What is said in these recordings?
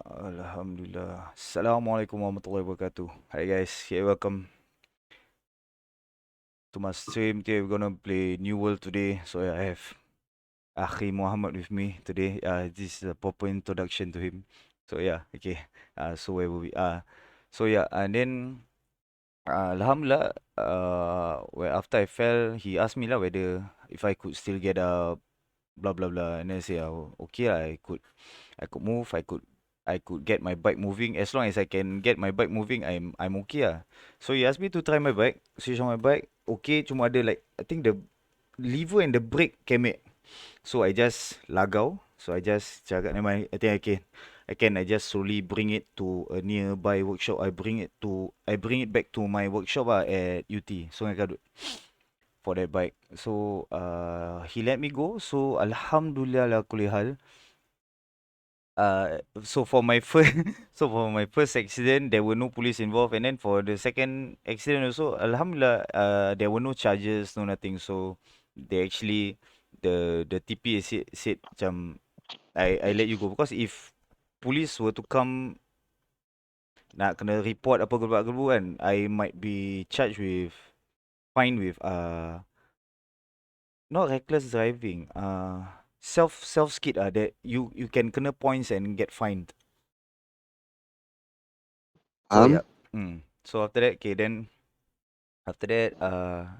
Alhamdulillah. Assalamualaikum warahmatullahi wabarakatuh. Hi guys, welcome to my stream. Today we're gonna play New World today. So yeah, I have Akhi Muhammad with me today. This is a proper introduction to him. So yeah, okay. So where were we? So yeah, and then Alhamdulillah. Where after I fell, he asked me lah whether if I could still get up, blah blah blah, and then I say, oh, okay, I could move, I could get my bike moving. As long as I can get my bike moving, I'm okay ah. So he asked me to try my bike, switch on my bike. Okay, cuma ada like I think the lever and the brake kemek. So I just lagau. So I just cakap never mind. I think I just slowly bring it to a nearby workshop. I bring it back to my workshop at UT. Sungai Kadut for that bike. So he let me go. So alhamdulillah la kulli hal. So for my first for my first accident, there were no police involved, and then for the second accident also, alhamdulillah, there were no charges, no nothing. So they actually the TP said macam I let you go because if police were to come nak kena report apa gelabak-gelabu kan, I might be charged with fine with not reckless driving, self skid that you can kena points and get fined. So yeah. So after that, okay, then after that,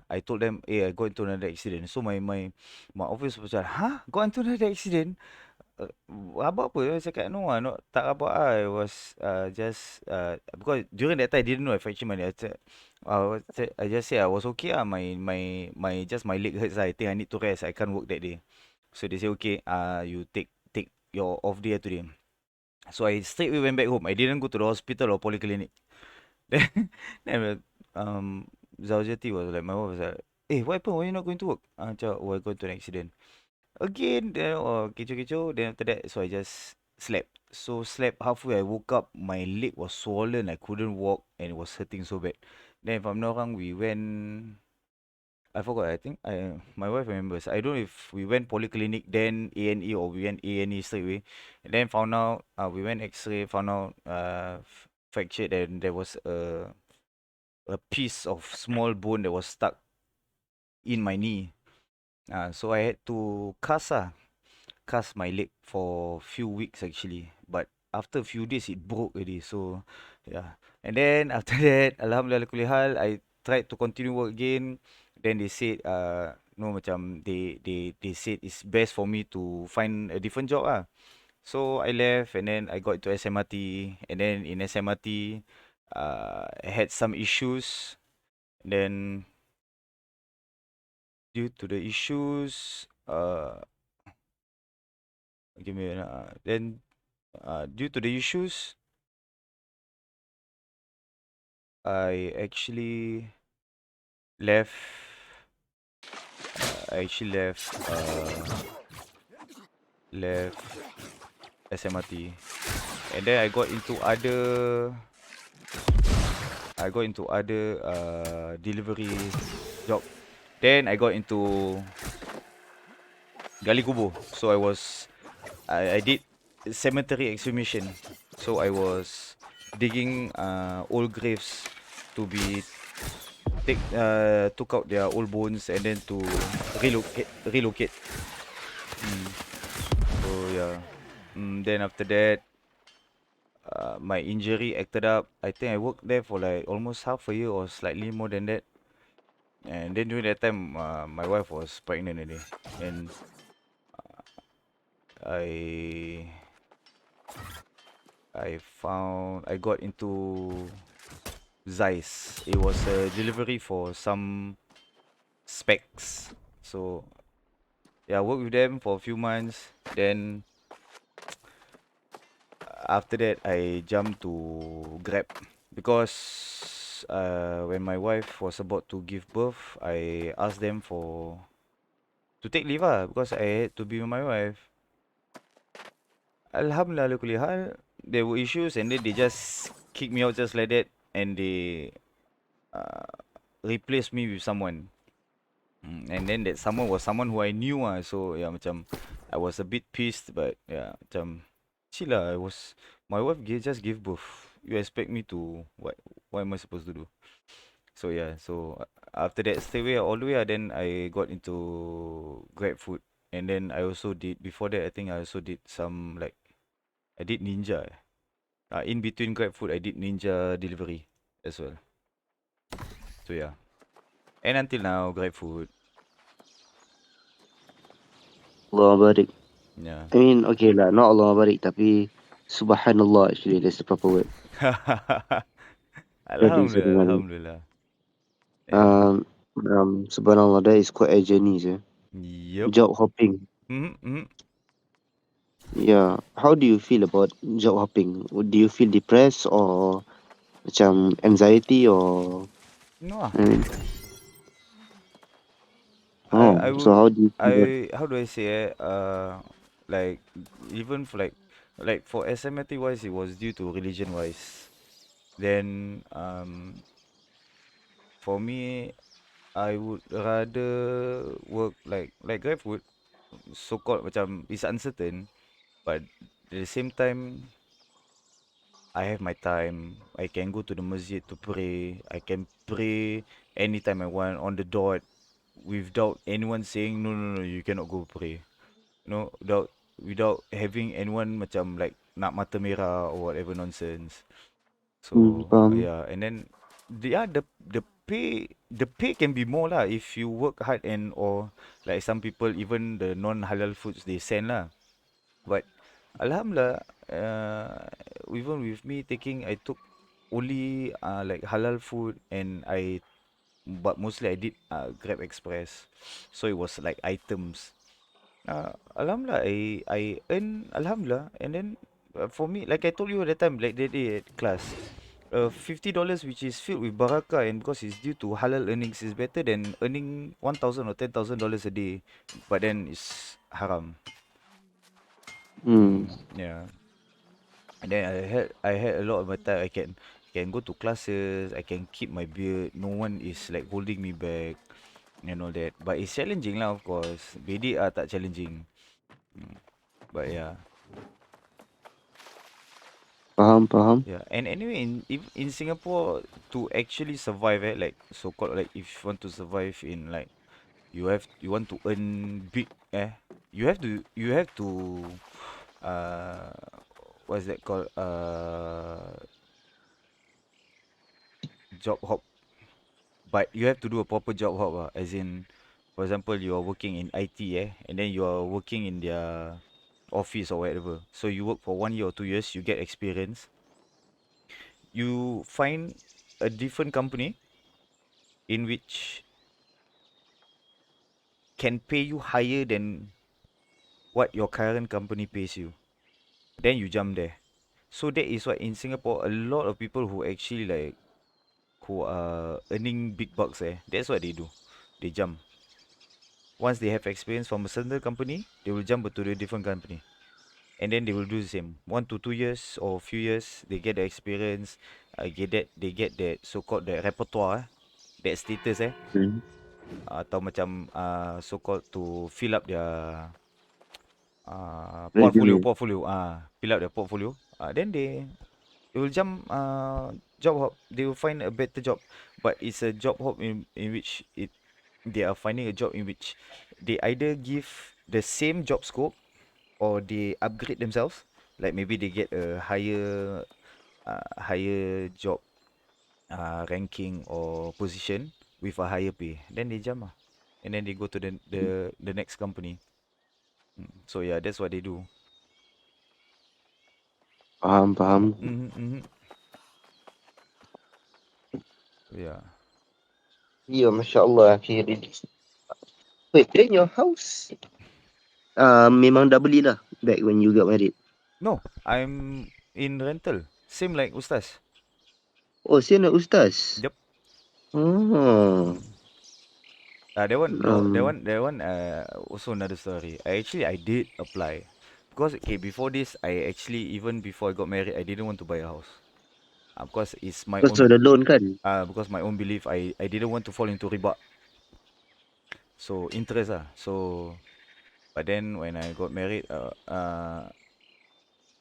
I told them, hey, I got into another accident. So my office was like, huh? Got into another accident? Apa apa? I cakap, no, not tak apa. I was just because during that time I didn't know I fractured my leg. I just said I was okay. My just my leg hurts. I think I need to rest. I can't work that day. So they say, okay, you take your off day today. So I straight away went back home. I didn't go to the hospital or polyclinic. Then Zaujati was like, my wife was like, hey, what happened? Why you not going to work? Macam, oh, I got into an accident. Again, then, kecoh-kecoh. Then after that, so I just slept. So slept halfway, I woke up, my leg was swollen, I couldn't walk, and it was hurting so bad. Then if I'm not wrong, we went, I forgot, I think, my wife remembers. I don't know if we went polyclinic, then A&E, or we went A&E straight away. And then found out, we went x-ray, found out, fractured, and there was a piece of small bone that was stuck in my knee. So I had to cast my leg for few weeks actually. But after a few days, it broke already. So yeah. And then after that, alhamdulillah kulli hal, I tried to continue work again. Then they said, no, macam they said it's best for me to find a different job ah. So I left, and then I got into SMRT, and then in SMRT, I had some issues. Then due to the issues, give me then due to the issues, I actually left. I actually left SMRT, and then I got into other delivery job. Then I got into gali kubur. So I did cemetery exhumation. So I was digging old graves to be took out their old bones and then to relocate. So yeah. Then after that, my injury acted up. I think I worked there for like almost half a year or slightly more than that. And then during that time, my wife was pregnant already, and I I got into Zeiss. It was a delivery for some specs. So yeah, I worked with them for a few months. Then after that, I jumped to Grab because when my wife was about to give birth, I asked them to take leave because I had to be with my wife. Alhamdulillah kulli hal, there were issues and then they just kicked me out just like that, and they replaced me with someone. And then that someone was someone who I knew so yeah, macam I was a bit pissed, but yeah, macam chill lah. My wife just gave birth. You expect me to what am I supposed to do? So yeah, so after that stay away all the way, then I got into Grab food, and then I also did before that. I think I also did some like I did Ninja. In between Grab food, I did Ninja delivery as well. So yeah, and until now Grab food. Allah barik. Yeah. I mean, okay lah, not Allah barik, tapi Subhanallah actually, that's the proper word. That is Alhamdulillah, dengan alhamdulillah. Yeah. um, Subhanallah, that is quite a journey, sir. Yep. Job hopping. Mm-hmm. Yeah. How do you feel about job hopping? Do you feel depressed or macam anxiety or No, ah. I mean, I oh, so would how do you feel that? how do I say it? Like even for like for SMT wise, it was due to religion wise. Then for me, I would rather work like GrabFood, so called macam it's uncertain, but at the same time I have my time. I can go to the masjid to pray. I can pray anytime I want on the dot without anyone saying no, you cannot go pray. No, without having anyone macam like nak mata merah or whatever nonsense. So Faham. yeah, and then the pay can be more lah if you work hard, and or like some people even the non halal foods they send lah. But alhamdulillah, even with me taking, I took only like halal food, and but mostly I did Grab Express, so it was like items. Alhamdulillah, I earn alhamdulillah, and then for me, like I told you at that time, like that day at class, $50 which is filled with barakah, and because it's due to halal earnings is better than earning 1,000 or $10,000 a day, but then it's haram. Hmm. Yeah. And then I had a lot of my time. I can go to classes. I can keep my beard. No one is like holding me back and all that. But it's challenging lah, of course. Bedek tak challenging. Mm, But yeah. Faham, faham. Yeah, and anyway, in Singapore, to actually survive, like so called, like if you want to survive in like you want to earn big, you have to uh what's that called, job hop, but you have to do a proper job hop, as in, for example, you are working in IT, and then you are working in their office or whatever. So you work for 1 year or 2 years, you get experience, you find a different company in which can pay you higher than what your current company pays you. Then you jump there. So that is why in Singapore, a lot of people who actually like who are earning big bucks, that's what they do. They jump. Once they have experience from a certain company, they will jump to a different company. And then they will do the same. 1 to 2 years or few years, they get the experience, they get that so called the repertoire, that status, Hmm. atau macam so called to fill up their Resume. fill up their portfolio. Then they will jump job hop. They will find a better job, but it's a job hop in which they are finding a job in which they either give the same job scope or they upgrade themselves. Like maybe they get a higher job ranking or position with a higher pay. Then they jump, and then they go to the next company. So yeah, that's what they do. Faham, faham. Mm-hmm, mm-hmm. Yeah. Yeah, Masya Allah. Okay, really. Wait, then your house memang dah beli lah back when you got married. No, I'm in rental. Same like Ustaz. Oh, saya nak ustaz. Yep. Oh. Mm. That one, no, Um, that one, also another story. I did apply, because okay, before this, I actually, even before I got married, I didn't want to buy a house. Because it's my because own, of the loan kan? because my own belief, I didn't want to fall into riba. So interest. So, but then when I got married,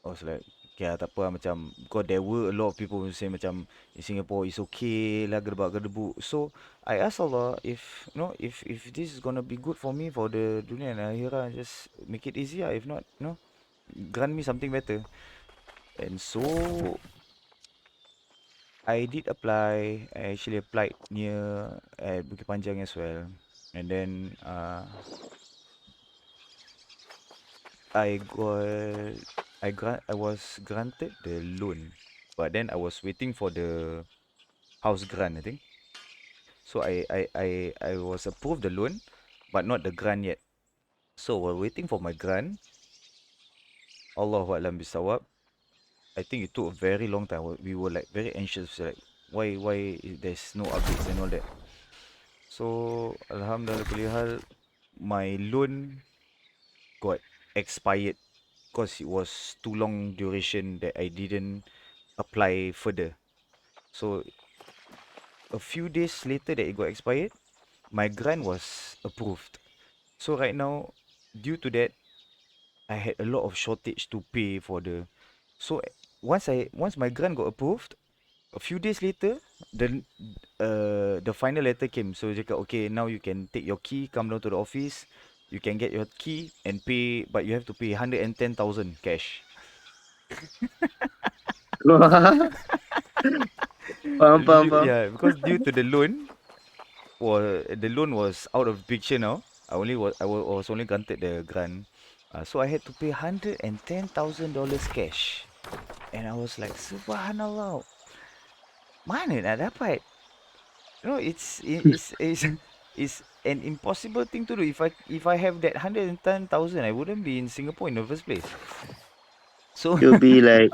I was like, okay lah, tak apa lah, macam, because there were a lot of people who say macam, in Singapore, it's okay lah, gedebak-gedebuk. So, I asked Allah, if, if this is gonna be good for me, for the dunia and akhirat, just make it easy lah. If not, grant me something better. And so, I did apply. I actually applied near at Bukit Panjang as well. And then, I got I was granted the loan, but then I was waiting for the house grant, I think. So I was approved the loan, but not the grant yet. So while waiting for my grant, Allahu a'lam bisawab. I think it took a very long time. We were like very anxious, like there's no updates and all that. So alhamdulillah kulli hal, my loan got expired because it was too long duration that I didn't apply further. So a few days later that it got expired, my grant was approved. So right now, due to that, I had a lot of shortage to pay for the. So once my grant got approved, a few days later, the final letter came. So they cakap, okay, now you can take your key, come down to the office, you can get your key and pay, but you have to pay 110,000 cash. Faham, faham, faham. Yeah, because due to the loan was out of picture now. I was only granted the grant, so I had to pay $110,000 cash, and I was like, Subhanallah, mana nak dapat? It's it's an impossible thing to do. If I have that 110,000, I wouldn't be in Singapore in the first place. So You'll be like,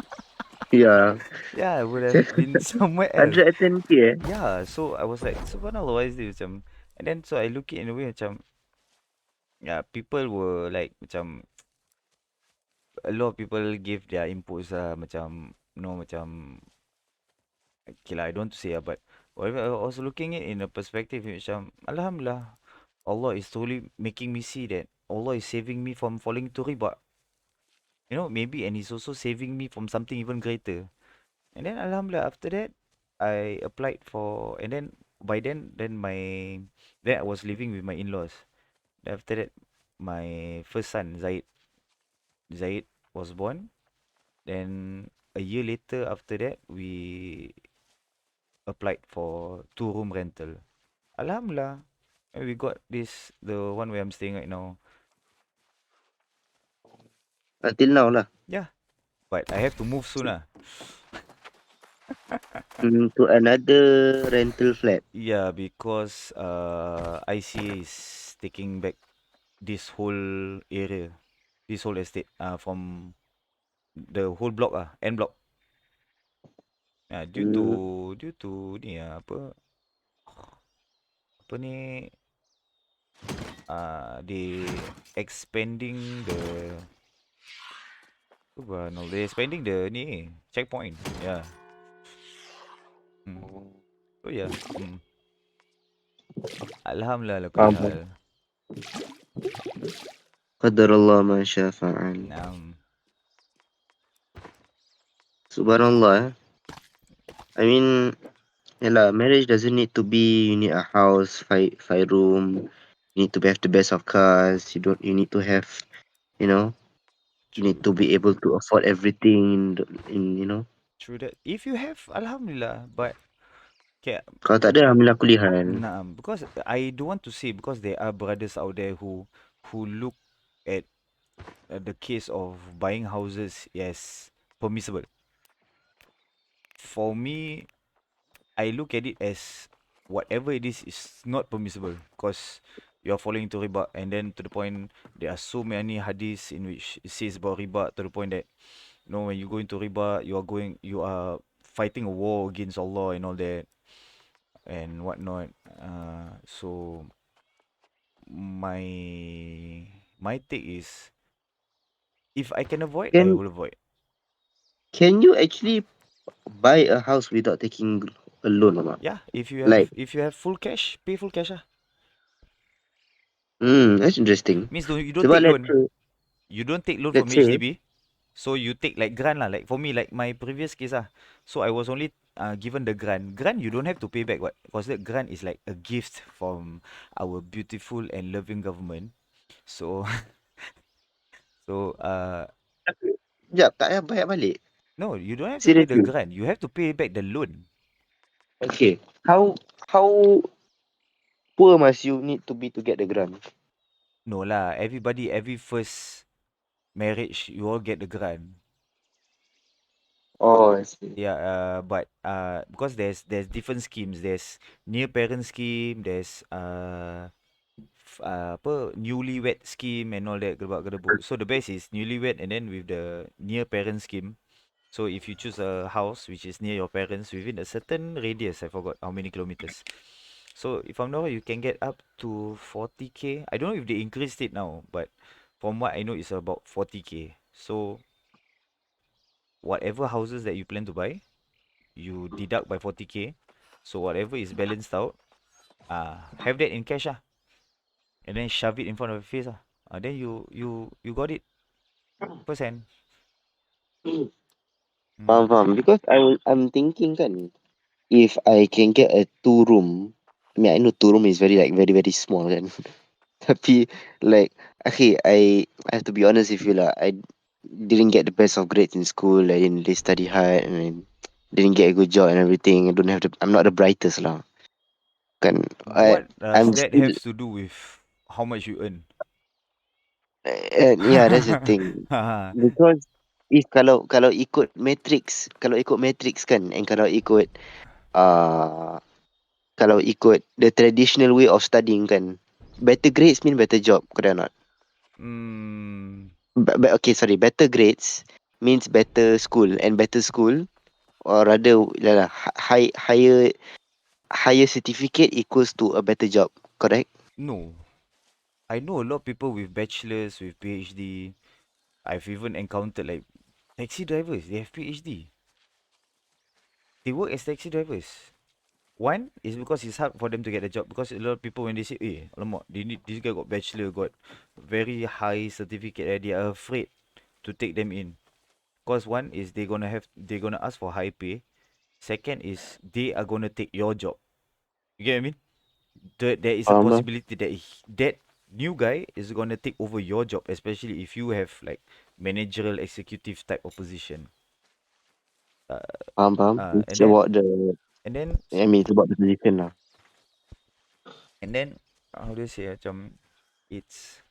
yeah, yeah, I would have been somewhere else. 110K eh. Yeah, so I was like, Subhanallah, why is this macam? And then so I look it in a way macam, yeah, people were like macam, a lot of people give their inputs lah, macam, macam, okay lah, I don't want to say lah, but whatever, I was looking it in a perspective macam, Alhamdulillah, Allah is slowly making me see that Allah is saving me from falling to riba. Maybe, and He's also saving me from something even greater. And then Alhamdulillah, after that, I applied for, and then by then I was living with my in-laws. Then after that, my first son, Zaid was born. Then a year later after that, we applied for two-room rental. Alhamdulillah, and we got the one where I'm staying right now. Until now lah. Yeah, but I have to move soon lah. To another rental flat. Yeah, because ICA is taking back this whole area, this whole estate, from the whole block N block. Due to Hmm. ni apa ni, they expanding the no, they expanding the ni checkpoint. Yeah. Hmm. So yeah. Hmm. Alhamdulillah ala kulli Faham, faham. hal. Qadarullah ma syaa fa'al. Naam. Subhanallah eh. I mean, yalah, marriage doesn't need to be you need a house, five room. You need to have the best of cars. You need to have, you know, you need True. to be able to afford everything in. True that. If you have, alhamdulillah, but okay, Kalau tak ada, alhamdulillah kulli hal. naam, because I don't want to say, because there are brothers out there who look at the case of buying houses as permissible. For me, I look at it as whatever it is not permissible, because you are falling into riba, and then to the point there are so many hadiths in which it says about riba, to the point that when you go into riba, you are fighting a war against Allah and all that and whatnot. So my my take is, if I can avoid, I Can will avoid. can you actually buy a house without taking a loan or not? Yeah, if you have Like, if you have full cash, pay full cash. that's interesting. Means you don't Sebab take let's loan. say You don't take loan from let's say HDB. So you take like grant lah. Like for me, like my previous case ah. So I was only given the grant. Grant you don't have to pay back what? Because the grant is like a gift from our beautiful and loving government. So so Sekejap, tak payah bayar balik. no, you don't have to pay the Seriously. grant. You have to pay back the loan. Okay. How poor must you need to be to get the grant? No lah, everybody every first marriage you all get the grant. Oh, I see. Yeah, but because there's different schemes. There's near parent scheme. There's apa newlywed scheme and all that gedebak gedebuk. So the best is newlywed and then with the near parent scheme. So if you choose a house which is near your parents within a certain radius, I forgot how many kilometers. So if I'm not wrong, you can get up to 40K. I don't know if they increased it now, but from what I know, it's about 40K. So whatever houses that you plan to buy, you deduct by 40K. So whatever is balanced out, have that in cash and then shove it in front of your face then you got it percent. Faham, Mm. faham. Because I'm thinking kan, if I can get a 2 room, I mean I know 2 room is very like very very small kan. Tapi like okay, I have to be honest with you lah. I didn't get the best of grades in school. I didn't really study hard and I didn't get a good job and everything. I'm not the brightest lah. Kan What does I'm that still have to do with how much you earn? yeah, that's the thing. Because if kalau ikut matrix kan, and uh kalau ikut the traditional way of studying kan, better grades mean better job, correct or not? mm, But okay, sorry, better grades means better school, and better school or rather higher certificate equals to a better job, correct? no, I know a lot of people with bachelors with PhD. I've even encountered like taxi drivers, they have PhD, they work as taxi drivers. One is because it's hard for them to get a job because a lot of people when they say, alamak, they need this guy got bachelor, got very high certificate, they are afraid to take them in. Cause one is they're gonna ask for high pay. Second is they are gonna take your job. You get what I mean? There is a Faham tak? possibility that that new guy is gonna take over your job, especially if you have like managerial executive type of position. Uh, Faham, faham. and It's then about the and then I mean it's about the position lah. and then how do you say macam it's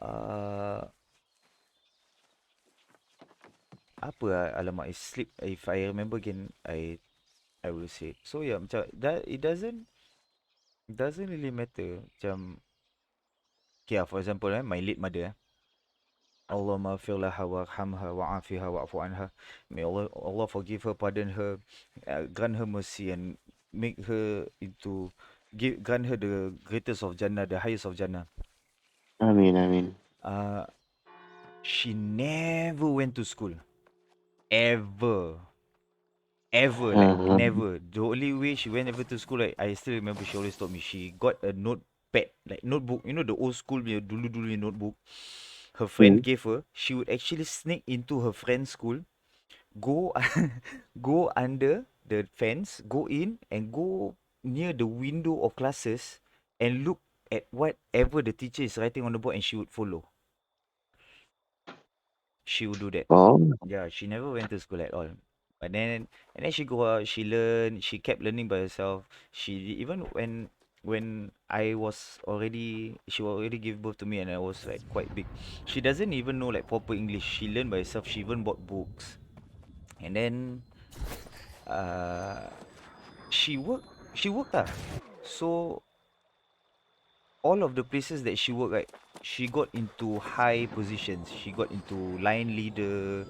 uh apa alamak I slip if I remember again I will say. So yeah, macam that it doesn't really matter macam okay for example my late mother Allahumma fir laha warhamha wa'afiha wa'fu anha. May Allah forgive her, pardon her, grant her mercy and make her into grant her the greatest of Jannah, the highest of Jannah. I mean. Uh she never went to school. Ever. Ever, like Uh, never. The only way she went ever to school, like I still remember she always told me she got a notepad, like notebook, the old school punya dulu-dulu punya notebook. Her friend hmm. gave her. She would actually sneak into her friend's school, go go under the fence, go in and go near the window of classes and look at whatever the teacher is writing on the board and she would follow. She would do that. Oh, Yeah, she never went to school at all. But then and then she go out, she learned, she kept learning by herself. She even when she already gave birth to me and I was like quite big. She doesn't even know like proper English. She learned by herself. She even bought books. And then uh she worked So all of the places that she worked, right, she got into high positions. She got into line leader.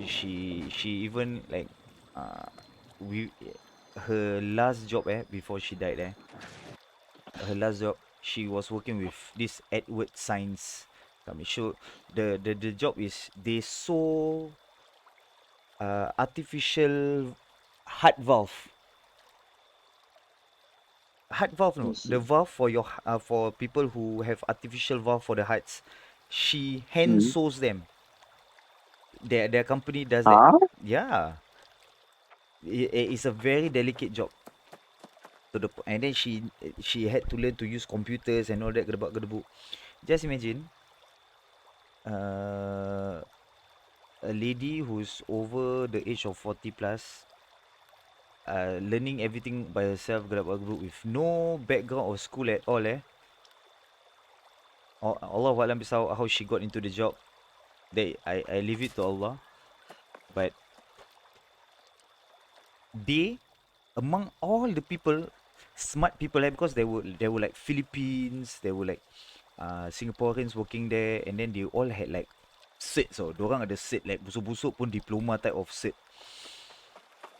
She even like uh we her last job before she died her last job she was working with this Edward Science company. So the job is they sew artificial heart valve. Heart valve, I no, the see. valve for for people who have artificial valve for the hearts. She hand Hmm. sews them. Their company does that. Huh? Yeah. It's a very delicate job. And then she had to learn to use computers and all that gedebak-gedebuk. Just imagine uh, a lady who's over the age of 40 plus, learning everything by herself gedebak-gedebuk with no background or school at all. Allah Alam is how she got into the job. I leave it to Allah. But they, among all the people, smart people, because there were like Philippines, there were like Singaporeans working there, and then they all had like cert. So dorang ada cert, like busuk-busuk pun diploma type of cert,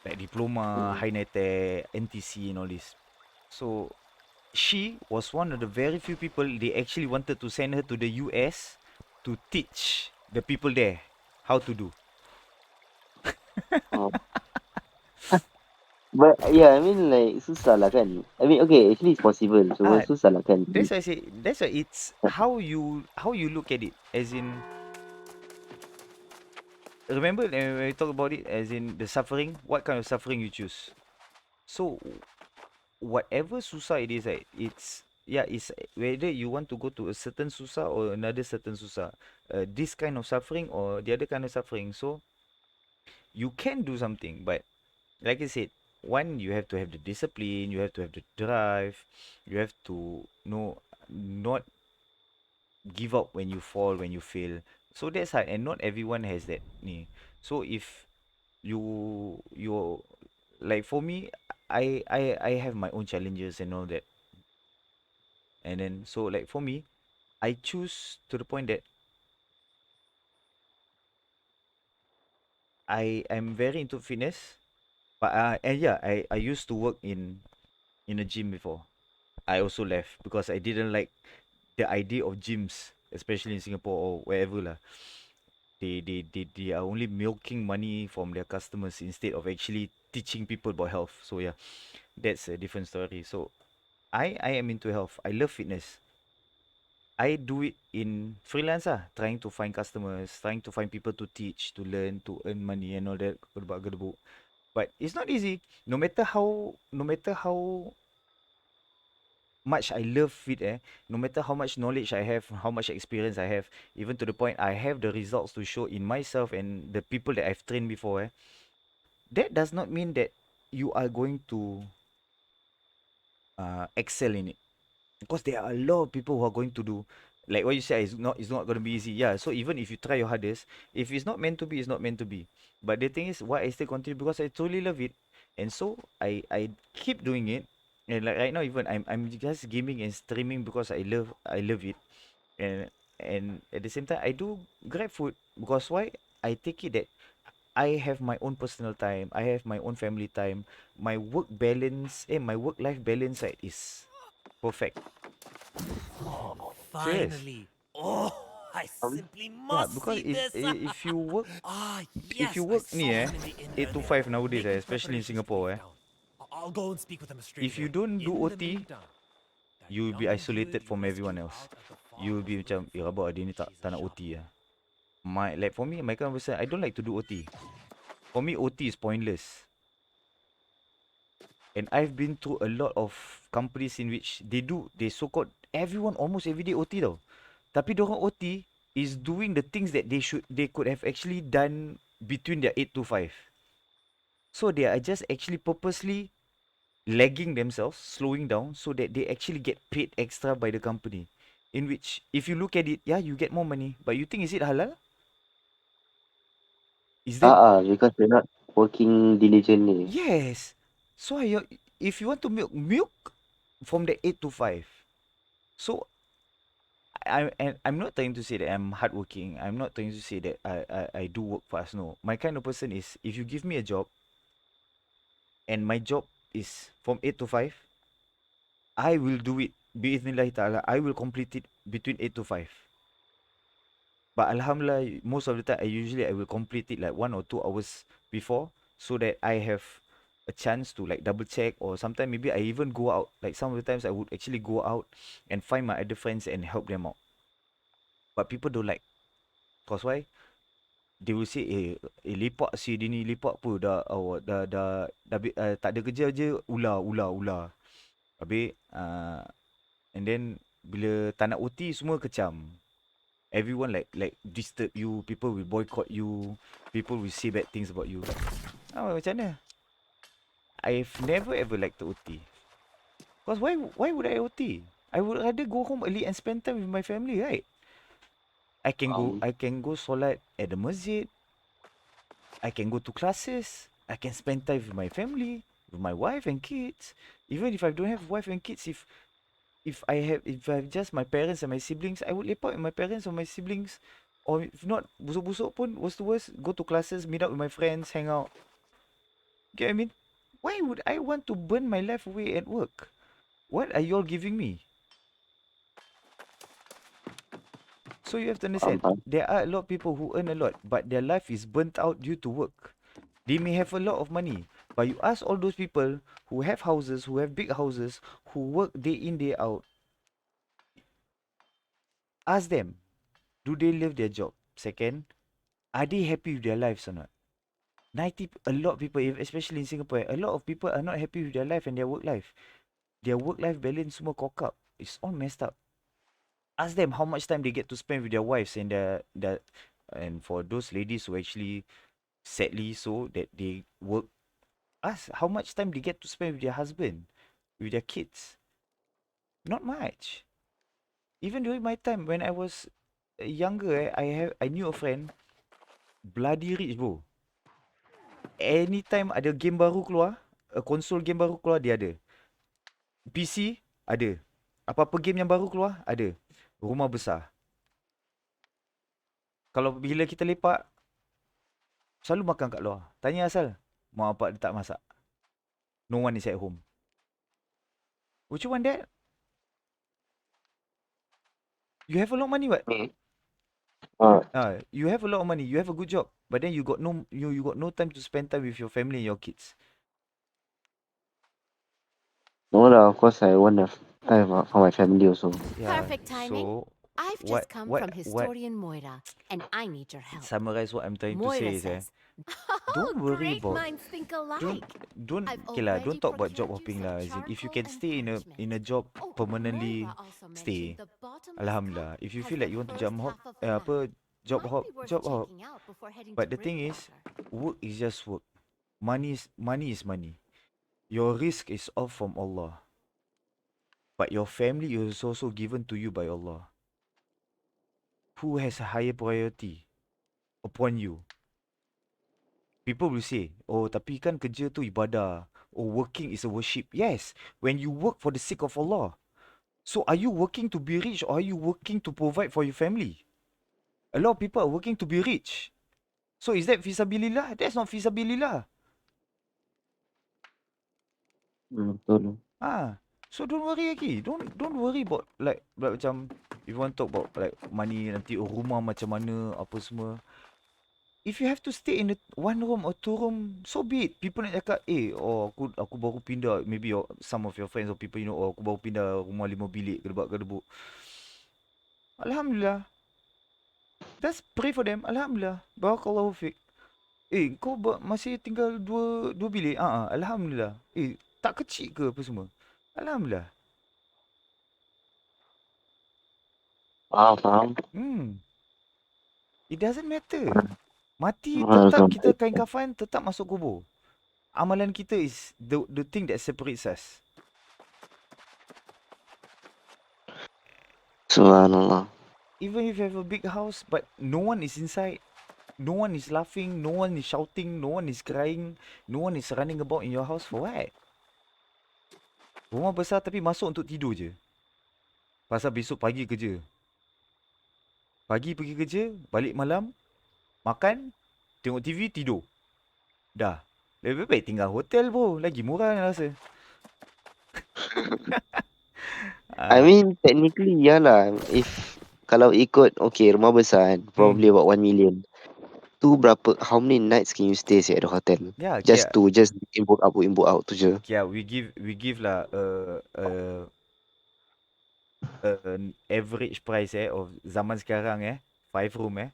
like diploma, Mm. high NITEC, NTC and all this. So she was one of the very few people they actually wanted to send her to the US to teach the people there how to do. Oh. But yeah, I mean like susah lah kan. I mean okay, actually it's possible. Cuma Ah, susah lah kan. that's why it's how you look at it. As in, remember when we talk about it, as in the suffering, what kind of suffering you choose. So whatever susah it is, right, it's, yeah, it's whether you want to go to a certain susah or another certain susah, this kind of suffering or the other kind of suffering. So you can do something, but like I said, one, you have to have the discipline, you have to have the drive, you have to know not give up when you fall, when you fail. So that's hard, and not everyone has that ni. So if you like, for me, I have my own challenges and all that. And then, so like for me, I choose to the point that I am very into fitness. But and yeah, I used to work in a gym before. I also left because I didn't like the idea of gyms, especially in Singapore or wherever lah. They are only milking money from their customers instead of actually teaching people about health. So yeah, that's a different story. So I am into health. I love fitness. I do it in freelance ah, trying to find customers, trying to find people to teach, to learn, to earn money and all that gedebak-gedebuk. But it's not easy. No matter how much I love it, no matter how much knowledge I have, how much experience I have, even to the point I have the results to show in myself and the people that I've trained before, that does not mean that you are going to excel in it. Because there are a lot of people who are going to do, like what you said, it's not going to be easy. Yeah, so even if you try your hardest, if it's not meant to be, it's not meant to be. But the thing is, why I still continue, because I truly love it. And so I keep doing it. And like right now, even I'm just gaming and streaming because I love it. And at the same time, I do grab food, because why? I take it that I have my own personal time, I have my own family time, my work balance, my work life balance side is perfect. Serious. Finally. Oh, I Um, simply Yeah, must because see this. if you work, if you Yes, I work saw him in the inn 8 to earlier, 5 nowadays, making especially in preparations to Singapore, leave town. I'll go and speak with him straight if you away. don't do In the OT, meantime, that you will be young isolated Druid you from everyone rescued else. out at the You farm will was be looking macam, for you. rabak dia ni tak She's a nak sharp OT one. ah. Like for me, my kind of person, I don't like to do OT. For me, OT is pointless. And I've been through a lot of companies in which they so-called everyone almost every day OT tau. Tapi dorang OT is doing the things that they could have actually done between their 8 to 5. So they are just actually purposely lagging themselves, slowing down so that they actually get paid extra by the company. In which, if you look at it, yeah, you get more money. But you think, is it halal? Is them? because they're not working diligently. Yes. So if you want to milk from the 8 to 5. So I'm not trying to say that I'm hardworking. I'm not trying to say that I do work fast. No. My kind of person is, if you give me a job and my job is from 8 to 5, I will do it. Bi'ithnillahi ta'ala. I will complete it between 8 to 5. But alhamdulillah, most of the time I will complete it like 1 or 2 hours before, so that I have a chance to like double check, or sometimes maybe I even go out. Like some of the times I would actually go out and find my other friends and help them out. But people don't like. Cause why? they will say, lepak si dia ni, lepak apa, tak ada kerja je, ular. Habis, and then, bila tak nak OT, semua kecam. Everyone like disturb you, people will boycott you, people will say bad things about you. Macam mana? I've never ever liked to OT. Because why would I OT? I would rather go home early and spend time with my family, right? I can go solat at the masjid. I can go to classes. I can spend time with my family, with my wife and kids. Even if I don't have wife and kids, if I have just my parents and my siblings, I would lepak with my parents or my siblings. Or if not, busuk-busuk pun, worst to worst, go to classes, meet up with my friends, hang out. Get what I mean? Why would I want to burn my life away at work? What are you all giving me? So you have to understand, there are a lot of people who earn a lot, but their life is burnt out due to work. They may have a lot of money, but you ask all those people who have houses, who have big houses, who work day in, day out, ask them, do they love their job? Second, are they happy with their lives or not? A lot of people, especially in Singapore, a lot of people are not happy with their life and their work life. Their work-life balance semua cock up. It's all messed up. Ask them how much time they get to spend with their wives and and for those ladies who actually sadly so that they work, ask how much time they get to spend with their husband, with their kids. Not much. Even during my time when I was younger, I knew a friend bloody rich bro. Anytime ada game baru keluar, a console game baru keluar, dia ada. PC ada. Apa-apa game yang baru keluar ada. Rumah besar. Kalau bila kita lepak, selalu makan kat luar. Tanya asal, mak bapak dia tak masak. No one is at home. Would you want that? You have a lot of money, what? You have a lot of money. You have a good job, but then you got no time to spend time with your family and your kids. No lah, of course I want to time for my family also. Yeah. Perfect timing. So I've just come from historian Moira, and I need your help. Summarize what I'm trying to Moira say is, says, don't worry great about. minds think alike. Don't I've okay lah. Don't already talk about procured job you hopping some lah. As in, if you charcoal can and stay parchment. in a job Oh, permanently, Moira also stay. mentioned the bottomless Alhamdulillah. cup If you has feel like the you want to first jump hop, half of the map. job Might hop, be worth job hop. checking out before heading But to the thing is, Breakwater. work is just work. Money is money. Your risk is off from Allah. But your family is also given to you by Allah. Who has a higher priority upon you? People will say, oh tapi kan kerja tu ibadah. Oh, working is a worship. Yes, when you work for the sake of Allah. So are you working to be rich or are you working to provide for your family? A lot of people are working to be rich. So is that fisabilillah? That's not fisabilillah. Betul. So don't worry lagi. Don't worry about like macam if you want to talk about like money nanti rumah macam mana apa semua. If you have to stay in a one room or two room, so be it. People nak cakap, aku baru pindah, maybe some of your friends or people aku baru pindah rumah 5 bilik, gedebak-gedebuk. Alhamdulillah. Just pray for them. Alhamdulillah. Barakallahu fiq. Kau masih tinggal dua bilik? Alhamdulillah. Tak kecil ke apa semua? Alhamdulillah. Faham. It doesn't matter. Mati tetap kita kain kafan, tetap masuk kubur. Amalan kita is the thing that separates us. Subhanallah. Even if you have a big house, but no one is inside, no one is laughing, no one is shouting, no one is crying, no one is running about in your house for what? Rumah besar tapi masuk untuk tidur je. Pasal besok pagi kerja. Pagi pergi kerja, balik malam, makan, tengok TV, tidur. Dah. Lebih baik tinggal hotel bro. Lagi murah rasa. I mean, technically, lah. If kalau ikut, okay, rumah besar kan, probably about 1 million. Tu berapa, how many nights can you stay at the hotel? Yeah, Just inbook out tu je. Yeah, we give lah an average price of zaman sekarang 5 room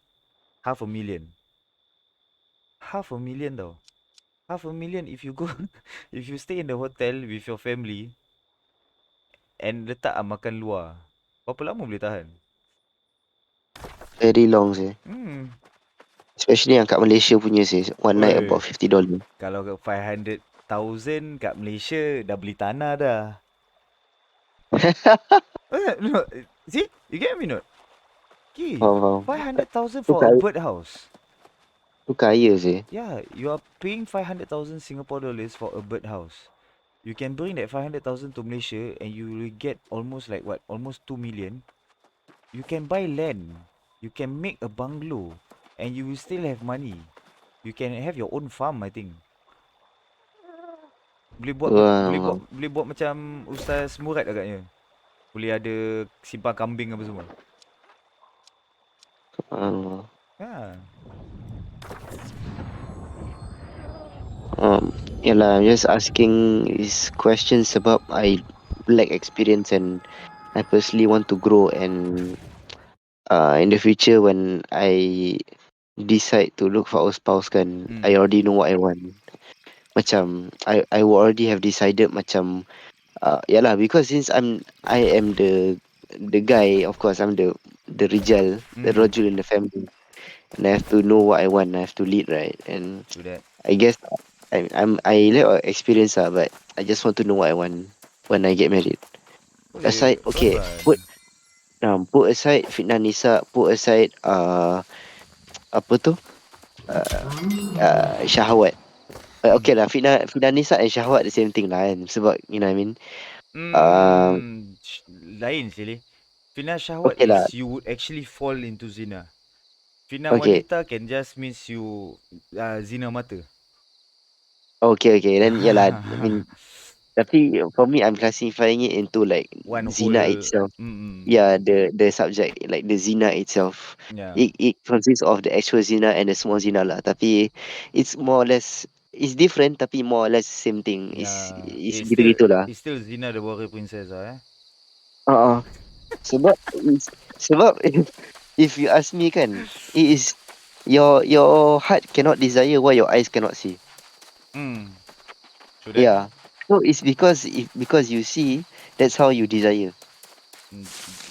500,000. 500,000 tau. 500,000 if you go if you stay in the hotel with your family and letak makan luar. Berapa lama boleh tahan? Very long sih. Especially yang kat Malaysia punya sih. One night about $50. Kalau 500,000 kat Malaysia dah beli tanah dah. No, see? You get me not? Okay, Faham. 500,000 Tu for a kaya, bird house. tu kaya sih. Yeah, you are paying 500,000 Singapore dollars for a bird house. You can bring that 500,000 to Malaysia and you will get almost like what? Almost 2 million. You can buy land. You can make a bungalow and you will still have money. You can have your own farm, I think. Wow. Boleh buat macam Ustaz Murad agaknya. Boleh ada simpan kambing apa semua. Ha. Yalah, I'm just asking these questions sebab I lack experience and I personally want to grow, and in the future when I decide to look for a spouse kan, I already know what I want. Macam I will already have decided macam yalah, because since I am the guy, of course I'm the rijal, the rajul in the family, and I have to know what I want. I have to lead, right? And Do that. I guess I lack experience but I just want to know what I want when I get married. Boleh Aside, okay, pelan-pelan. put aside fitnah nisa, put aside apa tu syahwat. Okay lah, fitnah nisa and syahwat the same thing lah kan, sebab you know what I mean. Lain sini. Fitnah syahwat Okay lah, is you would actually fall into zina. Fitnah okay, wanita can just means you zina mata. okay, then yalah, I mean, tapi for me I'm classifying it into like One zina whole. itself. Yeah, the subject, like the zina itself. Yeah. It consists of the actual zina and the small zina lah. Tapi it's more or less, it's different tapi more or less same thing. Yeah. It's gitu-gitu lah. It's still Zina the warrior princess Uh-uh. Sebab sebab if you ask me kan, it is your heart cannot desire what your eyes cannot see. True that. Yeah. So it's because you see, that's how you desire.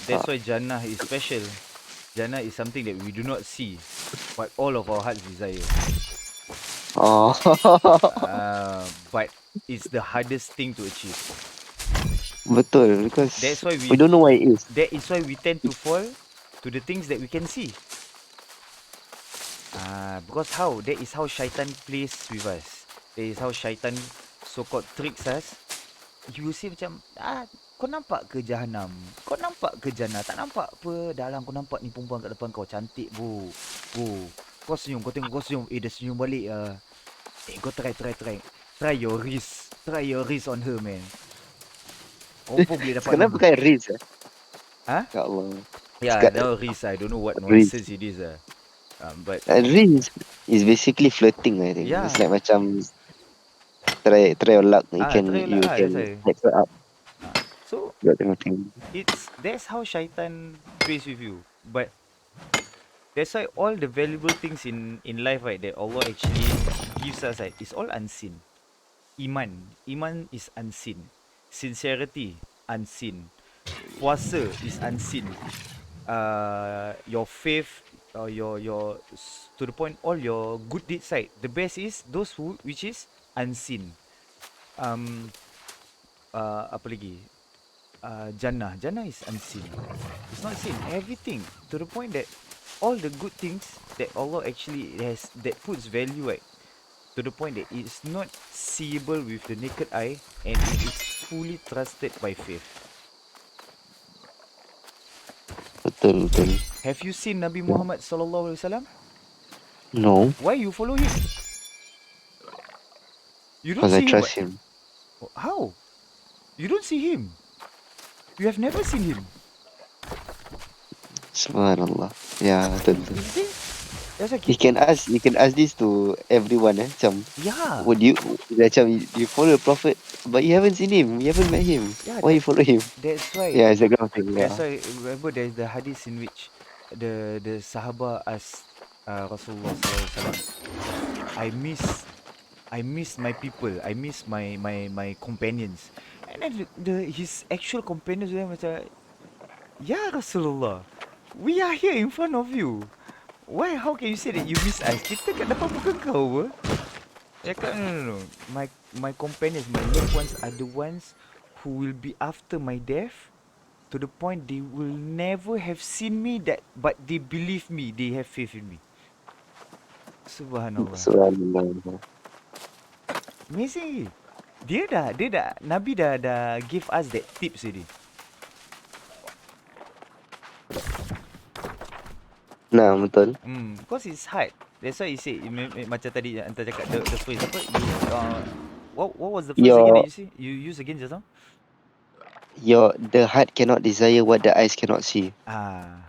That's why Jannah is special. Jannah is something that we do not see, but all of our hearts desire. Oh. But it's the hardest thing to achieve. Betul, because That's why we don't know what it is. That is why we tend to fall to the things that we can see. Because that is how Shaitan plays with us. That is how Shaitan so-called tricks us. You see macam, kau nampak ke Jahannam? Kau nampak ke Jannah? Tak nampak apa. Dalam kau nampak ni perempuan kat depan kau. Cantik, bu. Kau senyum, kau tengok kau senyum. Dia senyum balik. Kau try. Try your wrist. Try your wrist on her, man. Confirm boleh dapat Kenapa pakai wrist? Ha? Ya Allah. Yeah, that wrist. I don't know what nonsense it is. But wrist is basically flirting, I think. yeah. It's like macam try your luck. You Try can your luck, that's why. set her up. So That kind of thing. that's how Shaitan plays with you. But that's why all the valuable things in life, right, that Allah actually gives us, right, is all unseen. Iman is unseen. Sincerity, unseen. Puasa is unseen. Your faith, your to the point, all your good deeds, right, the best is those which is unseen. Apa lagi? Jannah is unseen. It's not seen. Everything, to the point that all the good things that Allah actually has, that puts value, right, to the point that it's not seeable with the naked eye and it is fully trusted by faith. Betul. Have you seen Nabi Muhammad sallallahu alaihi wasallam? No, Why you follow him? You don't because I see him. trust him. How? You don't see him. You have never seen him. Subhanallah. Ya, betul. You see? That's why You can ask this to everyone, macam, yeah. would you macam you follow the prophet but you haven't seen him, you haven't met him. Yeah, Why you follow him? That's why. Yeah, it's a kind of thing. That's Yeah. why. Remember, there is the hadith in which the Sahaba asked Rasulullah sallallahu alaihi wasallam, I miss my people. I miss my companions. And then his actual companions dia macam, "Ya Rasulullah, we are here in front of you. Why? How can you say that you miss us? Kita kat depan muka kau apa?" Dia cakap, "No, no, no. My companions, my loved ones are the ones who will be after my death to the point they will never have seen me that but they believe me, they have faith in me." Subhanallah. Subhanallah. Amazing. Nabi dah give us that tips already. Nah, betul. Because it's hard. That's why he said macam tadi Anta cakap the phrase apa you what was the phrase again that Your you say? You use again just now? the heart cannot desire what the eyes cannot see. Ah.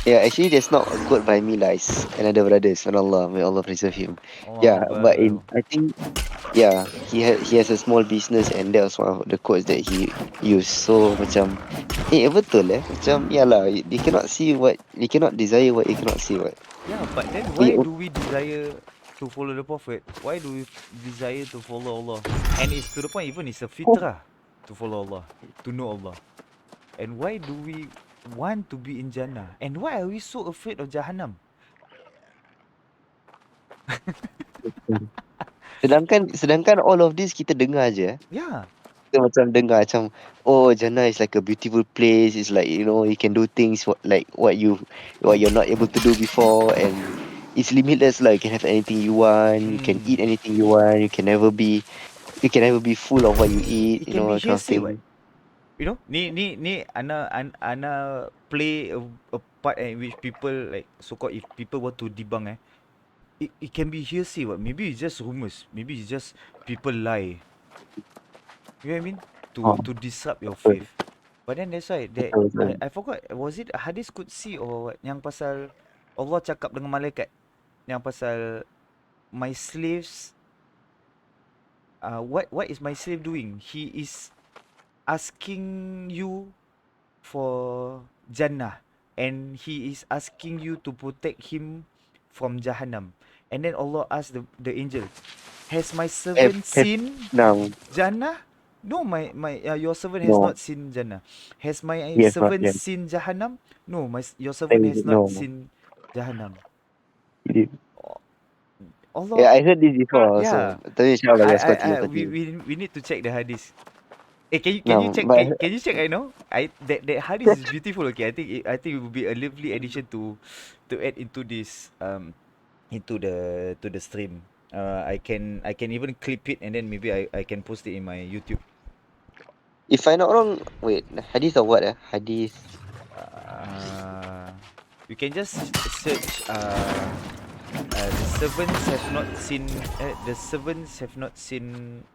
Yeah, actually that's not a quote by me lah. It's another brother, Subhanallah, may Allah preserve him. Yeah, but I think he has a small business and that was one of the quotes that he used. So macam betul macam lah, they cannot desire what they cannot see what. Yeah, but then Eh, why do we desire to follow the Prophet? Why do we desire to follow Allah? And it's to the point even it's a fitrah to follow Allah, to know Allah. And why do we want to be in Jannah? And why are we so afraid of Jahannam? sedangkan all of this kita dengar je. Yeah. Kita macam dengar macam Jannah is like a beautiful place. It's like you can do things what you're not able to do before, and it's limitless lah. You can have anything you want. You can eat anything you want. You can never be full of what you eat. It can be That kind of hearsay, what? thing. You know, ni Ana play a part in which people like so-called if people want to debunk it can be hearsay, what? Maybe it's just rumors. Maybe it's just people lie. You know what I mean? To disrupt your Betul, faith. But then that's why that betul, betul. I forgot, was it hadis qudsi or what yang pasal Allah cakap dengan malaikat yang pasal my slaves what is my slave doing? He is asking you for Jannah and he is asking you to protect him from Jahannam. And then Allah asked the angel, "Has my servant seen Now, Jannah?" No, your servant has no, not seen Jannah. Has my yes, not servant yet. seen Jahannam? No, your servant has not No, seen Jahannam. no. Allah, Yeah, I heard this before also. yeah. Tapi insyaAllah, let's continue. We need to check the hadith. Can you No, check but can you check right now? That hadith is beautiful. Okay, I think it would be a lovely addition to add into this into the stream. I can even clip it and then maybe I can post it in my YouTube. if I'm not wrong, wait, hadith of what? Hadith. You can just search the servants have not seen the servants have not seen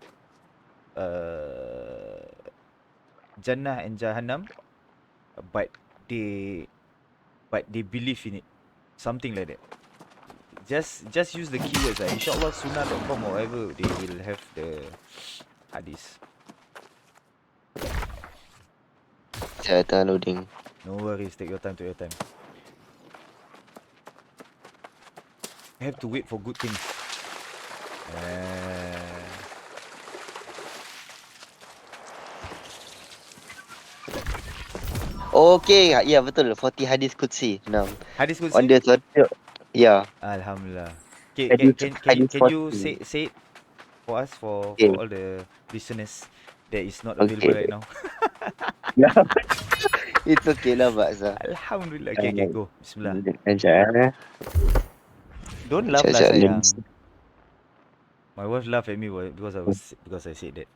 Jannah and Jahannam, but they believe in it, something like that. Just use the keywords inshallah sunnah.com or whatever, they will have the hadith. Saya tengah loading. No worries, take your time. I have to wait for good things. Okay, ya betul. 40 hadis Qudsi. Now, Hadith on Qudsi? the third, yeah. Alhamdulillah. Okay, Hadith can you 40. say it for us for Okay. all the listeners that is not available right now? Yeah. It's okay lah, Baksa. Alhamdulillah. Okay, go. Bismillah. Sekejap. Don't laugh lah, Sekejap, sayang. My wife laughed at me because I said that.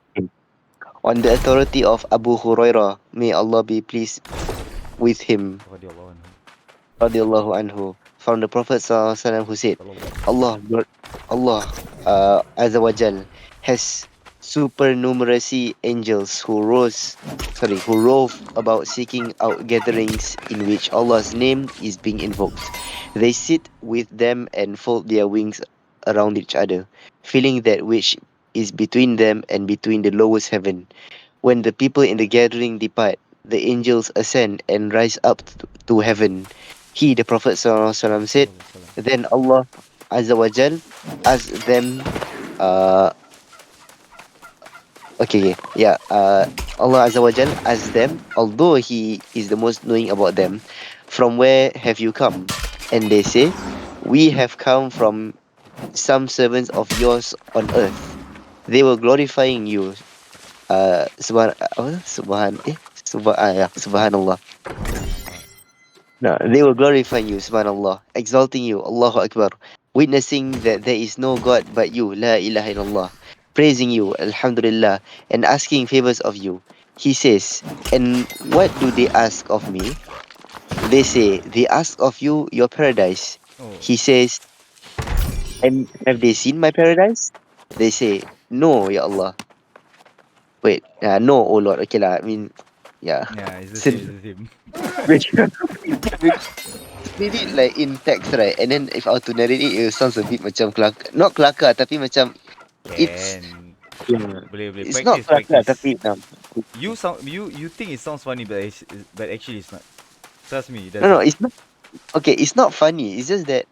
On the authority of Abu Hurairah, may Allah be pleased with him, Radiyallahu anhu. radiallahu anhu, from the Prophet SAW who said, Allah Azza wa Jal has supernumeracy angels who rove about seeking out gatherings in which Allah's name is being invoked. They sit with them and fold their wings around each other, feeling that which is between them and between the lowest heaven. When the people in the gathering depart, the angels ascend and rise up to heaven. He, the Prophet ﷺ, said, then Allah Azza wa Jal asked them, uh, okay, yeah, Allah Azza wa Jal asked them, although He is the most knowing about them, from where have you come? And they say, we have come from some servants of yours on earth. They were glorifying you. Subhanallah. No, they were glorifying you, subhanallah, exalting you, Allahu Akbar, witnessing that there is no God but you, la ilaha illallah, praising you, alhamdulillah, and asking favors of you. He says, and what do they ask of me? They say, they ask of you your paradise. Oh. He says, and have they seen my paradise? They say, no, Ya Allah. Wait, no, oh Lord. Okay lah, I mean, yeah. Yeah, it's the So, same. It's the same. read it like in text, right? And then if I were to narrate it, it sounds a bit macam kelakar. Not kelakar, tapi macam it's Can. yeah. Boleh. It's not Practice, kelakar, practice. tapi You think it sounds funny, but actually it's not. Trust me, it no, doesn't. it's not okay. It's not funny. It's just that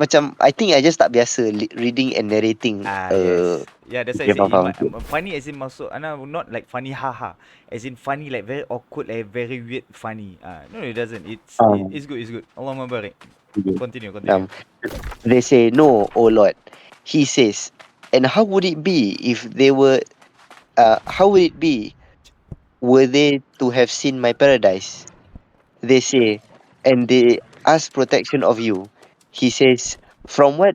macam I think I just tak biasa reading and narrating. Yes. Yeah, that's why I Okay, say faham. funny as in masuk not like funny haha. As in funny like very awkward, like very weird funny. No, it doesn't. It's good, it's good. Allahumma barik. Okay. Continue. They say no, oh Lord. He says, and how would it be if they were? How would it be were they to have seen my paradise? They say, and they ask protection of you. He says, from what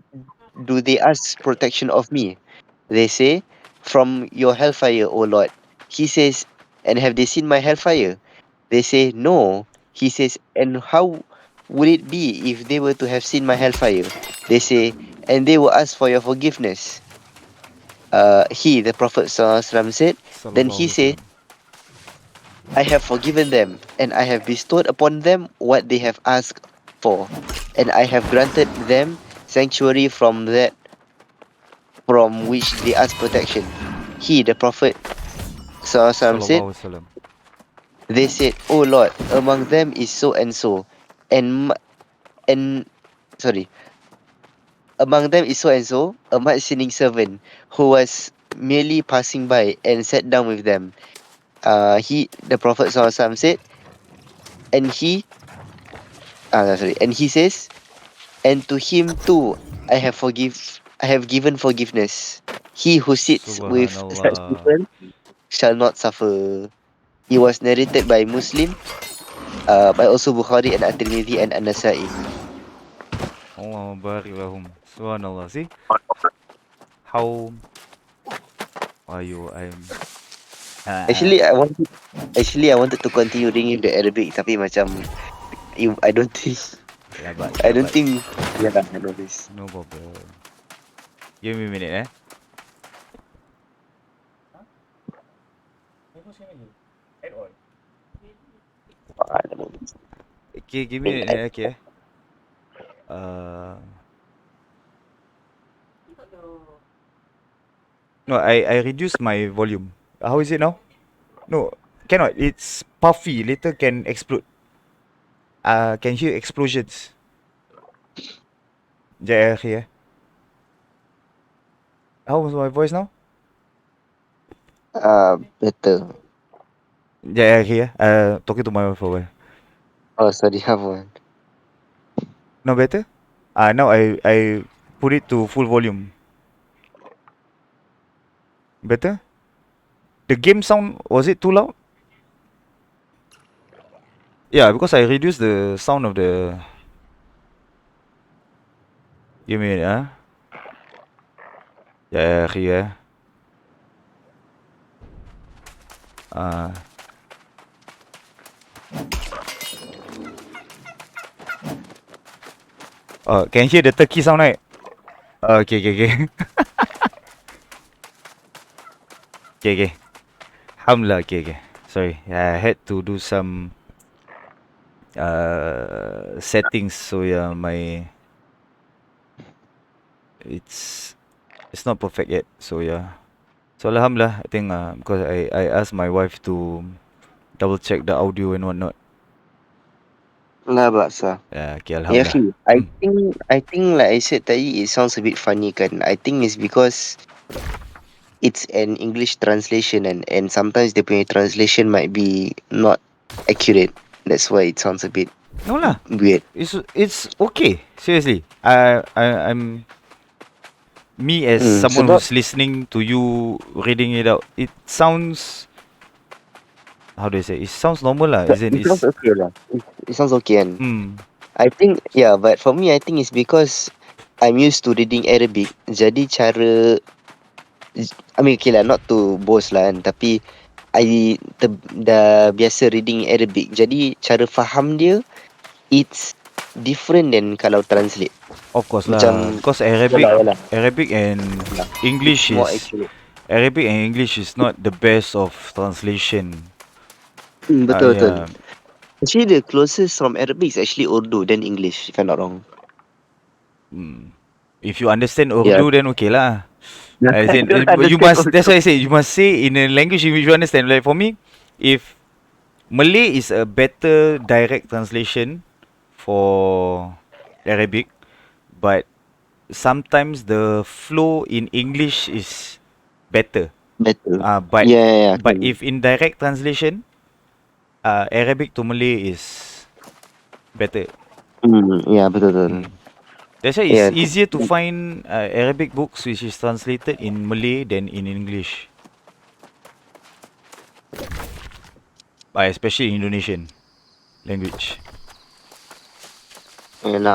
do they ask protection of me? They say, from your hellfire, O Lord. He says, and have they seen my hellfire? They say, no. He says, and how would it be if they were to have seen my hellfire? They say, and they will ask for your forgiveness. The Prophet ﷺ said, then Sallallahu he alaihi said, wasallam. I have forgiven them, and I have bestowed upon them what they have asked for, and I have granted them sanctuary from that from which they ask protection. The Prophet ﷺ said, Sallallahu alaihi wasallam. they said, O Lord, among them is so and so, and and sorry, among them is so and so, a much sinning servant who was merely passing by and sat down with them. The Prophet ﷺ said, and and he says, and to him too I have given forgiveness. He who sits with such Subhanallah. people shall not suffer. It was narrated by Muslim, by also Bukhari and At-Tirmidhi and An-Nasa'i. Allahumma barik lahum. Subhanallah. See how are you? Uh, Actually I wanted to continue reading the Arabic, tapi macam I don't think Lambat, I don't lambat. think yeah, I know this. No problem. Give me a minute, eh? I don't know this. Okay, give me a minute, okay. No, I reduced my volume. How is it now? No, cannot. It's puffy. Later can explode. Can hear explosions. Yeah, here. How was my voice now? Better. Yeah, here. Talking to my wife for a while. Oh, sorry, have one. No better? Now I put it to full volume. Better? The game sound, was it too loud? Yeah, because I reduced the sound of the... Give me a minute, huh? Yeah, here. Can hear the turkey sound, right? Okay. Okay. Alhamdulillah, okay. Sorry, I had to do some settings, so yeah, it's not perfect yet, so yeah. So alhamdulillah, I think because I asked my wife to double check the audio and whatnot. Lah baksa. Okay, Ya, alhamdulillah. Fi. I think like I said tadi, it sounds a bit funny kan. I think it's because it's an English translation and sometimes the punya translation might be not accurate. That's why it sounds a bit No lah. weird. It's okay. Seriously. I'm me as someone Sebab who's listening to you reading it out. It sounds, how do I say? It sounds normal lah. Isn't it sounds it's okay lah. It sounds okay kan. hmm. I think yeah, but for me I think it's because I'm used to reading Arabic. Jadi cara I mean okay lah, not to boast lah kan, tapi dah biasa reading Arabic. Jadi cara faham dia it's different than kalau translate. Of course lah. Macam Because yalah. Arabic and It's English more is accurate. Arabic and English is not the best of translation. Betul betul. Yeah. Actually the closest from Arabic is actually Urdu then English if I'm not wrong. If you understand Yeah. Urdu, then okay lah. As in, Don't you understand must. That's Urdu. why I say you must say in a language in which you understand. Like for me, if Malay is a better direct translation for Arabic, but sometimes the flow in English is better. Better. But Yeah. if in direct translation, Arabic to Malay is better. Yeah, betul betul. That's why it's Yeah. easier to find Arabic books which is translated in Malay than in English. Especially Indonesian language. And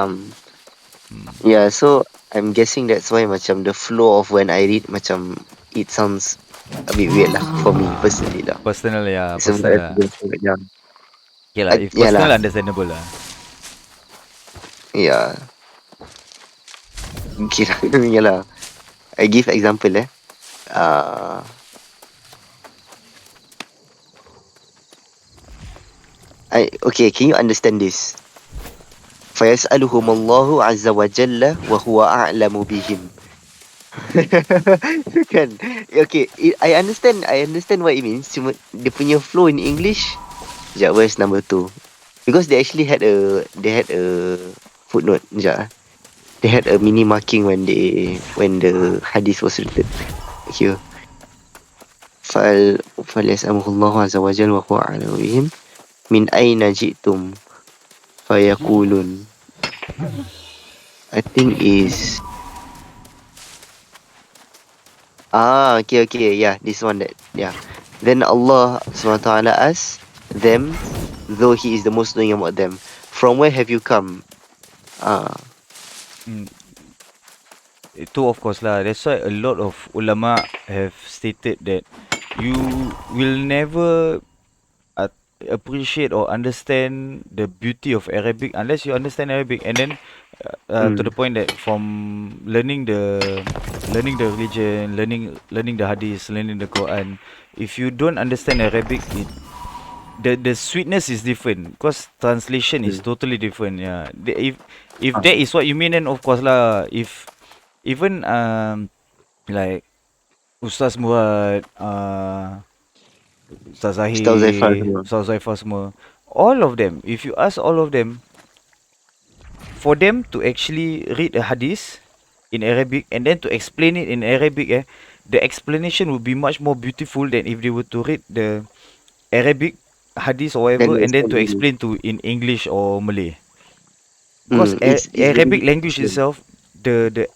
yeah, so I'm guessing that's why macam the flow of when I read macam it sounds a bit weird lah for me personally lah. Personal, yeah, Sebab personal lah. yeah. Okay lah, if Yeah personal, lah. understandable lah. Yeah. Okay lah. Yeah lah. I give example okay, can you understand this? فَيَسْأَلُهُمُ اللَّهُ عَزَّ وَجَلَّ وَهُوَ أَعْلَمُ بِهِمْ. Kan? Okay, I understand what it means. Cuma dia punya flow in English. Sekejap, where's number 2? Because they actually had a footnote. Sekejap. They had a mini marking when the hadith was written. Here. فَلْيَسْأَلُهُ اللَّهُ عَزَّ وَجَلَّ وَهُوَ أَعْلَمُ بِهِمْ مِنْ أَيْنَ جِئْتُمْ فَيَقُولُونَ. I think is okay, yeah, this one that, yeah. Then Allah SWT asks them, though He is the most knowing about them, from where have you come? Itu of course lah. That's why a lot of ulama have stated that you will never appreciate or understand the beauty of Arabic unless you understand Arabic, and then to the point that from learning the religion, learning the hadith, learning the Quran, if you don't understand Arabic, the sweetness is different because translation is totally different. Yeah, if that is what you mean, then of course lah. If even like Ustaz Murad, Ustaz Ustaz Zaifal Zahir, semua. Ustaz Zaifal semua, all of them, if you ask all of them, for them to actually read a hadith in Arabic and then to explain it in Arabic, the explanation would be much more beautiful than if they were to read the Arabic hadith or whatever and then to explain to in English or Malay. Because It's Arabic very language itself, the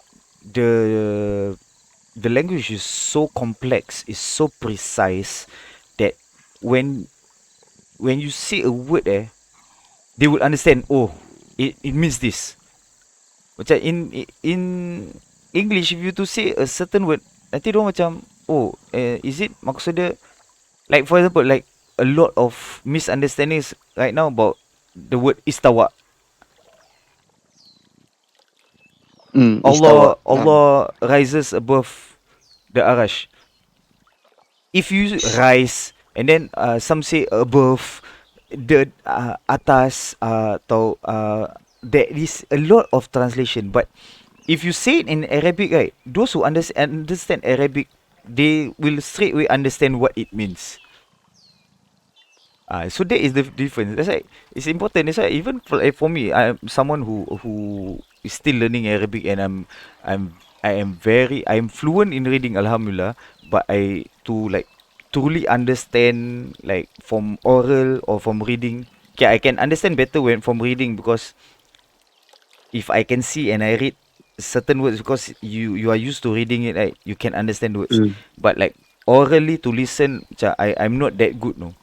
language is so complex, is so precise that when you say a word, they will understand. Oh, it means this. Macam in English, if you to say a certain word, nanti diorang macam, oh, is it maksud dia, like for example, like a lot of misunderstandings right now about the word istawa. istawa. Allah rises above the arash. If you rise and then some say above, the atas, atau there is a lot of translation. But if you say it in Arabic, right, those who understand Arabic, they will straight away understand what it means. So that is the difference. That's why it's important. That's why even for me, I'm someone who is still learning Arabic, and I'm I am fluent in reading, Alhamdulillah. But I to like truly understand like from oral or from reading. Okay, I can understand better when from reading, because if I can see and I read certain words, because you are used to reading it, right? You can understand words. Hmm. But like orally to listen, macam I'm not that good, no.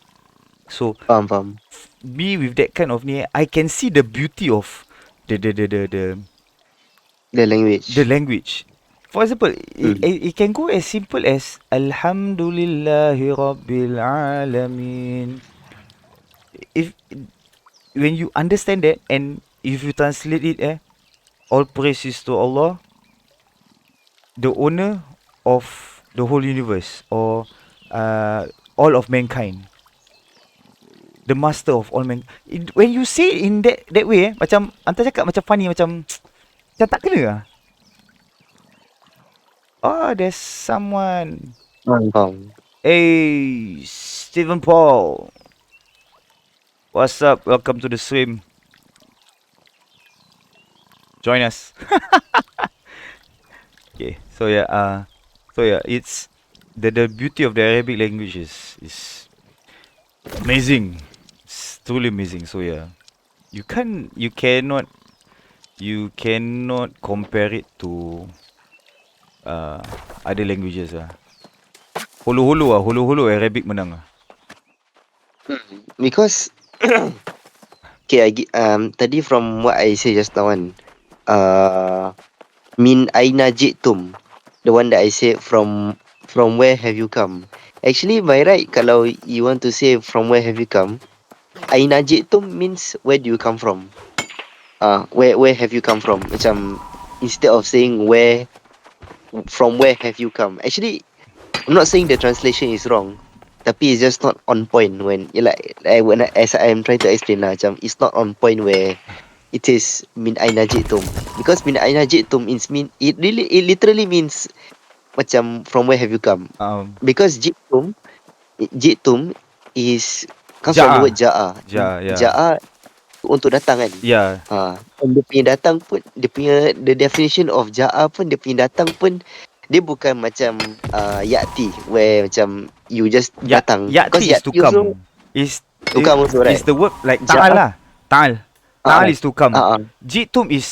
So Faham. me with that kind of ni, I can see the beauty of the the the the the, The the language. language. For example, Hmm. it can go as simple as Alhamdulillahi Rabbil Alamin. If when you understand that, and if you translate it, all praises to Allah, the owner of the whole universe, or uh, all of mankind, the master of all man. When you say it in that way, macam hantar cakap macam funny, macam tak kena lah. Oh, there's someone. Faham. Hey, Stephen Paul. What's up? Welcome to the stream. Join us. Okay. So yeah, it's the beauty of the Arabic language is amazing. It's truly amazing. So yeah, you cannot compare it to uh, other languages lah. Hulu Arabic menang lah. Because okay, tadi from what I say just now kan, min aina jitum, the one that I said from where have you come. Actually by right, kalau you want to say from where have you come, aina jitum means where do you come from. Where have you come from? Macam instead of saying from where have you come. Actually, I'm not saying the translation is wrong, tapi it's just not on point when as I'm trying to explain lah, macam it's not on point where it is min aina jitum, because min aina jitum it literally means macam from where have you come, because jitum is comes from the word ja'a. Yeah. Ja'a untuk datang kan. Yeah. Dan dia punya datang pun, the definition of ja'a pun, dia punya datang pun, dia bukan macam ya'ti where macam you just datang. Because Ya'ti is to ya'ti also come. Is to come also, right? is the word like ta'al lah. Ta'al. Ta'al is to come. Jitum is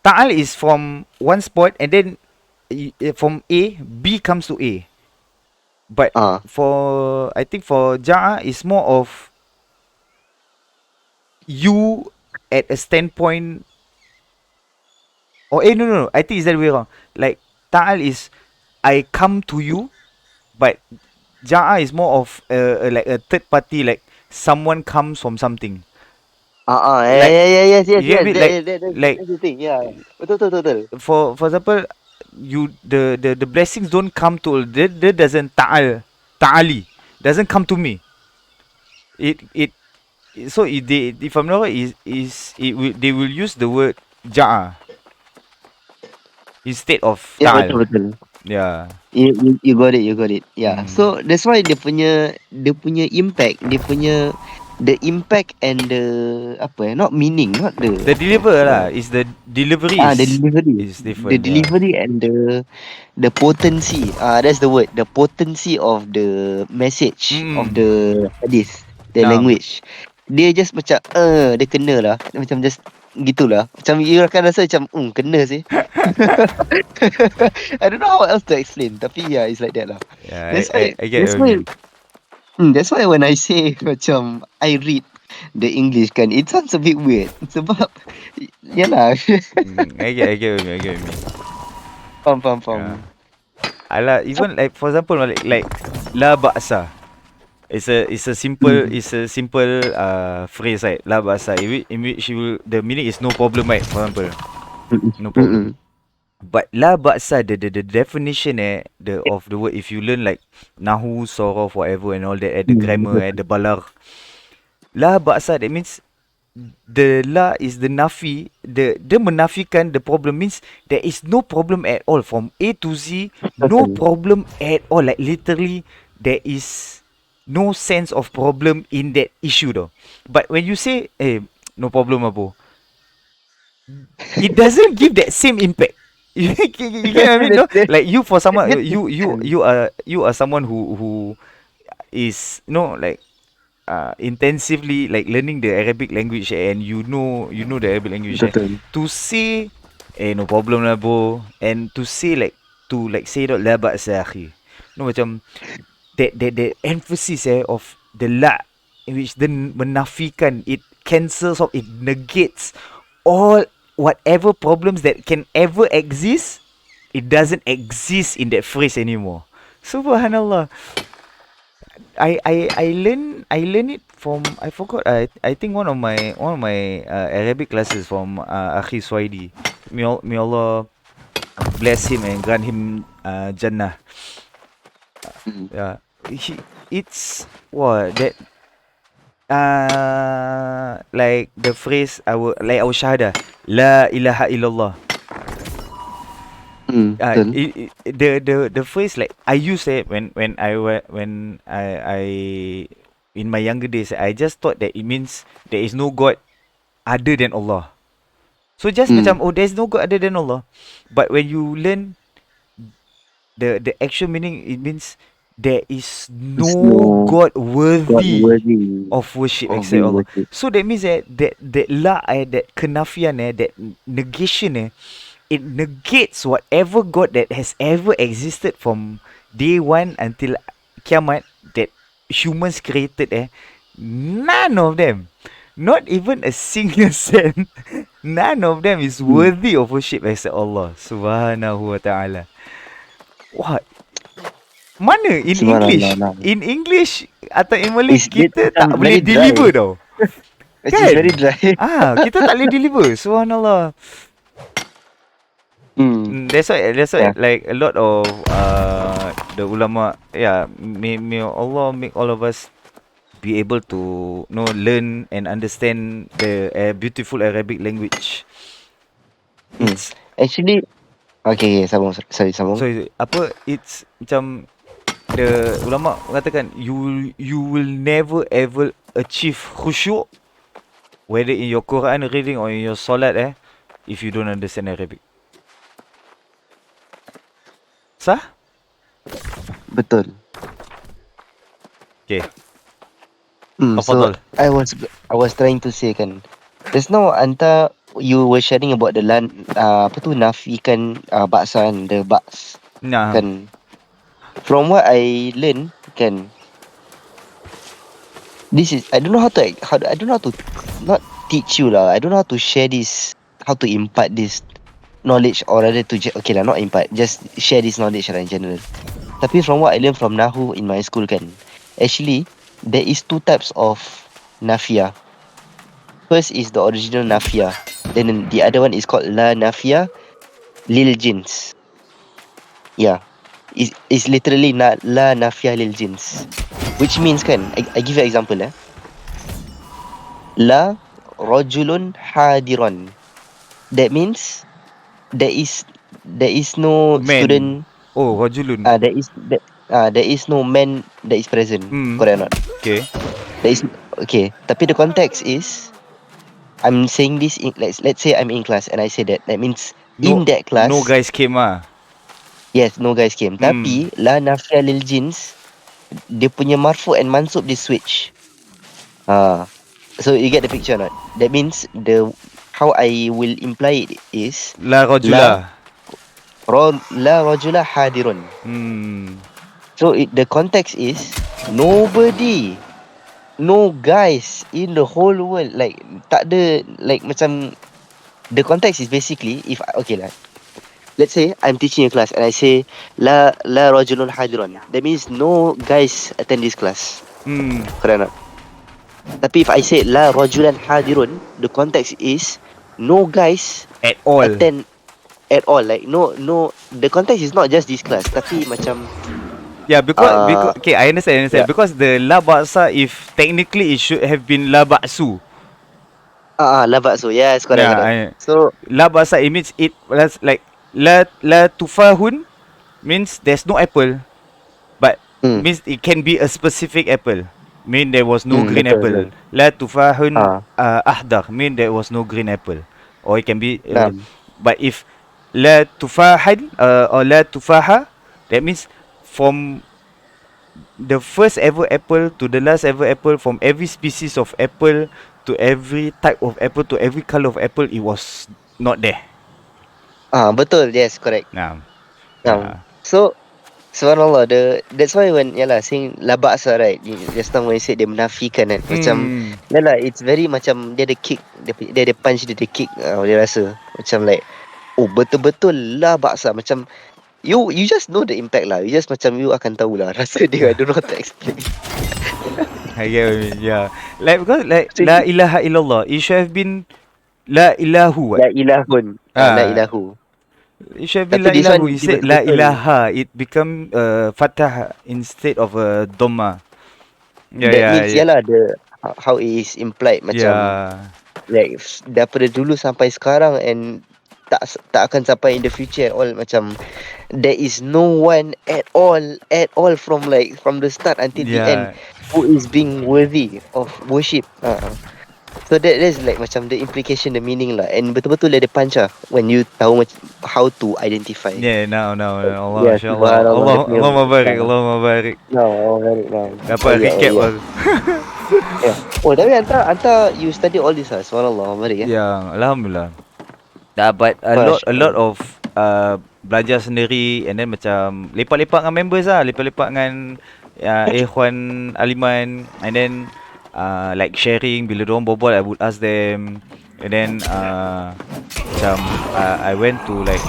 ta'al is from one spot, and then from A, B comes to A. But I think for ja'a is more of you at a standpoint. No. I think it's that way wrong. Like ta'al is I come to you, but ja'a is more of like a third party, like someone comes from something. Yes. You get me? That's the thing. Yeah. Betul. For example, the blessings don't come to, they doesn't ta'ali doesn't come to me. It so if I'm not wrong, they will use the word ja'a instead of Yeah, ta'al. betul. Yeah. You got it. Yeah. So that's why dia punya impact, the impact and the not meaning, not the Deliver lah is the delivery the delivery. is different. The delivery and the potency. That's the word. The potency of the message of the hadith, the language. Dia just macam dia kena lah. Macam just gitulah. Macam you akan rasa macam kena sih. I don't know how else to explain. Tapi yeah, it's like that lah. Yeah, I get what you mean. That's why when I say macam I read the English kan, it sounds a bit weird. Sebab yalah. I get what you mean. Faham. Alah, even like for example, like la ba'sa. It's a simple phrase, right? La ba'sa, in which the meaning is no problem, right? For example, no problem. But la ba'sa, the definition of the word, if you learn like nahu, sorof, whatever and all that, the grammar, the balagh, la ba'sa, that means the la is the nafi, dia menafikan the problem, means there is no problem at all from A to Z, no problem at all, like literally there is no sense of problem in that issue though. But when you say, no problem abo, it doesn't give that same impact. You get what I mean? No, like you for someone, That's different. you are someone who is like intensively like learning the Arabic language, and you know the Arabic language, Betul. to say no problem lah bro, and to say like say that la ba'sa akhi, no, macam that emphasis of the la, which then menafikan, it cancels off, it negates all whatever problems that can ever exist. It doesn't exist in that phrase anymore. Subhanallah. I learn it from, I forgot, I think one of my Arabic classes from Akhi Swaidi. May Allah bless him and grant him Jannah. Mm. Yeah. It's what that like the phrase our shahada, la ilaha illallah. Betul. The phrase, like I use it when I in my younger days, I just thought that it means there is no God other than Allah. So just macam, oh, there's no God other than Allah. But when you learn the actual meaning, it means there is It's no no God God worthy worthy of worship of except being Allah. worshipped. So that means that la, that kenafian, that negation, it negates whatever God that has ever existed from day one until kiamat, that humans created, none of them, not even a single cent, none of them is Mm. worthy of worship except Allah Subhanahu wa ta'ala. What? Mana in Subhanallah. English? Nah. In English atau in Malay Dia kita macam tak boleh very deliver dry. tau. It's very Kan? dry. Kita tak boleh deliver. Subhanallah. That's why Yeah. like a lot of the ulama, yeah, may Allah make all of us be able to learn and understand the beautiful Arabic language. Mm. It's Actually, okay, sambung. Sorry, sambung. it's macam the ulama mengatakan, you will never ever achieve khusyuk, whether in your Quran reading or in your solat, if you don't understand Arabic. Sah? Betul. Okay. So Tafadhal. I was trying to say kan, just now anta you were sharing about the apa tu nafikan baksa kan, the baks Nah. kan. From what I learn kan, this is I don't know how to I don't know how to not teach you lah. I don't know how to share this, how to impart this knowledge, or rather to okay lah, not impart, just share this knowledge lah in general. Tapi from what I learn from Nahu in my school kan, actually there is two types of nafia. First is the original nafia, then the other one is called la nafia lil jins. Yeah, is literally la nafia lil jins, which means kan, I give you an example la rajulun hadiron. That means there is no Man. student. Oh, rajulun. There is no man that is present. Correct or not? Okay. There is, okay. Tapi the context is, I'm saying this in, let's say I'm in class and I say that. That means in that class, No guys came yes, no guys came. Tapi la nafia lil jins, dia punya marfu and mansub dia switch. So you get the picture or not? That means how I will imply it is La rajula. la rajula hadirun. So the context is nobody, no guys in the whole world, like tak ada, like macam the context is basically, if okay lah, let's say I'm teaching a class and I say la rajulun hadirun, that means no guys attend this class. Correct not? Tapi if I say la rajulan hadirun, the context is no guys At all. attend at all. Like no, the context is not just this class, tapi macam Yeah, because okay, I understand. Yeah. Because the la baksa, if technically it should have been la baksu. la bakso. Yes, correct. Yeah, So la baksa, it means it like la tufahun means there's no apple, but Means it can be a specific apple. Mean there was no green Betul, apple. betul. La tufahun Ah, ahdar. Mean there was no green apple. Or it can be. Naam. But if la tufahan or la tufaha, that means from the first ever apple to the last ever apple, from every species of apple to every type of apple to every color of apple, it was not there. Betul. Yes, correct. Nah. So, subhanallah, that's why when saying la ba'sa, right? Just now when you said dia menafikan kan, macam it's very macam dia ada kick, dia ada punch, dia ada kick, dia rasa macam like, oh betul-betul la ba'sa, macam you just know the impact lah. You just macam you akan tahu lah rasa dia. I don't know how to explain. I get what you mean, yeah. Like because like So, la ilaha illallah, it should have been la ilahu. La ilahun, la ilahu. It should have been la Tapi this ilahu. one You dia said la betul-betul. ilaha. It become fathah instead of a dhamma. That means the how it is implied macam like daripada dulu sampai sekarang, and tak akan sampai in the future at all, macam there is no one at all from the start until the end who is being worthy of worship. So that's like macam the implication, the meaning lah, and betul-betul ada punch lah when you tahu how to identify. Now. Allah, Ya, insyaAllah. subhanallah, Allah mabarik. Allah mabarik. No, Dapat recap lah. Yeah. Oh, tapi anta you study all this lah, subhanallah, barik ya. Yeah, alhamdulillah. But a lot of belajar sendiri, and then macam lepak-lepak dengan members lah, lepak-lepak dengan ikhwan aliman, and then like sharing, bila diorang berbual I would ask them, and then macam I went to like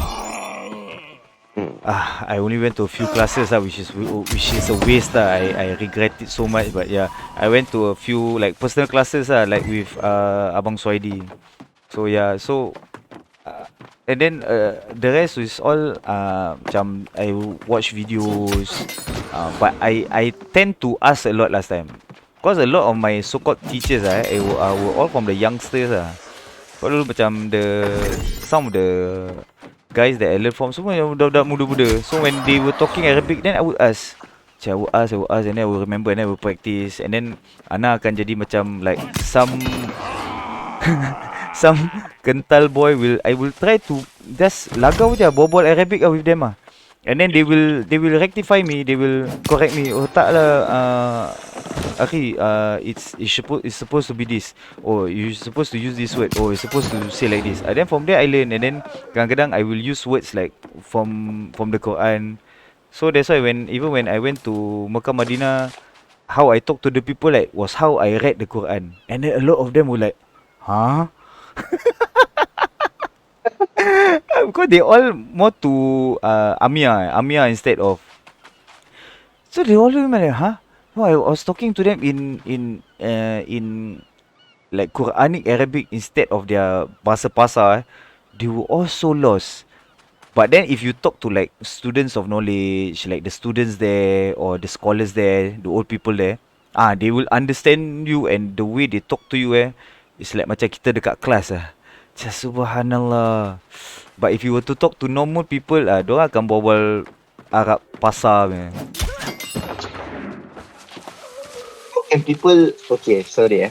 I only went to a few classes lah, which is a waste lah. I regret it so much, but yeah, I went to a few like personal classes lah, like with Abang Suaidi. So yeah, and then the rest is all macam I watch videos, but I tend to ask a lot last time, cause a lot of my so-called teachers were all from the youngsters lah. Kau dulu macam some of the guys that I learn from semua yang budak-budak muda-muda. So when they were talking Arabic, then I would ask, and then I will remember, and then I will practice, and then Ana akan jadi macam like some kental boy I will try to just lagau je, berbual Arabic with them ah. And then they will rectify me, they will correct me. Oh tak lah, Akhi, it's supposed to be this. Oh, you supposed to use this word. Oh, you're supposed to say like this. Then from there I learn, and then kadang-kadang I will use words like from the Quran. So that's why even when I went to Mecca Madinah, how I talk to the people like was how I read the Quran. And then a lot of them were like, huh? Because they all more to Amia instead of. So they all look like, huh? No, I was talking to them in like Quranic Arabic instead of their bahasa pasar. They were all so lost. But then if you talk to like students of knowledge, like the students there or the scholars there, the old people there, they will understand you, and the way they talk to you it's like macam kita dekat kelas lah. Just subhanallah. But if you were to talk to normal people, diorang akan berbual Arab pasar punya. And people, okay, sorry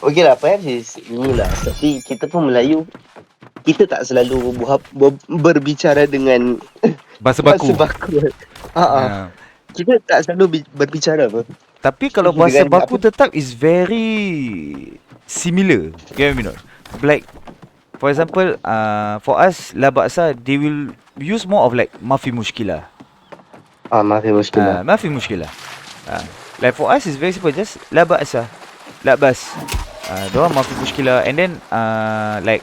okay lah, perhaps is inilah, tapi kita pun Melayu, kita tak selalu berbicara dengan bahasa baku. Kita tak selalu berbicara apa. Tapi kalau bahasa baku tetap is very similar. Get me not? Like for example, for us la ba'sa, they will use more of like mafi mushkilah. Mafi mushkilah. Like for us is very simple, just la ba'sa, la bas. Diorang mafi mushkilah, and then like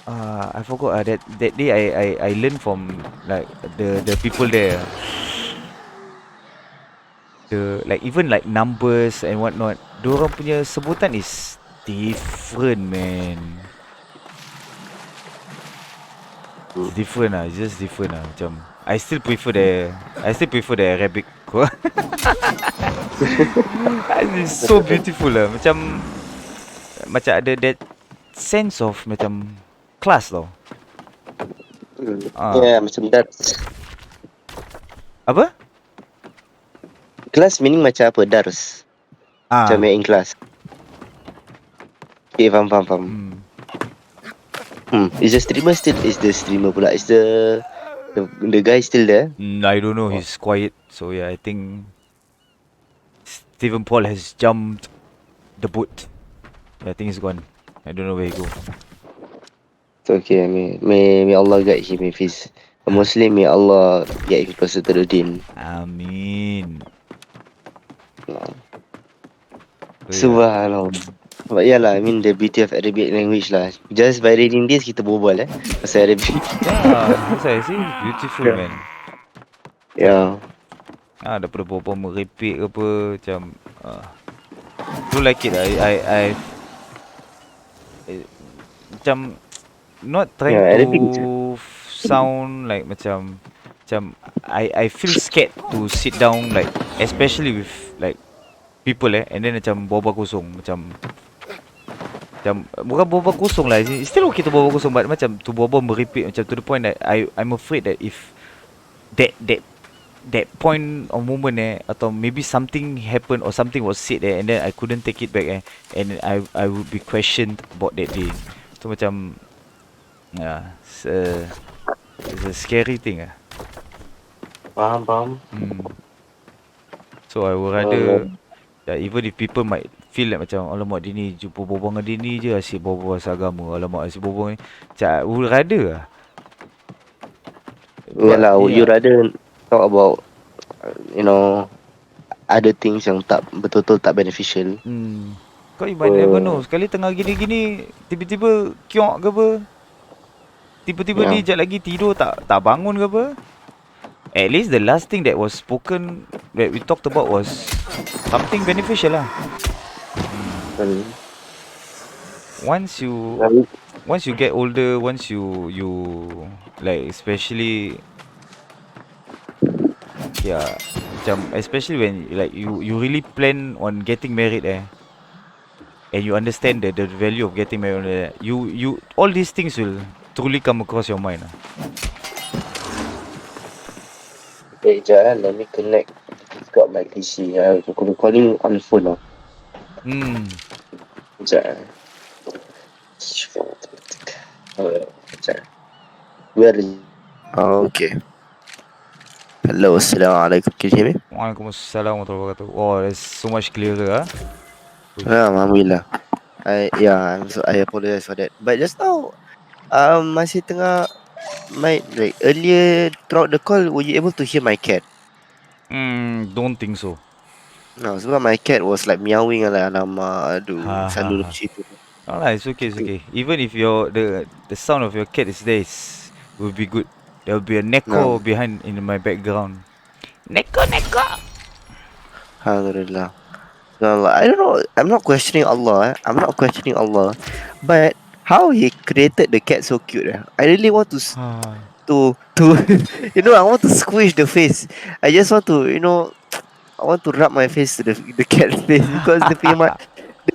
I forgot that day I learned from like the people there. Like even like numbers and whatnot, diorang punya sebutan is different, man. It's different lah. It's just different lah. Macam I still prefer the Arabic. It's so beautiful lah. Macam ada that sense of macam class tau. Yeah, macam that. Apa? Kelas meaning macam apa? Dars. Macam Ah. in kelas. Okay, faham. Is the streamer pula? Is the guy still there? I don't know. He's quiet. So yeah, I think Stephen Paul has jumped the boat. I think he's gone. I don't know where he go. It's okay. May Allah guide him if he's a Muslim. May Allah guide him closer to the deen. Amin. So, yeah. Subhanallah. But yeah lah, I mean the beauty of Arabic language lah. Just by reading this, kita berbual pasal Arabic. Yeah, that's why I say beautiful, Yeah. man. Yeah. Daripada berbual merepek ke apa, macam don't like it lah. I macam not trying Arabic to sound like macam I feel scared to sit down, like especially with like people and then macam berbual kosong, macam bukan berbual kosong lah, it's still okay to berbual kosong, but macam to berbual merepek, macam to the point that I'm afraid that if that point of moment atau maybe something happened or something was said and then I couldn't take it back and I would be questioned about that day. So macam it's a scary thing Faham. So I would rather even if people might feel like macam alamak dia ni jumpa berbual dengan dia ni je asyik berbual pasal agama, alamak asyik berbual ni, macam I would rather Yalah, would you rather talk about other things yang tak betul-betul tak beneficial? Kau you might never know. Sekali tengah gini-gini tiba-tiba kiok ke apa, tiba-tiba ni jap lagi tidur tak bangun ke apa. At least the last thing that was spoken, that we talked about, was something beneficial lah. Once you get older, once you like, especially macam especially when like you really plan on getting married and you understand the value of getting married, you all these things will truly come across your mind. Okay, sekejap let me connect. Got my PC. Aku calling on phone Sekejap. Sekejap. Where is... Okay. Hello, assalamualaikum. Can you hear me? Waalaikumsalam warahmatullahi wabarakatuh. Oh, that's so much clearer. Alhamdulillah. I apologize for that. But just now, masih tengah like earlier throughout the call, were you able to hear my cat? Don't think so. No, sebab my cat was like meowing lah, alamak, aduh, selalu macam itu. Alright, it's okay. Even if the sound of your cat is there, will be good. There will be a neko behind in my background. Neko. Alhamdulillah. I don't know. I'm not questioning Allah. But how he created the cat so cute. I really want to I want to squish the face. I just want to I want to rub my face to the cat face because dia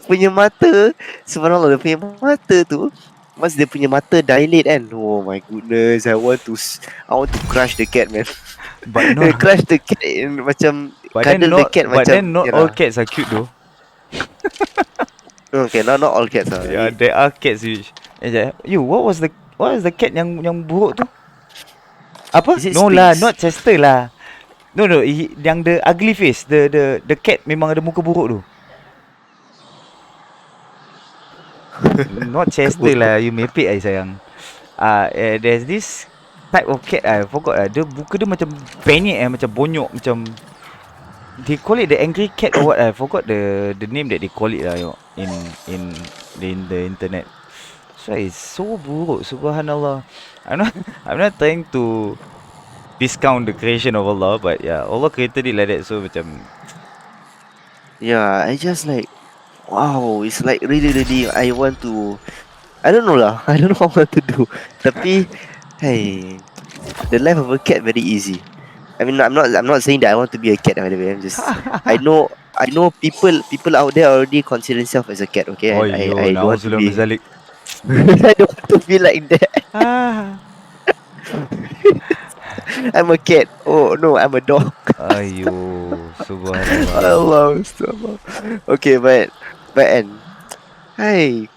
punya mata, subhanallah, dia punya mata tu, once dia punya mata dilate kan, oh my goodness, I want to crush the cat, man. But not crush the cat, macam cuddle the cat, but macam. then not all cats are cute though. Okay, not all cats are. Yeah, there are cats which. What was the cat yang buruk tu? Apa? No lah, not Chester lah. No, yang the ugly face, the cat memang ada muka buruk tu. Not Chester lah, you mepek sayang. There's this type of cat, I forgot lah. Dia muka dia macam penyek macam bonyok, macam they call it the angry cat or what. I forgot the name that they call it lah in the internet. So it's so buruk, subhanallah. I'm not trying to discount the creation of Allah, but yeah, Allah created it like that, so macam I just like, wow, it's like really I want to, I don't know lah, I don't know what to do. Tapi, hey, the life of a cat very easy. I mean, I'm not saying that I want to be a cat, by the way. I'm just, I know people out there already consider themselves as a cat. Okay, I don't want to be. I don't want to be like that. I'm a cat. Oh no, I'm a dog. Ayo, subhanallah. Allah, Allah. Okay, but kan, hai,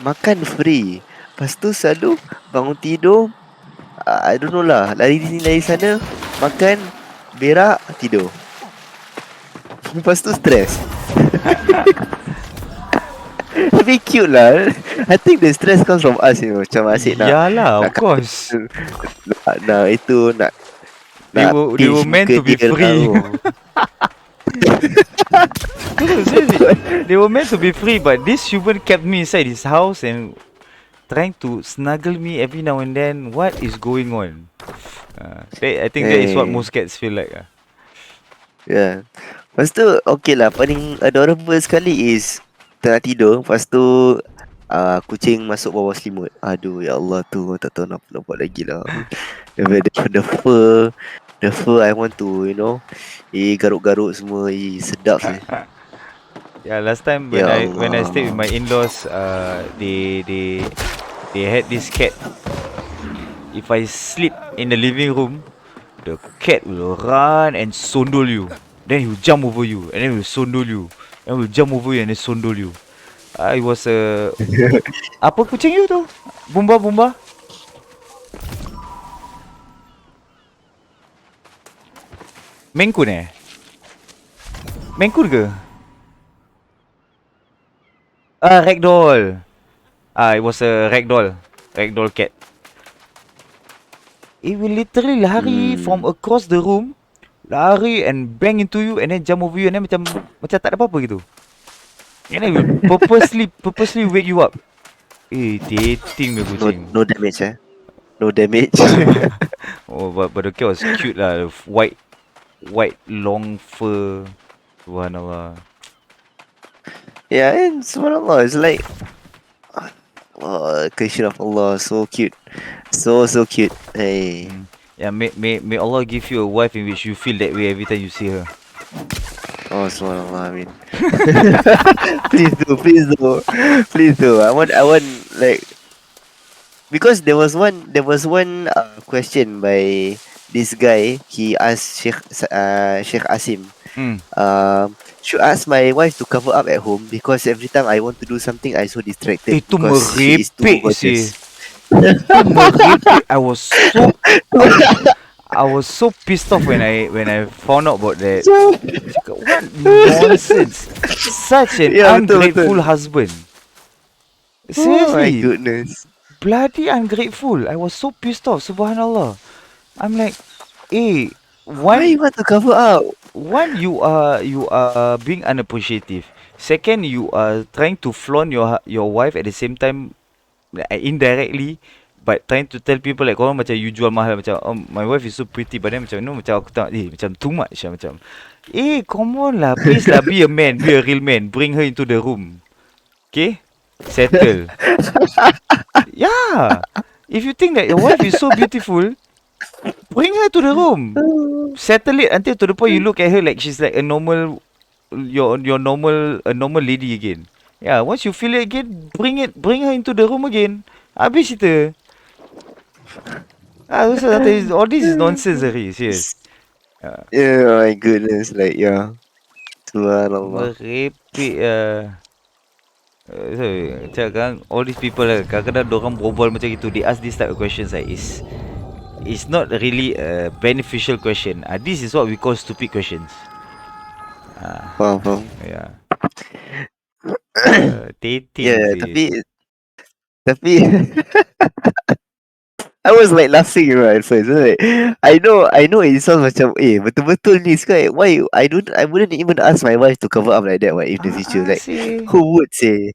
makan free. Lepas tu selalu bangun tidur, I don't know lah, lari sini lari sana, makan, berak, tidur. Lepas tu stress. Tapi cute lah. I think the stress comes from us, macam asyik nak Yalah, of nak course. nak itu nak They were pinch meant muka to be dia free. lah. No, seriously, they were meant to be free, but this human kept me inside his house and trying to snuggle me every now and then. What is going on? I think that is what Hey. most cats feel like. Yeah. Lepas tu okay lah, paling adorable sekali is tengah tidur, lepas tu kucing masuk bawah selimut. Aduh ya Allah tu, tak tahu nak buat lagi lah. The fur I want to, garuk-garuk semua, sedap sih. Yeah, last time Ya when I stayed with Allah. my in-laws, they had this cat. If I sleep in the living room, the cat will run and sondol you. Then he will jump over you, and then he will sondol you. And will jump over you and then sondol you. It was a apa kucing you tu? Bumba. Maine Coon eh? Maine Coon ke? Ragdoll. It was a ragdoll cat. It will literally lari from across the room, lari and bang into you and then jump over you and then macam tak ada apa-apa gitu. And then will purposely wake you up. Dating me kucing. No damage No damage. Oh, but the cat was cute lah. White long fur. Subhanallah. Yeah, and subhanallah, it's like creation of Allah, so cute. So cute. Hey. Yeah, may Allah give you a wife in which you feel that way every time you see her. Oh subhanallah, I mean. Please do. I want like, because there was one question by this guy. He asked Sheikh Asim, should ask my wife to cover up at home because every time I want to do something I so distracted Itu because she is too merepek gorgeous. Itu merepek. I was so pissed off when I found out about that. What nonsense! Such an ungrateful husband. Seriously. Oh my goodness. Bloody ungrateful. I was so pissed off. Subhanallah. I'm like, Why you want to cover up? one, you are being unappreciative. Second, you are trying to flaunt your wife at the same time, indirectly, but trying to tell people like korang macam you jual mahal macam my wife is so pretty, but then macam macam aku tak macam too much lah macam. Come on lah, please lah, be a man, be a real man, bring her into the room. Okay? Settle. Yeah. If you think that your wife is so beautiful, bring her to the room. Settle it until to the point you look at her like she's like a normal a normal lady again. Yeah, once you feel it again, bring her into the room again. Habis cerita. All this is nonsense already, serious. Yeah, my goodness, like subhanallah. Merepek macam kan, all these people kadang-kadang dorang berbual macam itu. They ask this type of questions like it's not really a beneficial question. This is what we call stupid questions. Faham. Yeah. Dating. Yeah, tapi I was like laughing at first. Like, I know it sounds macam betul-betul ni sekarang. Why I wouldn't even ask my wife to cover up like that in the future. Like, who would say?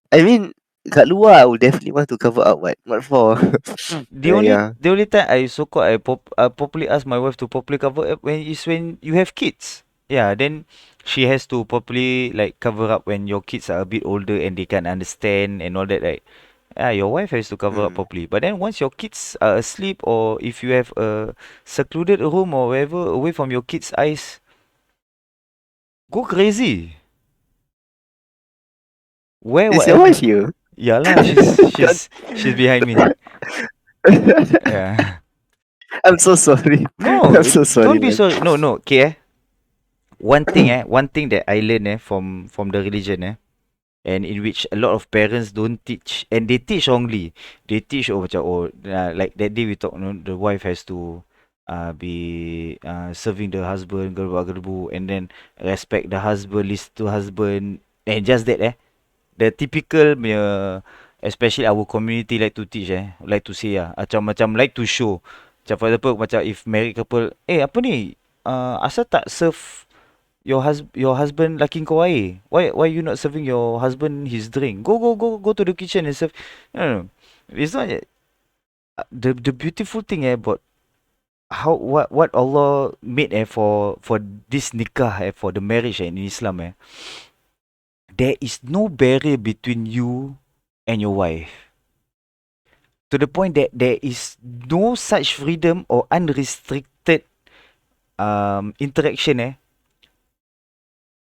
I mean, kat luar I would definitely want to cover up. What for? The only time I properly ask my wife to properly cover up when you have kids. Yeah, then she has to properly like cover up when your kids are a bit older and they can understand and all that, right? Yeah, your wife has to cover up properly. But then once your kids are asleep, or if you have a secluded room or wherever away from your kids' eyes, go crazy. Is your wife here? Yeah lah, she's behind me. Yeah. I'm so sorry. No, I'm so sorry, don't be man. sorry. No, no. Okay, one thing that I learned from the religion and in which a lot of parents don't teach, and they teach wrongly. They teach macam like that day we talk, the wife has to be serving the husband gerbu and then respect the husband, listen to husband, and just that the typical punya, especially our community like to teach like to say macam like to show. Macam for example, macam if married couple, apa ni, asal tak serve your husband laki kau air? Why you not serving your husband his drink? Go to the kitchen and serve. No. It's not the beautiful thing about how what Allah made for this nikah for the marriage in Islam there is no barrier between you and your wife. To the point that there is no such freedom or unrestricted interaction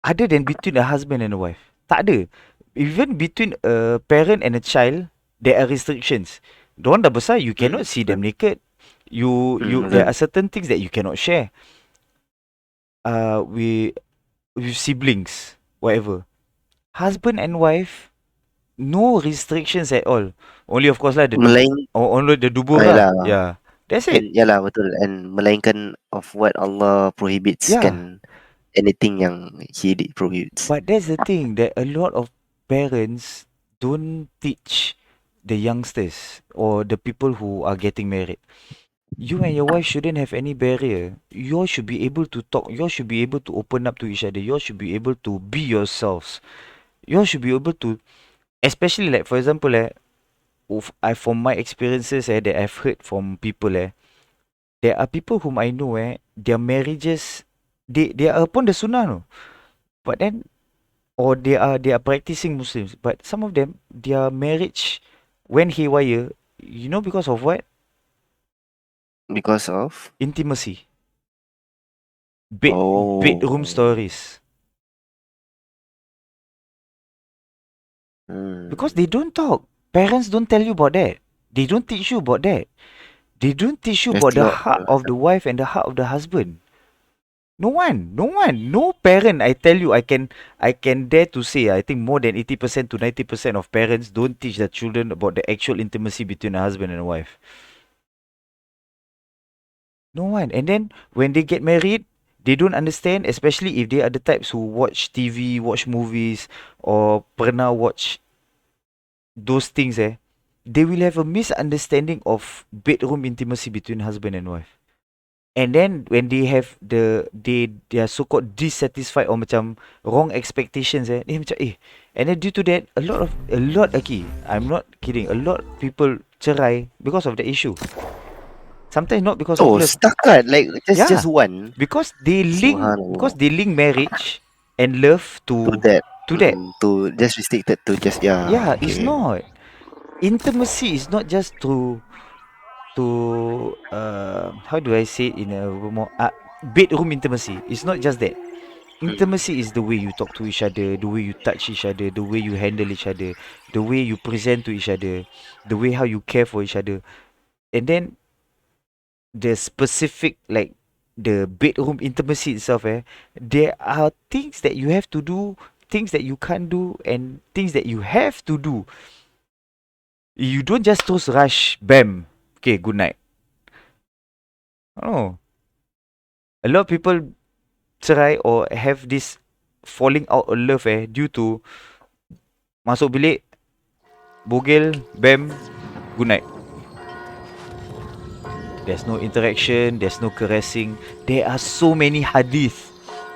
other than between a husband and a wife. Tak ada. Even between a parent and a child, there are restrictions. Diorang dah besar, you cannot see them naked. There are certain things that you cannot share. With siblings, whatever. Husband and wife, no restrictions at all. Only of course lah only the dubur lah. Yalah. Yeah. That's it. And yalah betul. And melainkan of what Allah prohibits Yeah. kan anything yang He prohibits. But that's the thing that a lot of parents don't teach the youngsters or the people who are getting married. You and your wife shouldn't have any barrier. You all should be able to talk. You all should be able to open up to each other. You all should be able to be yourselves. You all should be able to, especially like for example, from my experiences that I've heard from people, there are people whom I know, their marriages, they are upon the sunnah, no? But then, or they are practicing Muslims, but some of them, their marriage went haywire, because of what? Because of Intimacy. Bedroom stories. Because they don't talk. Parents don't tell you about that. They don't teach you about that. They don't teach you about the heart of the wife and the heart of the husband. No one. No parent, I tell you, I can dare to say, I think more than 80% to 90% of parents don't teach their children about the actual intimacy between a husband and a wife. No one. And then when they get married, they don't understand, especially if they are the types who watch TV, watch movies, or pernah watch those things, they will have a misunderstanding of bedroom intimacy between husband and wife. And then when they have they are so-called dissatisfied or macam wrong expectations, they macam and then due to that, a lot okay, I'm not kidding, a lot people cerai because of the issue. Sometimes not because of love. Setakat like just one. Because they link marriage and love to that. To just restricted to just Yeah, it's not. Intimacy is not just to how do I say it in a more bedroom intimacy. It's not just that. Intimacy is the way you talk to each other, the way you touch each other, the way you handle each other, the way you present to each other, the way how you care for each other. And then the specific, like the bedroom intimacy itself, there are things that you have to do, things that you can't do, and things that you have to do. You don't just terus rush, bam, okay, good night. Oh. A lot of people cerai or have this falling out of love due to masuk bilik, bogel, bam, good night. There's no interaction, there's no caressing. There are so many hadith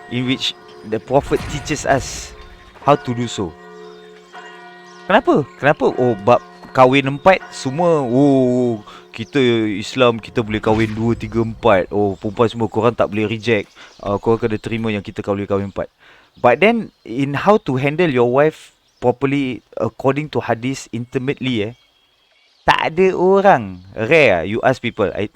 in which the Prophet teaches us how to do so. Kenapa? Oh, bab kahwin 4 semua, kita Islam, kita boleh kahwin 2, 3, 4. Oh, perempuan semua, korang tak boleh reject. Korang kena terima yang kita boleh kahwin 4. But then, in how to handle your wife properly according to hadith intimately, tak ada orang. Rare. You ask people. I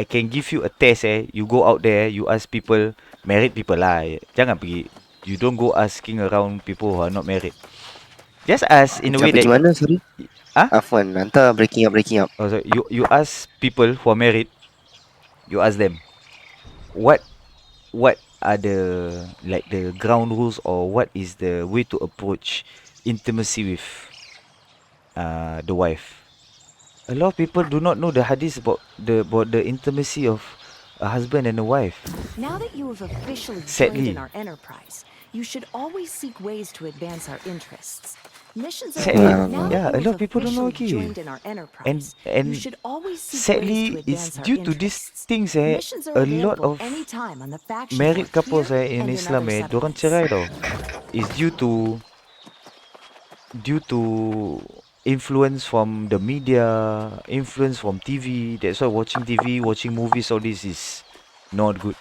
can give you a test. You go out there, you ask people, married people lah. Jangan pergi. You don't go asking around people who are not married. Just ask in a way that. Sorry? Afwan, nanti breaking up. Oh, sorry. You ask people who are married. You ask them, what are the ground rules, or what is the way to approach intimacy with the wife? A lot of people do not know the hadith about the intimacy of a husband and a wife. Now that you have officially joined in Sadly. our enterprise, you should always seek ways to advance our interests. Missions are Sadly, now Uh, that yeah, a you lot have of people don't know, officially okay. joined in our And enterprise, you and should always seek ways to sadly, it's advance our due to these interests. things, Missions are a lot available of anytime on the faction married board couples here in and in Islam, other dorang settlements. cerai tau. Is due to influence from the media, influence from TV. That's why watching TV, watching movies, all this is not good.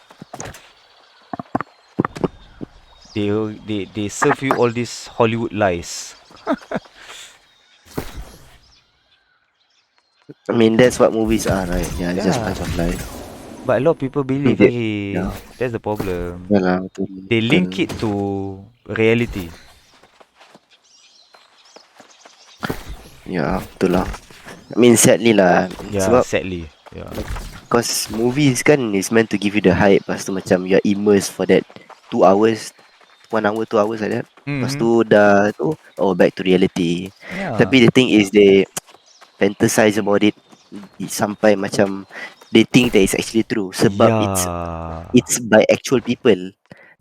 They serve you all these Hollywood lies. I mean, that's what movies are, right? Yeah, it's just a Yeah, bunch of lies. but a lot of people believe, Yeah, That's the problem. yeah lah, betul, They link betul. it to reality. Ya, betul lah. I mean, sadly lah. Yeah, Sebab, sadly. Yeah. cause movies kan is meant to give you the hype. Lepas tu macam you are immersed for that 2 hours, 1 hour, 2 hours like that. Lepas Mm-hmm. tu dah tu, oh back to reality. Yeah. Tapi the thing is they fantasize about it sampai macam they think that it's actually true. Sebab Yeah. it's by actual people.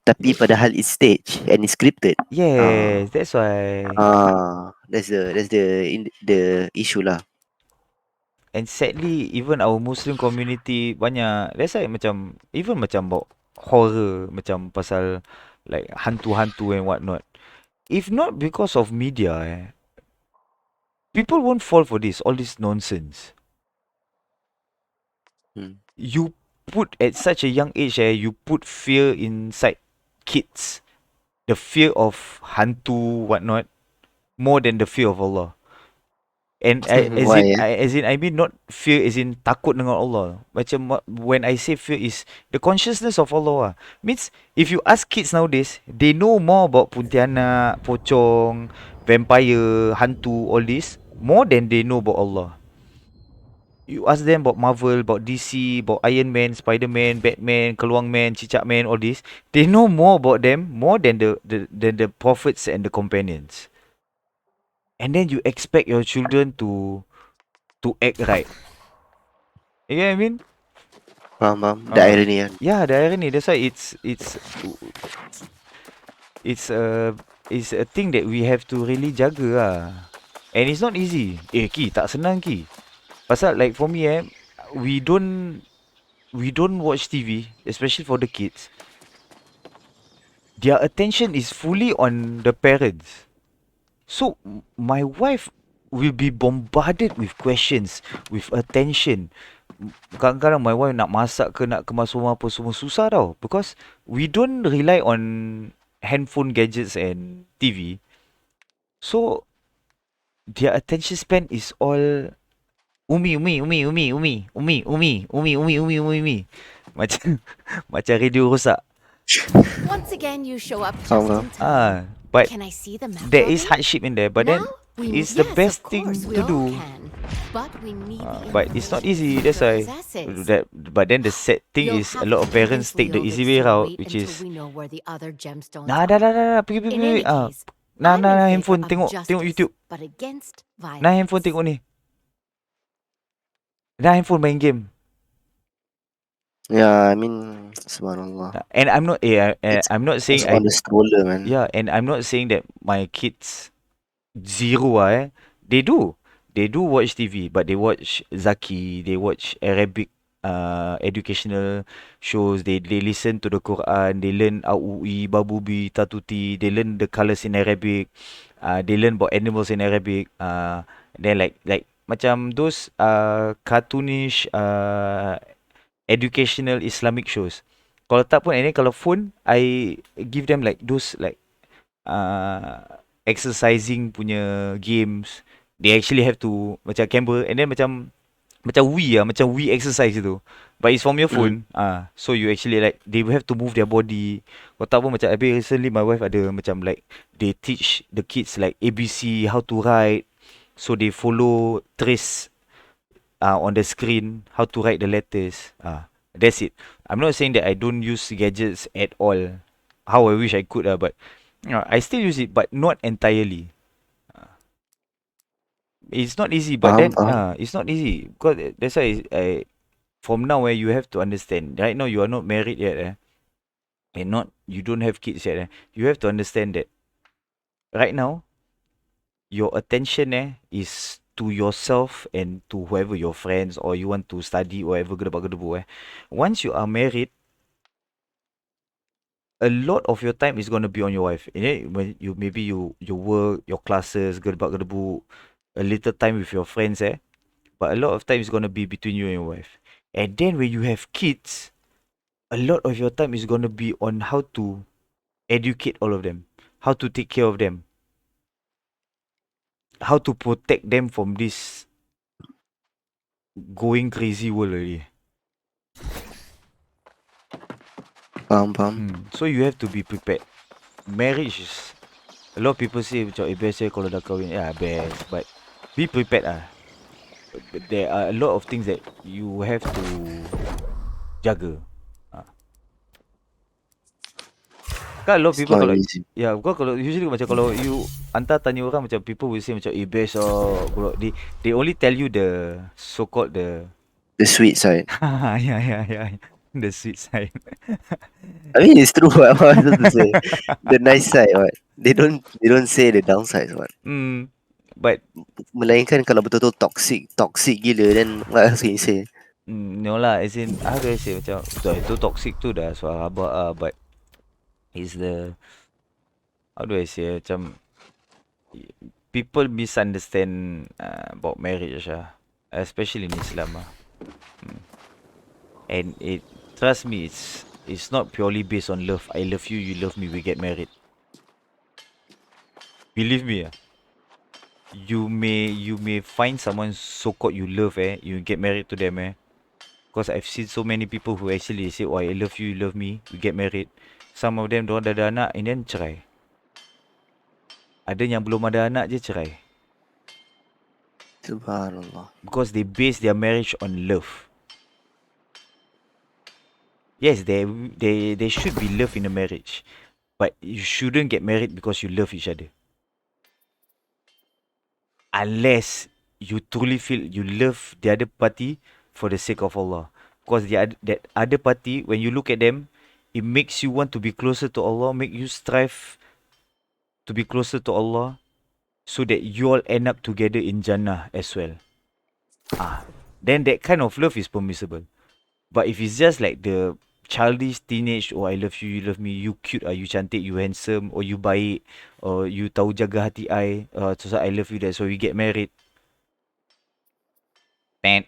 Tapi padahal it's staged and it's scripted. Yes, that's why. That's the issue lah. And sadly, even our Muslim community banyak. That's why macam, even macam about horror, macam pasal like hantu-hantu and whatnot. If not because of media, people won't fall for this, all this nonsense. Hmm. You put at such a young age, you put fear inside kids. The fear of hantu, whatnot, more than the fear of Allah. And Why? I mean not fear as in takut dengan Allah. Macam when I say fear is the consciousness of Allah. Means if you ask kids nowadays, they know more about Pontianak, pocong, vampire, hantu, all this more than they know about Allah. You ask them about Marvel, about DC, about Iron Man, Spider-Man, Batman, Keluang Man, Cicak Man, all this. They know more about them more than the prophets and the companions. And then you expect your children to act right. You get what I mean? Faham. The irony kan. Yeah, the irony. That's why it's a thing that we have to really jaga lah. And it's not easy. Ki, tak senang Ki. Pasal like for me we don't watch TV, especially for the kids. Their attention is fully on the parents. So my wife will be bombarded with questions, with attention. Kadang-kadang my wife nak masak ke nak kemas rumah apa semua susah tau. Because we don't rely on handphone gadgets and TV. So their attention span is all umi. Macam macam radio rosak. Once again, you show up just Faham. in time. But Can I see the map? there is Robin? hardship in there. But then Now? it's the Yes, best of thing course, we to all do. can. But we need the But it's not information easy. to That's why. possess it. But then the sad thing You'll is a have lot to of parents convince take the Leovic easy way to out, wait which until is we know where the other gemstones dah are. pergi In any case, nah I'm in favor handphone of tengok justice, YouTube. but against Nah handphone violence. tengok ni. Nah handphone main game. Yeah, I mean, subhanallah. And I'm not I'm not saying It's on the stroller, man. yeah, and I'm not saying that my kids zero They do. They do watch TV, but they watch Zaki, they watch Arabic educational shows, they listen to the Quran, they learn Au'i, Babubi, Tatuti, they learn the colours in Arabic, they learn about animals in Arabic, then like macam those cartoonish educational Islamic shows. Kalau tak pun, and then kalau phone, I give them like those like exercising punya games. They actually have to macam camera, and then macam macam Wii exercise tu. But it's from your phone. So you actually like they will have to move their body. Kau tahu pun macam recently my wife ada macam like they teach the kids like ABC, how to write. So they follow trace on the screen how to write the letters. That's it. I'm not saying that I don't use gadgets at all. How I wish I could, but I still use it, but not entirely. It's not easy, but Faham, then faham. it's not easy because that's why from now you have to understand. Right now you are not married yet, and you don't have kids yet. You have to understand that right now your attention is to yourself and to whoever your friends or you want to study or whatever gedepak-gedebu. Once you are married, a lot of your time is gonna be on your wife. And then when you maybe you work, your classes, gedepak-gedebu, a little time with your friends, but a lot of time is gonna be between you and your wife. And then when you have kids, a lot of your time is gonna be on how to educate all of them, how to take care of them, how to protect them from this going crazy world already. Faham, faham. So you have to be prepared. Marriage is a lot of people say macam best kalau dah kahwin. Yeah, best, but be prepared But there are a lot of things that you have to jaga. Kan a lot of It's people not kalau easy. kau kalau usually macam kalau you hantar tanya orang macam people will say macam best kalau they only tell you the so called the The sweet side. yeah the sweet side. I mean, it's true. What I wanted to say. The nice side, what? They don't say the downside, what? But Melainkan kalau betul-betul toxic gila, then what else can you say? no lah, as in how do I say macam betul itu toxic tu dah suara rabak but is the how do I say macam people misunderstand about marriage especially in Islam and it trust me it's not purely based on love. I love you, you love me, we get married. Believe me you may find someone so called you love you get married to them because I've seen so many people who actually say, oh, I love you, you love me, we get married. Some of them diorang dah ada anak and then cerai. Ada yang belum ada anak je cerai. Subhanallah. Because they base their marriage on love. Yes, they should be love in a marriage. But you shouldn't get married because you love each other. Unless you truly feel you love the other party for the sake of Allah. Because that other party, when you look at them, it makes you want to be closer to Allah, make you strive to be closer to Allah, so that you all end up together in Jannah as well. Then that kind of love is permissible. But if it's just like the childish teenage, oh I love you, you love me, you cute, you cantik, you handsome, or you baik, or you tahu jaga hati so I love you, that's why we get married. Man,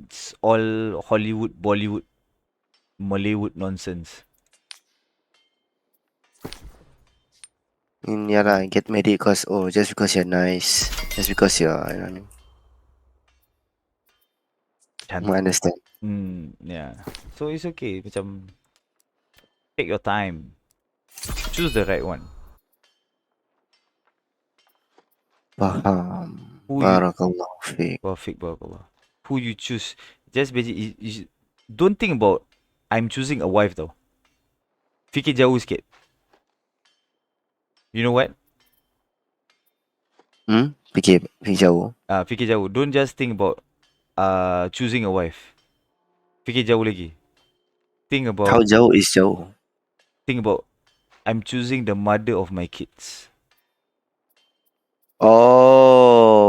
it's all Hollywood, Bollywood, Mallaywood nonsense. Yeah lah, get married just because you're nice, just because you're, you know what I mean? I understand. Yeah. So it's okay. Macam take your time. Choose the right one. Faham. Who you Barakallahu fiqh. Perfect, barakallah. Who you choose. Just basically don't think about I'm choosing a wife though. Fikir jauh sikit. You know what? Fikir jauh. Fikir jauh. Don't just think about choosing a wife. Fikir jauh lagi. Think How about jauh is jauh? I'm choosing the mother of my kids. Oh,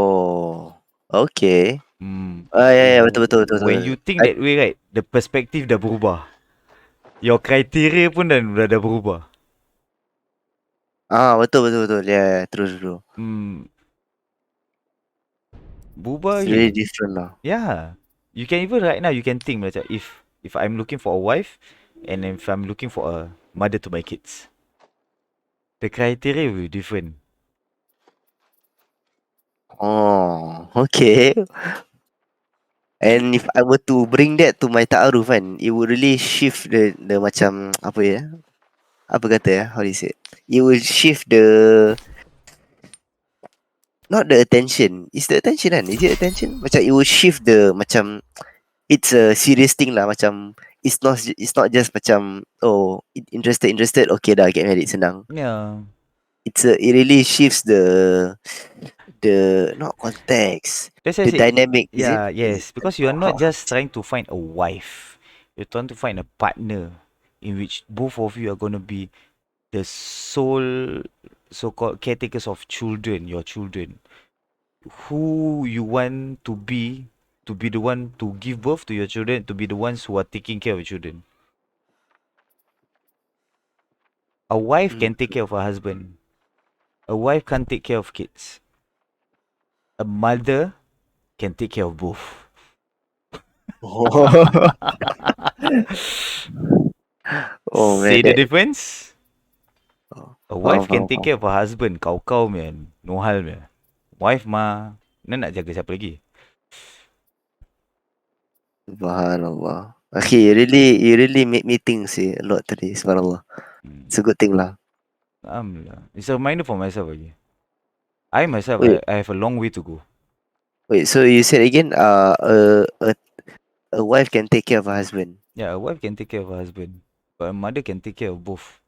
okay. Ya, betul. When you think that way, right, the perspective dah berubah. Your criteria pun dah berubah. Betul. Ya, true. Berubah It's really je. different lah. Yeah. You can even right now you can think macam if I'm looking for a wife and if I'm looking for a mother to my kids. The criteria will be different. Oh, okay. And if I were to bring that to my ta'aruf kan, it would really shift the macam apa ya? Apa kata ya? How do you say? It will shift not the attention. It's the attention kan? Is it attention? Macam it will shift the macam it's a serious thing lah. Macam it's not just macam interested okay dah get married senang. Yeah. It really shifts the not context, That's why I the say, dynamic. Is it? yeah, Is it? yes, because you are not just trying to find a wife. You're trying to find a partner in which both of you are going to be the sole so-called caretakers of children, your children. Who you want to be the one to give birth to your children, to be the ones who are taking care of your children. A wife Mm. can take care of her husband. A wife can't take care of kids. A mother can take care of both. Oh, oh man, See the that. difference? Oh, A faham, wife can faham, take faham. care of her husband. Kau man. No hal man. Wife mah. Nak jaga siapa lagi? Subhanallah. Okay, you really made me think a lot today. Subhanallah. Hmm. It's a good thing lah. Alhamdulillah. It's a reminder for myself lagi. I myself, Wait, I have a long way to go. wait. So you said again, a wife can take care of her husband. Yeah, a wife can take care of her husband. But a mother can take care of both.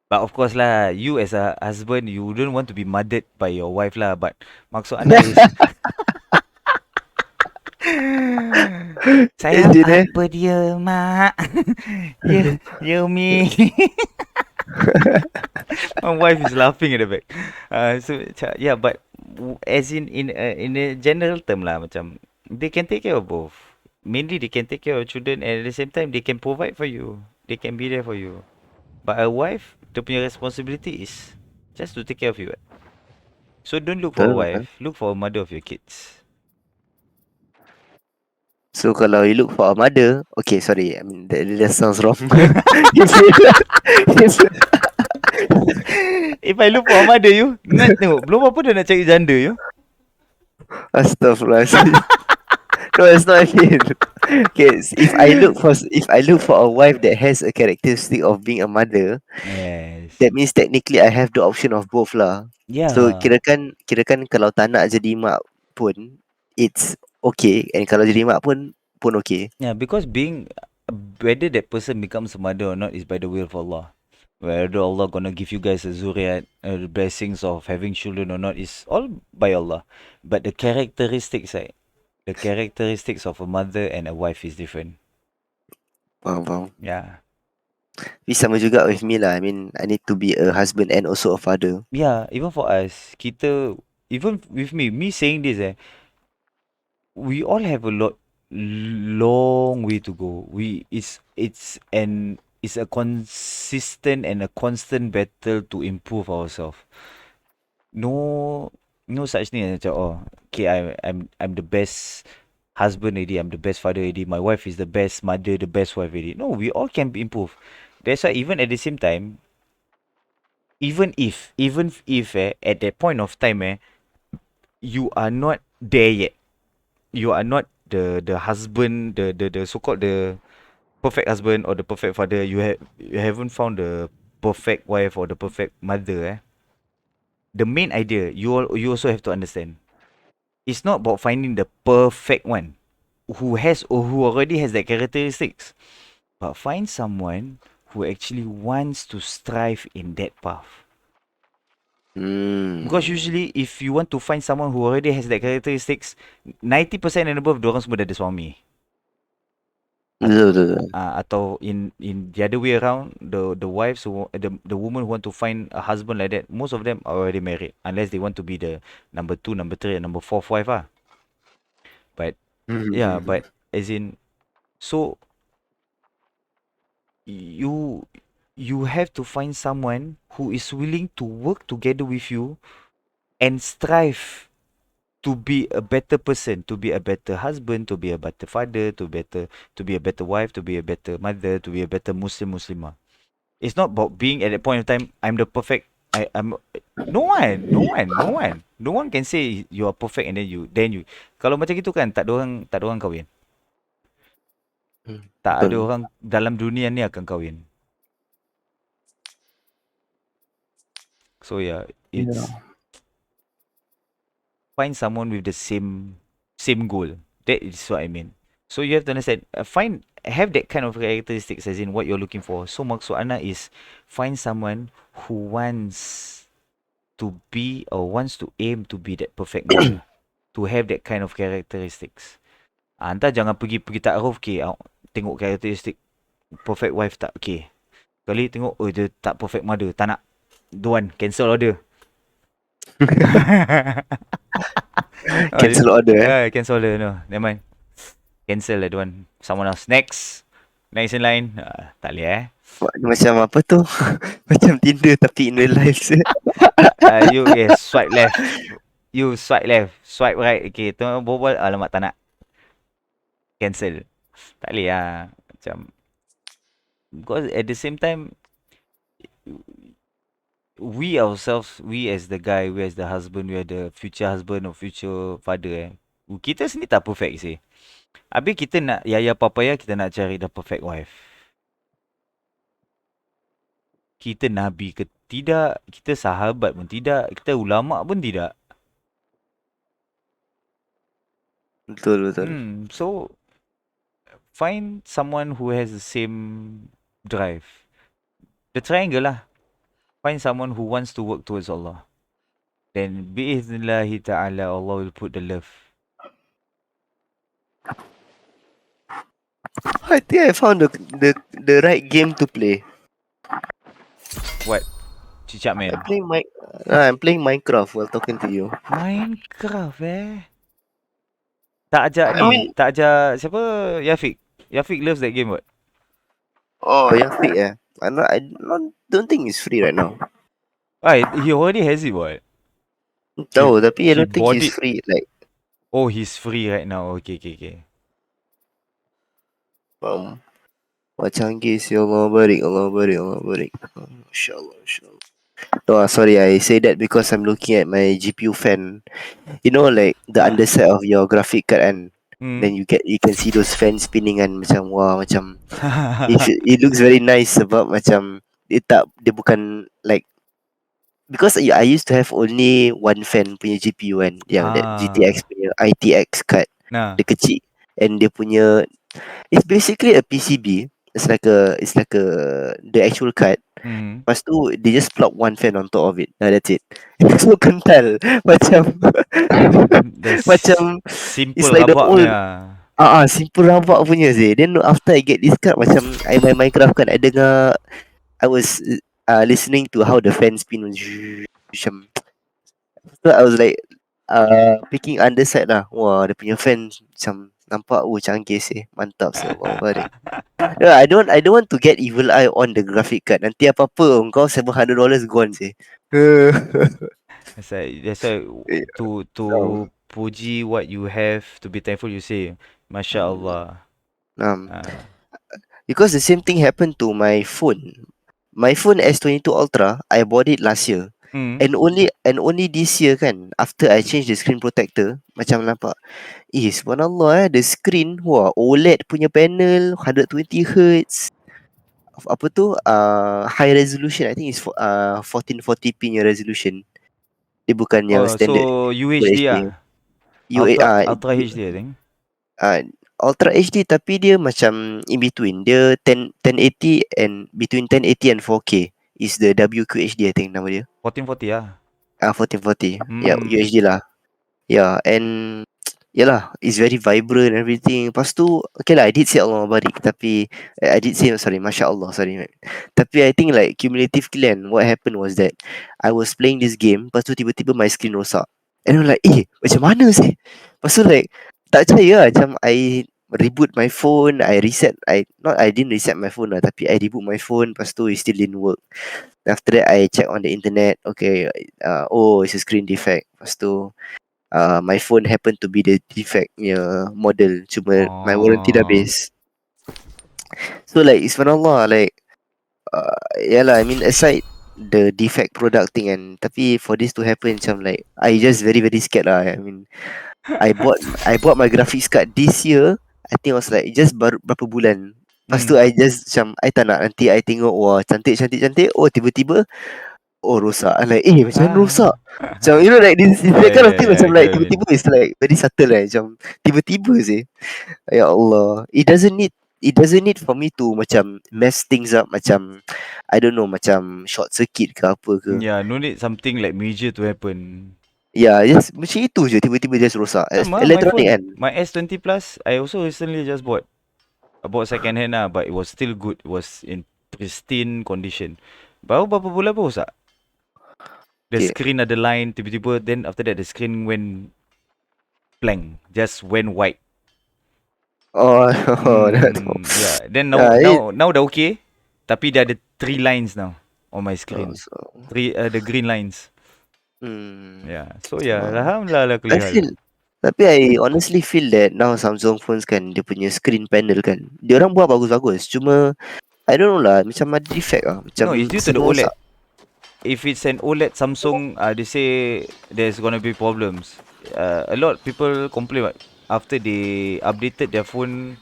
But of course lah, you as a husband, you don't want to be mothered by your wife lah. But maksud anda is, sayang Imagine apa dia, mak? You, you me. My wife is laughing at the back. Yeah, but as in a general term lah, macam they can take care of both. Mainly they can take care of children, and at the same time they can provide for you. They can be there for you. But a wife, the punya responsibility is just to take care of you. What. So don't look for a Betul, betul. wife. Look for a mother of your kids. So kalau you look for a mother, okay, sorry, I mean that sounds wrong. If I look for a mother, you nak tengok belum apa dah nak cari janda you. Astaghfirullahaladzim. No, it's not mean. Okay, if I look for a wife that has a characteristic of being a mother, Yes. that means technically I have the option of both lah. So Yeah. kirakan kalau tak nak jadi mak pun it's okay, and kalau jadi mak pun okay. Yeah, because whether that person becomes a mother or not is by the will of Allah. Whether Allah gonna give you guys a zuriat, the blessings of having children or not is all by Allah. But the characteristics, right? The characteristics of a mother and a wife is different. Faham, faham. Yeah. Tapi sama juga with me lah. I mean, I need to be a husband and also a father. Yeah, even for us, even with me saying this, we all have a long way to go. It's a consistent and a constant battle to improve ourselves. No such thing as macam, oh, okay, I'm the best husband already, I'm the best father already, my wife is the best mother, the best wife already. No, we all can improve. That's why even at the same time, even if at that point of time you are not there yet. You are not the husband, the so-called the perfect husband or the perfect father. You haven't found the perfect wife or the perfect mother. The main idea you also have to understand. It's not about finding the perfect one who has or who already has that characteristics, but find someone who actually wants to strive in that path. Because usually if you want to find someone who already has that characteristics, 90% and above diorang semua dah ada suami. Betul. Atau in the other way around, the wives who the women who want to find a husband like that, most of them are already married unless they want to be the number 2, number 3 and number 4 wife ah. But yeah, but as in, so you have to find someone who is willing to work together with you and strive to be a better person, to be a better husband, to be a better father, to be a better wife, to be a better mother, to be a better Muslimah. It's not about being at that point of time, I'm the perfect. I'm no one can say you are perfect and then you. Kalau macam gitu kan, tak ada orang kahwin. Tak ada Betul. orang dalam dunia ni akan kahwin. So yeah, it's find someone with the same goal. That is what I mean. So you have to understand, have that kind of characteristics as in what you're looking for. So maksud Ana is find someone who wants to be or wants to aim to be that perfect model, to have that kind of characteristics. Anda jangan pergi takruf, okay, tengok karakteristik perfect wife tak, okay. Kali tengok, oh dia tak perfect mother, tak nak. Don't want, cancel order. Cancel order Cancel order, no. Never mind. Cancel lah, don't want. Someone else. Next in line. Tak boleh Macam apa tu? Macam Tinder tapi in real life. Swipe left. You swipe left. Swipe right. Okay, tu berbual. Alamak, tak nak. Cancel. Tak boleh lah. Macam, because at the same time, we ourselves, we as the guy, we as the husband, we are the future husband or future father kita sendiri tak perfect sih. Habis kita nak yaya papaya, kita nak cari the perfect wife. Kita nabi ke tidak, kita sahabat pun tidak, kita ulama pun tidak. Betul. So find someone who has the same drive. The triangle lah. Find someone who wants to work towards Allah. Then biiznillahi ta'ala Allah will put the love. I think I found the right game to play. What? Cicak man. I'm playing Minecraft while talking to you. Minecraft Tak ajak ni. Tak ajak siapa? Yafiq. Yafiq loves that game what? Oh, Yafiq I don't think it's free right now. He already has it what? Tahu, tapi I he don't think bought he's it. free. Like, oh, he's free right now. Okay. wah canggih sih, Allah barik. Masya Allah. No, sorry, I say that because I'm looking at my GPU fan. You know, like the underside of your graphic card and then you can see those fans spinning and macam wah macam it looks very nice sebab macam dia bukan like, because I used to have only one fan punya GPU kan, yang that GTX punya ITX card. Dia kecil and dia punya, it's basically a PCB. It's like a the actual card. Lepas tu they just plug one fan on top of it. That's it. It's so kental. Macam macam simple it's like the old simple rabak punya sih. Then after I get this card, macam I main Minecraft kan, I was listening to how the fan spin macam. So I was like picking underside lah. Wah, dia punya fan macam nampak canggih sih. Mantap sih, Allah barik. Yeah, I don't want to get evil eye on the graphic card. Nanti apa-apa kau $700 gone sih. That's why to puji what you have, to be thankful, you say Masya Allah. Because the same thing happened to my phone. My phone S22 Ultra, I bought it last year. And only this year kan, after I change the screen protector, macam nampak, subhanallah the screen, wah OLED punya panel, 120Hz. Apa tu, high resolution, I think it's 1440p punya resolution. Dia bukan yang standard. So UHD Ultra HD I think. Ultra HD tapi dia macam in between. Dia 1080 and between 1080 and 4K is the WQHD I think nama dia. 1440 lah. 1440. Yeah, UHD lah. Yeah, and yalah, it's very vibrant and everything. Lepas tu, okay lah, I did say Allah barik, tapi I did say Masya Allah, sorry. Tapi I think like cumulatively kan, what happened was that I was playing this game, lepas tu tiba-tiba my screen rosak. And I'm like, macam mana sih? Lepas tu like, tak percaya lah, macam I reboot my phone, I didn't reset my phone lah, tapi I reboot my phone, lepas tu it still didn't work. After that, I check on the internet, okay, it's a screen defect. Lepas tu, my phone happened to be the defect model, cuma my warranty dah habis. So like, subhanallah, like yalah, I mean aside the defect product thing kan, tapi for this to happen macam like, I just very very scared lah. I mean, I bought my graphics card this year. I think it was like just baru berapa bulan. Lepas tu I just macam I tak nak nanti I tengok wah cantik. Oh tiba-tiba oh rosak. I'm like, macam mana rosak? Ah. Macam, you know, like this Yeah, that kind of yeah, thing yeah, macam I get like what you mean. tiba-tiba is like very subtle right? Macam tiba-tiba sih. Ya Allah. It doesn't need for me to macam mess things up macam I don't know macam short circuit ke apa ke. Yeah, no need something like major to happen. Ya, just macam itu je tiba-tiba just rosak. Sama my Electronic phone, kan. my S20 Plus, I also recently just bought. I bought second hand lah, but it was still good. It was in pristine condition. Baru berapa bulan baru rosak. The Okay. screen ada line, tiba-tiba, then after that the screen went blank, just went white. Oh, Yeah. Then now yeah, now now dah okay. Tapi dia ada 3 lines now on my oh, screen. so, The green lines. hmm. Yeah. So yeah, Oh. alhamdulillah lah I kulli hal. feel Tapi I honestly feel that now Samsung phones kan dia punya screen panel kan. Dia orang buat bagus-bagus. Cuma I don't know lah macam ada defect lah. No, it's Macam due to the sering rosak. OLED. If it's an OLED Samsung, they say there's gonna be problems. A lot of people complain what after they updated their phone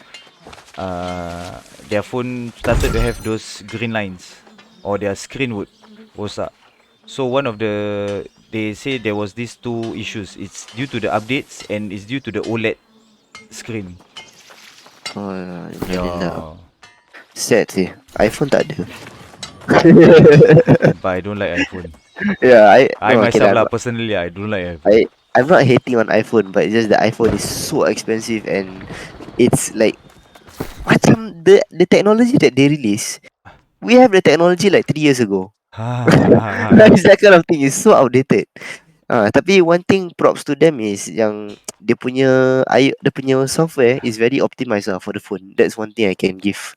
started to have those green lines, or their screen would rosak. So one of they say there was these two issues. It's due to the updates and it's due to the OLED screen. Oh, Alhamdulillah. Yeah, Sad sih. iPhone tak ada. but I don't like iPhone. Yeah, I no, okay myself lah. lah personally, I don't like iPhone. I'm not hating on iPhone, but it's just the iPhone is so expensive and it's like macam the technology that they release. We have the technology like 3 years ago. It's that kind of thing. It's so outdated. Tapi one thing props to them is yang dia punya software is very optimized lah for the phone. That's one thing I can give.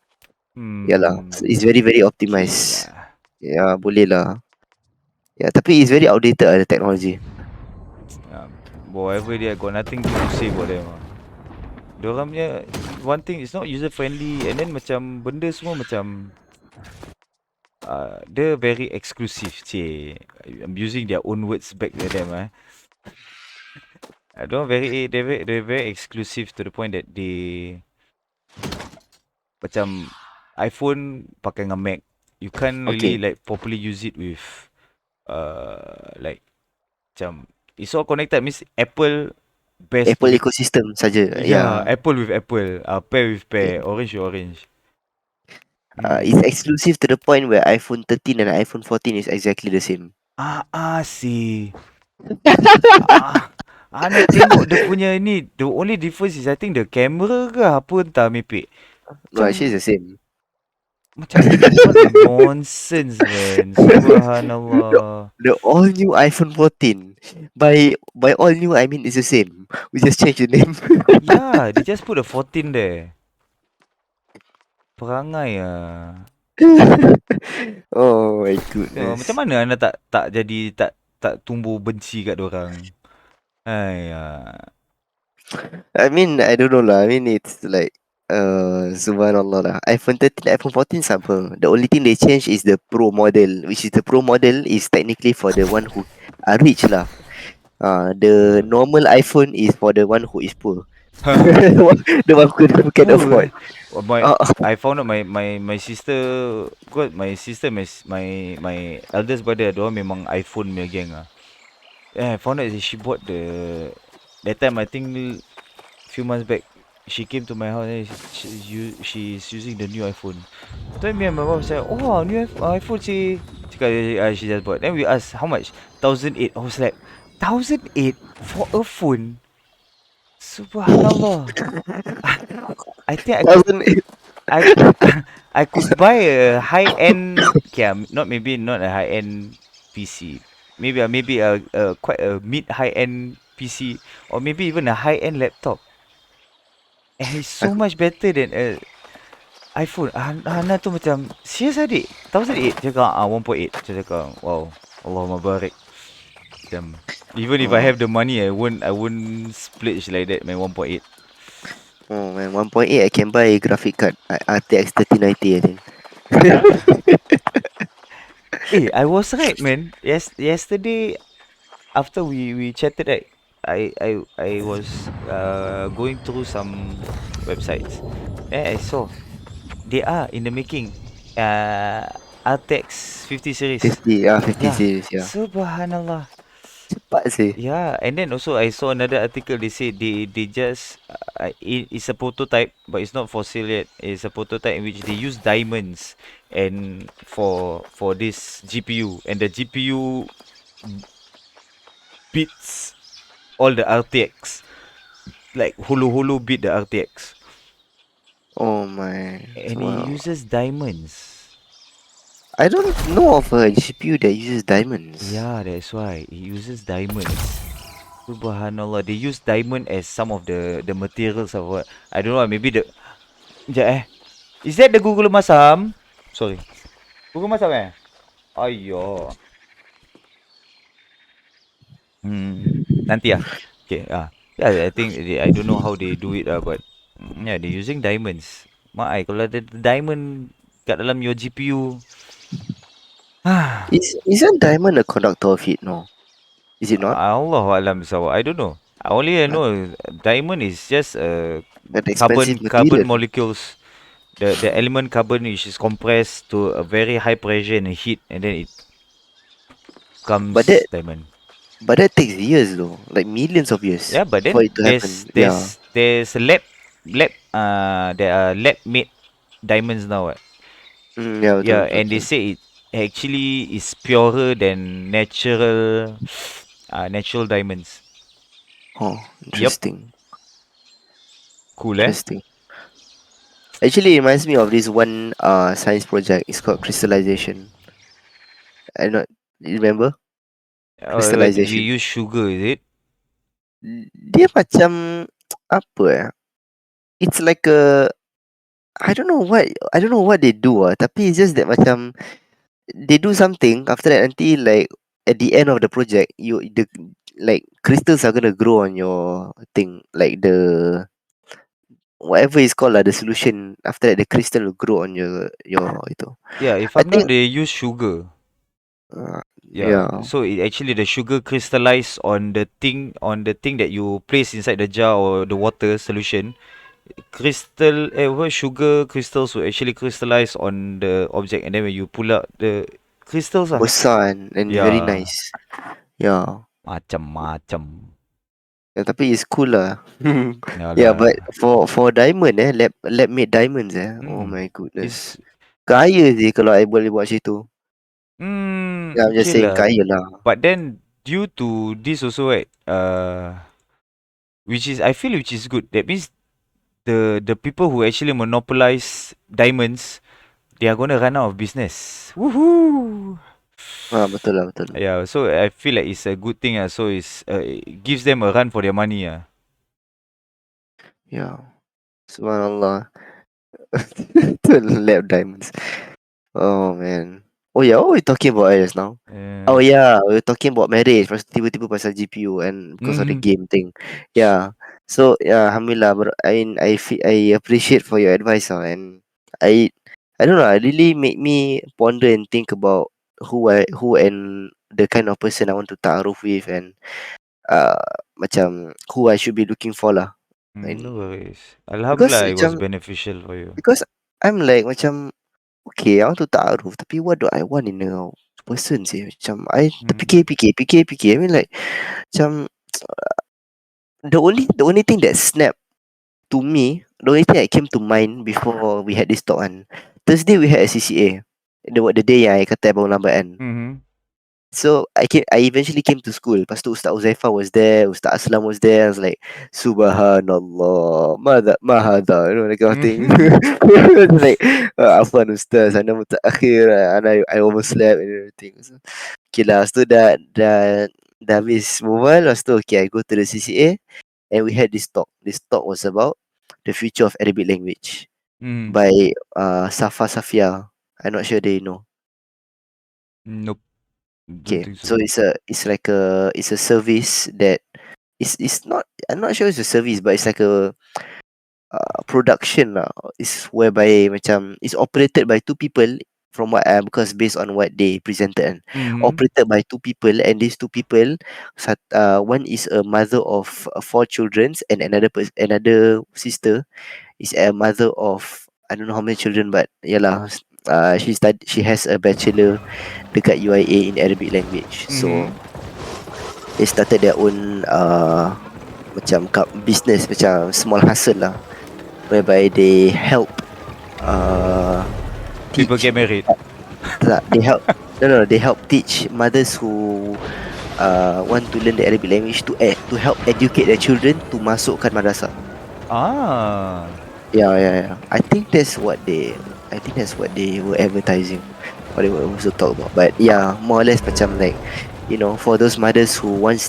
Yalah, it's very very Boleh optimized. lah. Ya, boleh lah. Ya, tapi it's very outdated lah the technology. Whatever dia, got nothing good to say about them. Diorang punya one thing is not user friendly, and then macam benda semua macam dia very exclusive. I'm using their own words back to them. They're very exclusive to the point that they macam iPhone pakai dengan Mac. You can't really Okay. like properly use it with like macam it's all connected. Means Apple best to Apple be ecosystem saja. yeah, Yeah. Apple with Apple, pair with Okay. pair, orange with orange. It's exclusive to the point where iPhone 13 and iPhone 14 is exactly the same. Si Ana tengok dia punya ni, the only difference is I think the camera ke apa entah mepek. No, actually Macam it's the same. what a nonsense man. Subhanallah. The all new iPhone 14. By all new I mean it's the same. We just change the name. Yeah, they just put a 14 there. Perangai Oh my Macam goodness. mana anda tak jadi tak tumbuh benci kat dorang. I mean, I don't know lah. I mean, it's like, subhanallah lah. iPhone 13, iPhone 14 sama. The only thing they change is the Pro model, which is the Pro model is technically for the one who are rich lah. The normal iPhone is for the one who is poor. The one who can afford. I found out my sister, because my sister my eldest brother, diorang memang iPhone punya gang ah. I found out that she bought that time I think few months back she came to my house and she's using the new iPhone. Then me and my mom said, "Oh, new iPhone she she just bought." Then we asked how much? 1,008. I was like, 1,008 for a phone? Subhanallah. I think I I could buy a high end, okay, not a high end PC. Maybe a quite a mid high end PC, or maybe even a high end laptop. And it's so much better than a iPhone. Hana tu macam serious adik. 1,008 cakap 1.8. Saya cakap wow, Allahumma barik. Macam even if I have the money, I won't splurge like that man. 1.8. Oh man, 1.8 I can buy a graphic card. RTX 3090 I think. I was right, man. Yesterday after we chatted, right, I was going through some websites. I saw they are in the making. RTX 50 series. 50 Yeah. series, yeah. Subhanallah. Cepat sih. Yeah, and then also I saw another article. They say they just it's a prototype, but it's not for sale yet. It's a prototype in which they use diamonds and for this GPU, and the GPU beats all the RTX, like hulu beat the RTX, Oh my. and it Subhanallah. uses diamonds. I don't know of a GPU that uses diamonds. Yeah, that's why it uses diamonds. Subhanallah, they use diamond as some of the materials of what I don't know. Maybe the Sekejap is that the Google Masam? Sorry. Google Masam Aiyo. Nanti Okay, yeah, I think I don't know how they do it but yeah, they're using diamonds. Mak ai kalau ada diamond kat dalam your GPU. Isn't diamond a conductor of heat? No. Is it not? Allah alam bisawab. I don't know. I Uh, know diamond is just An expensive carbon material. molecules. The element carbon which is compressed to a very high pressure and heat, and then it But that comes diamond. but that takes years though. Like millions of years Yeah, but for then it to happen. Yeah. there's there are lab made diamonds now. Ya betul Yeah, betul and they betul. say it actually is purer than natural natural diamonds. Oh, Yep, interesting. cool Interesting. Actually, it reminds me of this one science project. It's called crystallization. I not you remember We crystallization. use sugar, is it? Dia macam apa ya? It's like a I don't know what they do tapi it's just that macam they do something after that nanti like at the end of the project the like crystals are gonna grow on your thing like the whatever is called the solution after that the crystal will grow on your itu. Yeah, if I I'm not, think they use sugar. Yeah, yeah so it actually the sugar crystallize on the thing that you place inside the jar or the water solution. Sugar crystals will actually crystallize on the object, and then when you pull out the crystals besar and very yeah, nice. Yeah. macam-macam. Yeah, tapi it's cool lah. Yeah Yeah, but lah. for diamond lab made diamonds oh Hmm. my It's goodness. Kaya sih kalau I boleh buat macam tu. Yeah, I'm just okay saying lah. kaya lah. But then due to this also right, which is I feel which is good. That means the people who actually monopolize diamonds, they are gonna run out of business. Woohoo! Betul lah betul. Yeah, so I feel like it's a good thing. So it gives them a run for their money. Yeah. Subhanallah. Lab diamonds. Oh man. Oh yeah, what were we talking about just now? Oh Yeah. yeah, we were talking about marriage. Lepas tu tiba-tiba pasal GPU and because of the Mm-hmm. game thing. Yeah. So yeah, alhamdulillah. But I appreciate for your advice and I I don't know. It really made me ponder and think about who and the kind of person I want to ta'aruf with and uh macam who I should be looking for lah. No And worries. because Alhamdulillah, it was macam beneficial for you. because I'm like macam okay, I want to ta'aruf tapi what do I want in a person sih? Macam I Mm. terfikir. I mean like macam the only thing that snapped to me, the only thing that came to mind before we had this talk kan. Thursday we had a CCA. The day yang I kata I bangun lambat kan. Mm-hmm. So I eventually came to school. Lepas tu Ustaz Uzaifa was there, Ustaz Aslam was there. I was like, Subhanallah, mahada, that kind of thing. Mm-hmm. It's like, Afwan Ustaz, Anda mutaakhir, and I overslept and everything. So, okay lah, lepas tu dah habis berbual. Lepas tu, okay, I go to the CCA and we had this talk. This talk was about the future of Arabic language Mm. by Safa Safia. I'm not sure they know. Nope. Don't Okay, think so so. it's a service that it's not I'm not sure it's a service but it's like a production lah. It's whereby macam it's operated by two people from what because based on what they presented kan. Mm-hmm. Operated by two people and these two people one is a mother of four children and another sister is a mother of I don't know how many children but yalah She has a bachelor dekat UIA in Arabic language. So they started their own macam business, macam small hustle lah, whereby they help People teach get married. they help no, they help teach mothers who want to learn the Arabic language to help educate their children to masukkan madrasah. Ah. Yeah. I think that's what they were advertising, what they were also talk about. But yeah, more or less macam like, you know, for those mothers who wants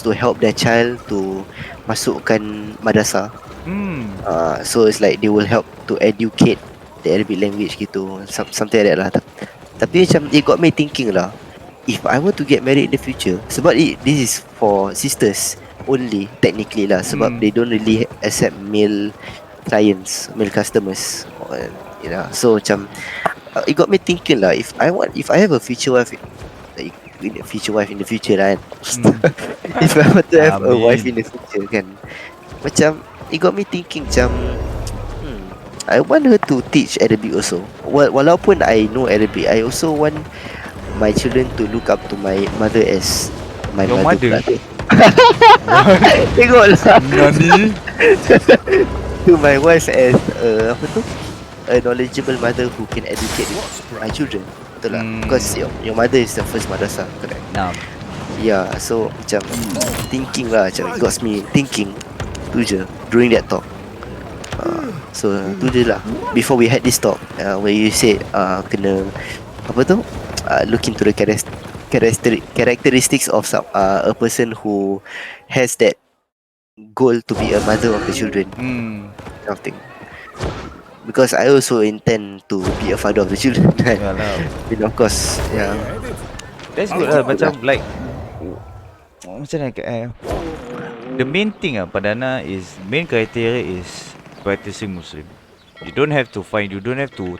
to help their child to masukkan madrasah. So it's like they will help to educate the Arabic language gitu, something like that lah. Tapi macam it got me thinking lah, if I were to get married in the future, sebab this is for sisters only technically lah, sebab they don't really accept male clients, male customers, you know. So macam it got me thinking lah, if I have a future wife, like future wife in the future lah kan. If I were to have a wife in the future kan, macam it got me thinking macam I want her to teach Arabic also. Walaupun I know Arabic, I also want my children to look up to my mother as my Your mother. mother? Tengoklah. Nani? To my wife as apa tu? A knowledgeable mother who can educate my children. Betul lah. Because your mother is the first madrasah, correct? Nah. Yeah, so macam thinking lah, macam it got me thinking tu je during that talk. So tu je lah. Before we had this talk, where you said kena apa tu, look into the characteristics of a person who has that goal to be a mother of the children, kind of thing. Because I also intend to be a father of the children. Yalah. And of course, yeah. That's good lah. Macam like macam mana the main thing pada Ana is, main criteria is practicing Muslim. You don't have to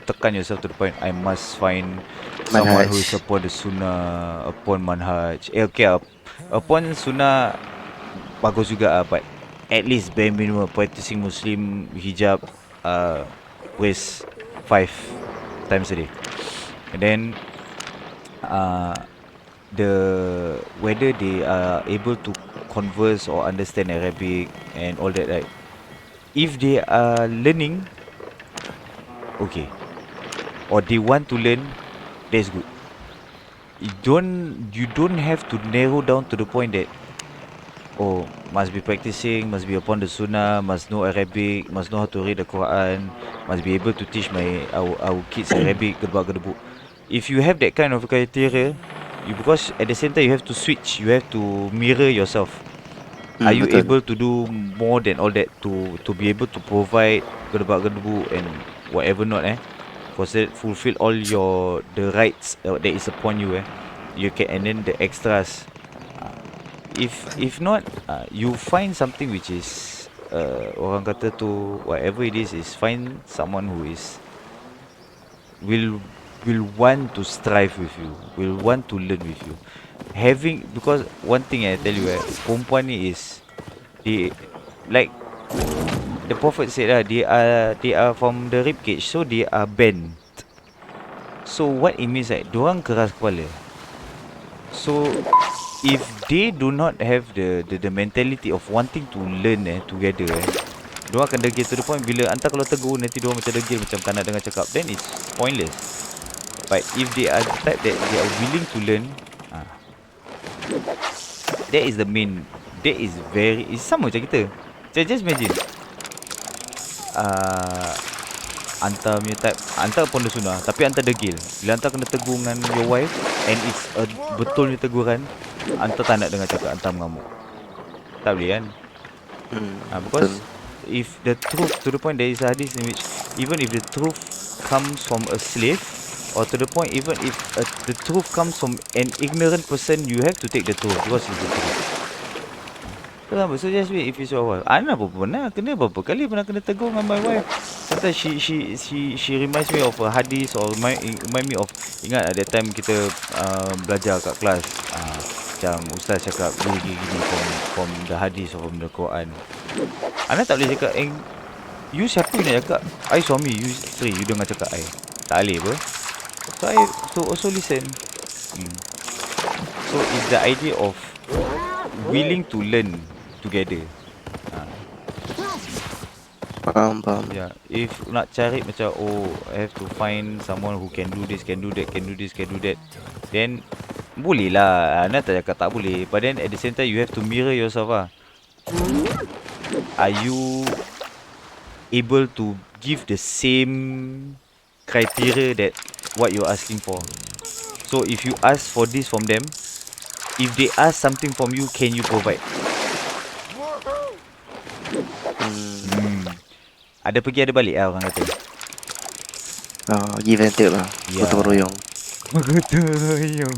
tekan yourself to the point I must find someone who is upon the sunnah, upon manhaj. Okay, upon sunnah bagus juga but at least bare minimum practicing Muslim, hijab, praise 5 times a day. And then whether they are able to converse or understand Arabic and all that, right? If they are learning, okay, or they want to learn, that's good. You don't have to narrow down to the point that must be practicing, must be upon the sunnah, must know Arabic, must know how to read the Quran, must be able to teach our kids Arabic gedebak-gedebuk. If you have that kind of criteria, because at the same time you have to switch, you have to mirror yourself. Are you able to do more than all that to be able to provide gedebak-gedebuk and whatever not fulfill all the rights that is upon you you can, and then the extras. If not, you find something which is orang kata tu, whatever it is find someone who is will want to strive with you, will want to learn with you. Because one thing I tell you, perempuan ni is, they, like the Prophet said lah, they are from the rib cage, so they are bent. So what it means, like, diorang keras kepala. So if they do not have the mentality of wanting to learn together, diorang akan degil to the point bila hantar kalau tegur nanti diorang macam degil, macam tak nak dengar cakap, then it's pointless. But if they are the type that they are willing to learn, that is the main. That is it's sama macam kita. Just imagine, hantar punya type, hantar upon the sunnah, tapi hantar degil. Bila hantar kena tegur dengan your wife, and it's a betul punya teguran, hantar tak nak dengar cakap, hantar mengamuk. Tak boleh kan? Because if the truth, to the point, there is a hadith in which even if the truth comes from a slave, or to the point, even if the truth comes from an ignorant person, you have to take the truth because it's the truth. Kenapa? So just wait if it's your wife. Ana pernah kena berapa kali pernah kena tegur dengan my wife. Sometimes she reminds me of a hadith, or remind me of, ingat at that time kita belajar kat kelas, macam ustaz cakap gini from the hadith or from the Quran. Ana tak boleh cakap you siapa nak cakap? I suami, you isteri, you dengar cakap I. tak boleh apa. So I to also listen. So it's the idea of willing to learn together. Faham. Yeah, if nak cari macam I have to find someone who can do this, can do that, can do this, can do that, then boleh lah. Ana tak cakap tak boleh. But then at the same time you have to mirror yourself lah. Are you able to give the same criteria that what you're asking for? So if you ask for this from them, if they ask something from you, can you provide? Ada pergi ada balik lah orang kata. Give and take lah. Ya. Gotong royong. Gotong royong.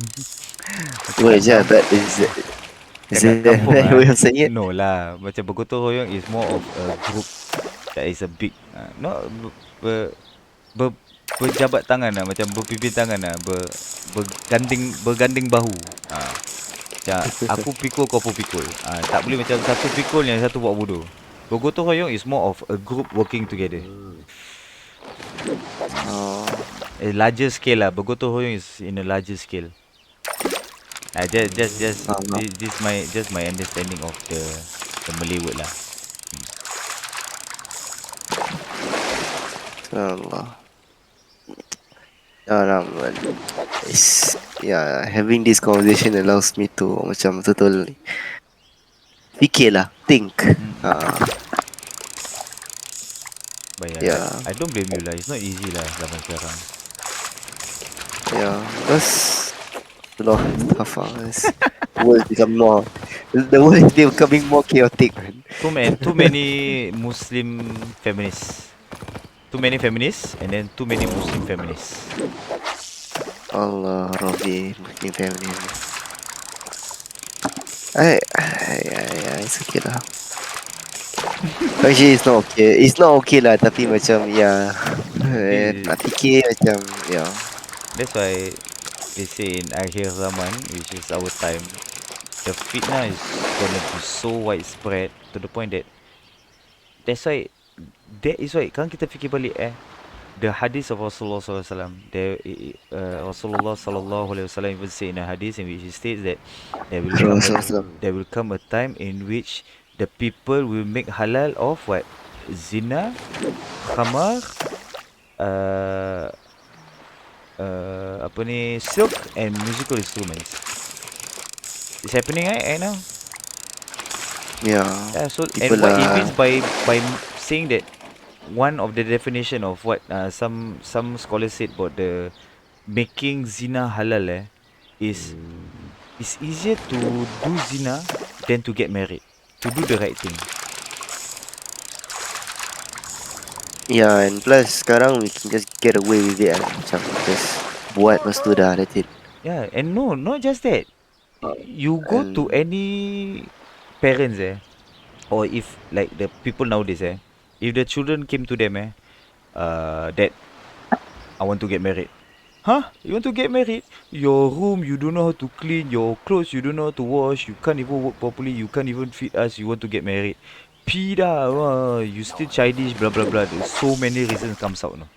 Wait, yeah, that is Cakap it kampung that way of saying it? No lah. Macam bergotong royong is more of a group that is a big not berjabat tangan lah. Macam berpimpin tangan lah. Berganding bahu. Macam aku pikul kau pun pikul. Tak boleh macam satu pikul yang satu buat bodoh. Bergotong royong is more of a group working together. A larger scale lah. Bergotong royong is in a larger scale. This my understanding of the Malay word lah. Allah. Having this conversation allows me to macam betul fikir lah, think. But Yeah. I don't blame you lah. It's not easy lah zaman sekarang. Yeah, because a lot of stuff. The world is becoming more chaotic, man. Too many Muslim feminists. Too many feminists and then too many Muslim feminists. Allah, Rabbi, Muslim family. It's okay lah. Actually, it's not okay. It's not okay lah. Tapi macam, nak fikir macam, That's why they say in akhir zaman, which is our time, the fitnah is gonna be so widespread to the point that that is why kan kita fikir balik the hadith of Rasulullah SAW. Rasulullah SAW even say in a hadith in which he states that there will come a time in which the people will make halal of what? Zina, khamar, silk and musical instruments. It's happening right now. Yeah. So and what it means by saying that one of the definition of what some scholars said about the making zina halal is it's easier to do zina than to get married, to do the right thing. Yeah, and plus sekarang we can just get away with it macam just buat lepas tu dah, that's it. Yeah, and no, not just that. You go to any parents or if like the people nowadays if the children came to them that I want to get married. Huh? You want to get married? Your room you don't know how to clean, your clothes you don't know how to wash, you can't even work properly, you can't even feed us, you want to get married. Pida, you still childish, blah blah blah. There's so many reasons comes out, no.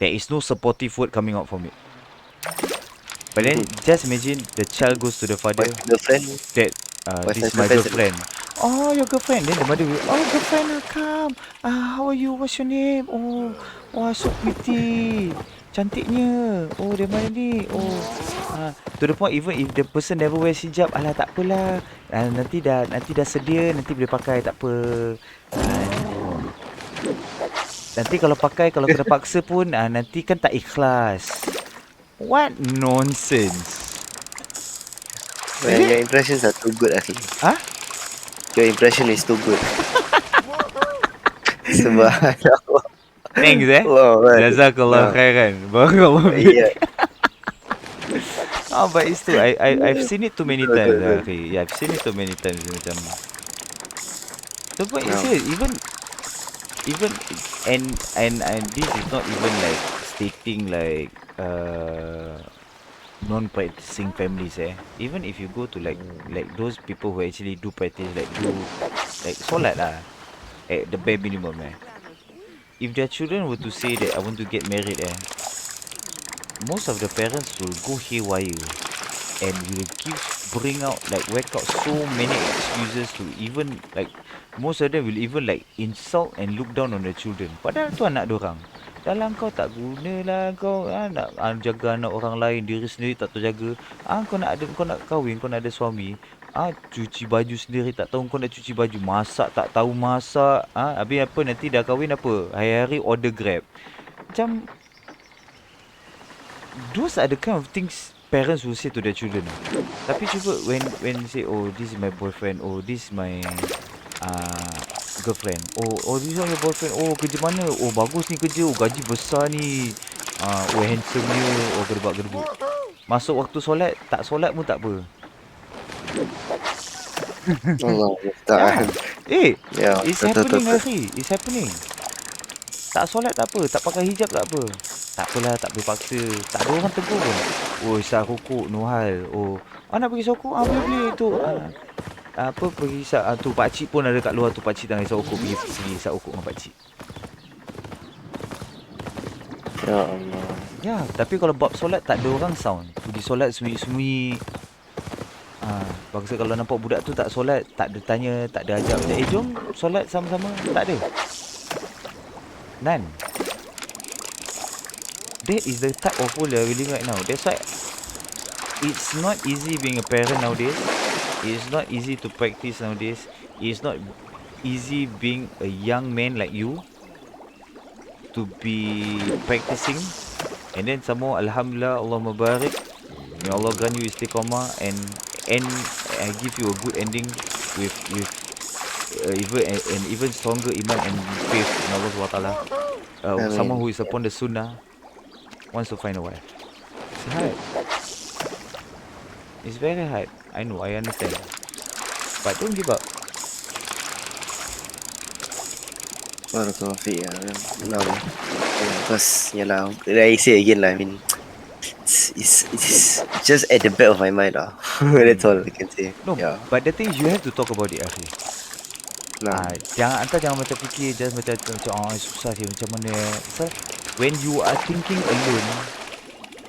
There is no supportive word coming out from it. But then just imagine the child goes to the father Girlfriend? that this is my girlfriend. Oh, your girlfriend. Then the mother will, girlfriend, come. How are you? What's your name? Oh, so pretty. Cantiknya. Oh, dari mana ni? Oh, to the point even if the person never wears hijab, alah tak apalah. Nanti dah sedia, nanti boleh pakai, tak apa. Nanti kalau pakai, kalau kena paksa pun, nanti kan tak ikhlas. What nonsense. Well, your impressions are too good, Akhi. Your impression is too good. Subhanallah. Thanks Jazakallah khairan. Barakallah. But it's true. I've seen it too many times. Okay. Yeah, I've seen it too many times. Macam the point is here, even and this is not even like stating like non-practicing families even if you go to like those people who actually do practice, like do like solat lah at the bare minimum if their children were to say that I want to get married, most of the parents will go haywire and will bring out like whack out so many excuses to even like most of them will even like insult and look down on the children. Padahal tu anak dorang. Dalam kau tak guna lah kau nak jaga anak orang lain, diri sendiri tak terjaga. Kau nak kahwin, kau nak ada suami. Cuci baju sendiri tak tahu kau nak cuci baju, masak tak tahu masak. Habis apa nanti dah kahwin apa? Hari-hari order Grab. Macam those are the kind of things parents will say to their children. Tapi cuba when say, oh this is my boyfriend, oh this is my girlfriend, oh this one your boyfriend, oh kerja mana, oh bagus ni kerja, oh gaji besar ni, oh handsome ni, oh gedebak-gedebuk. Masuk waktu solat, tak solat pun tak apa. Allah Musta'an. Ya, It's happening Akhi, it's happening. Tak solat tak apa, tak pakai hijab tak apa. Tak apalah, tak boleh paksa. Tak ada orang tegur pun. Oh, isap rokok, no hal. Oh, nak pergi sokok? Boleh tu. Apa pergi isap? Tu pakcik pun ada kat luar tu, pakcik tengah isap rokok, pergi isap rokok dengan pakcik. Ya Allah. Ya, tapi kalau bab solat tak ada orang sound. Pergi solat sembunyi-sembunyi. Bangsa kalau nampak budak tu tak solat, tak ada tanya, tak ada ajak. Jom solat sama-sama. Tak ada. None. That is the type of world we are living right now. That's why it's not easy being a parent nowadays. It's not easy to practice nowadays. It's not easy being a young man like you to be practicing. And then some more, Alhamdulillah, Allahumma barik. May Allah grant you istiqamah and give you a good ending with even stronger iman and faith in Allah Subhanahu wa Taala. Someone who is upon the sunnah wants to find a wife. It's hard. It's very hard. I know, I understand. But don't give up. Barakallahu fi ya. No. Because yalah, like I say again lah, I mean it's just at the back of my mind lah. That's all I can say. No, Yeah. but the thing is you have to talk about it, Akhi. Nah. Jangan macam fikir just macam susah sih macam mana. So, when you are thinking alone,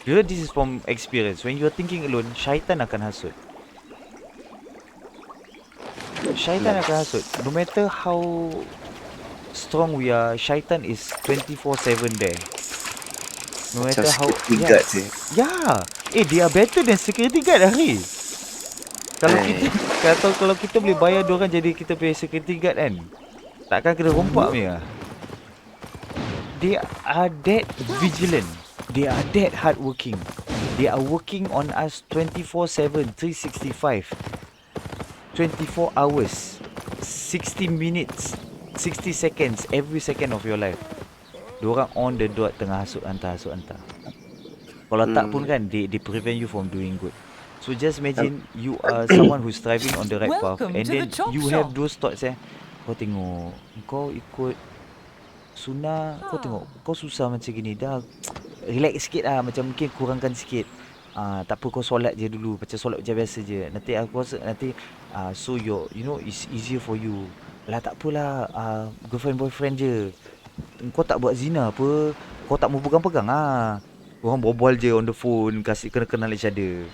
you know this is from experience. When you are thinking alone, syaitan akan hasut. Syaitan akan hasut. No matter how strong we are, syaitan is 24/7 there. No matter how guard sih. Yeah. They are better than security guard, Akhi. Kalau kita boleh bayar diorang jadi kita punya security guard kan, takkan kena rompak punya. They are that vigilant. They are that hardworking. They are working on us 24/7, 365. 24 hours, 60 minutes, 60 seconds, every second of your life. Diorang on the dot tengah hasut hantar. Kalau tak pun kan, they prevent you from doing good. So just imagine you are someone who's striving on the right path, and then you have those thoughts kau tengok, kau ikut sunnah, kau tengok, kau susah macam gini, dah relax sikit lah, macam mungkin kurangkan sikit. Tak apa, kau solat je dulu, macam solat macam biasa je. Nanti aku rasa nanti so you know it's easier for you. Lah tak apalah, girlfriend boyfriend je. Kau tak buat zina apa, kau tak mau pegang-pegang Orang berbual je on the phone, kasih kenal each other.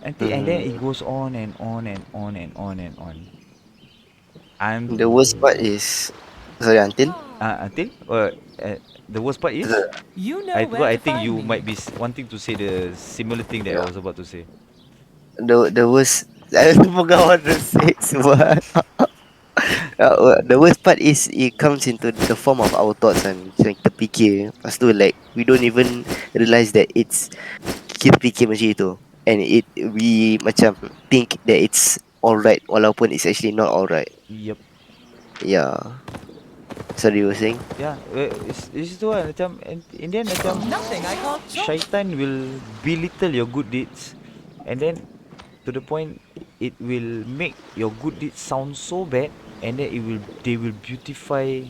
Nanti and then it goes on and on and on and on and on. The worst part is until the worst part is I think you might be wanting to say the similar thing that I was about to say. The worst, I forgot what to say. The worst part is it comes into the form of our thoughts and macam kita fikir. Lepas tu like we don't even realise that it's kita fikir macam itu, and we macam think that it's alright walaupun it's actually not alright. Yep. Yeah. Sorry, you were saying? Yeah, it's tu lah macam in the end macam syaitan will belittle your good deeds, and then to the point it will make your good deeds sound so bad, and then they will beautify.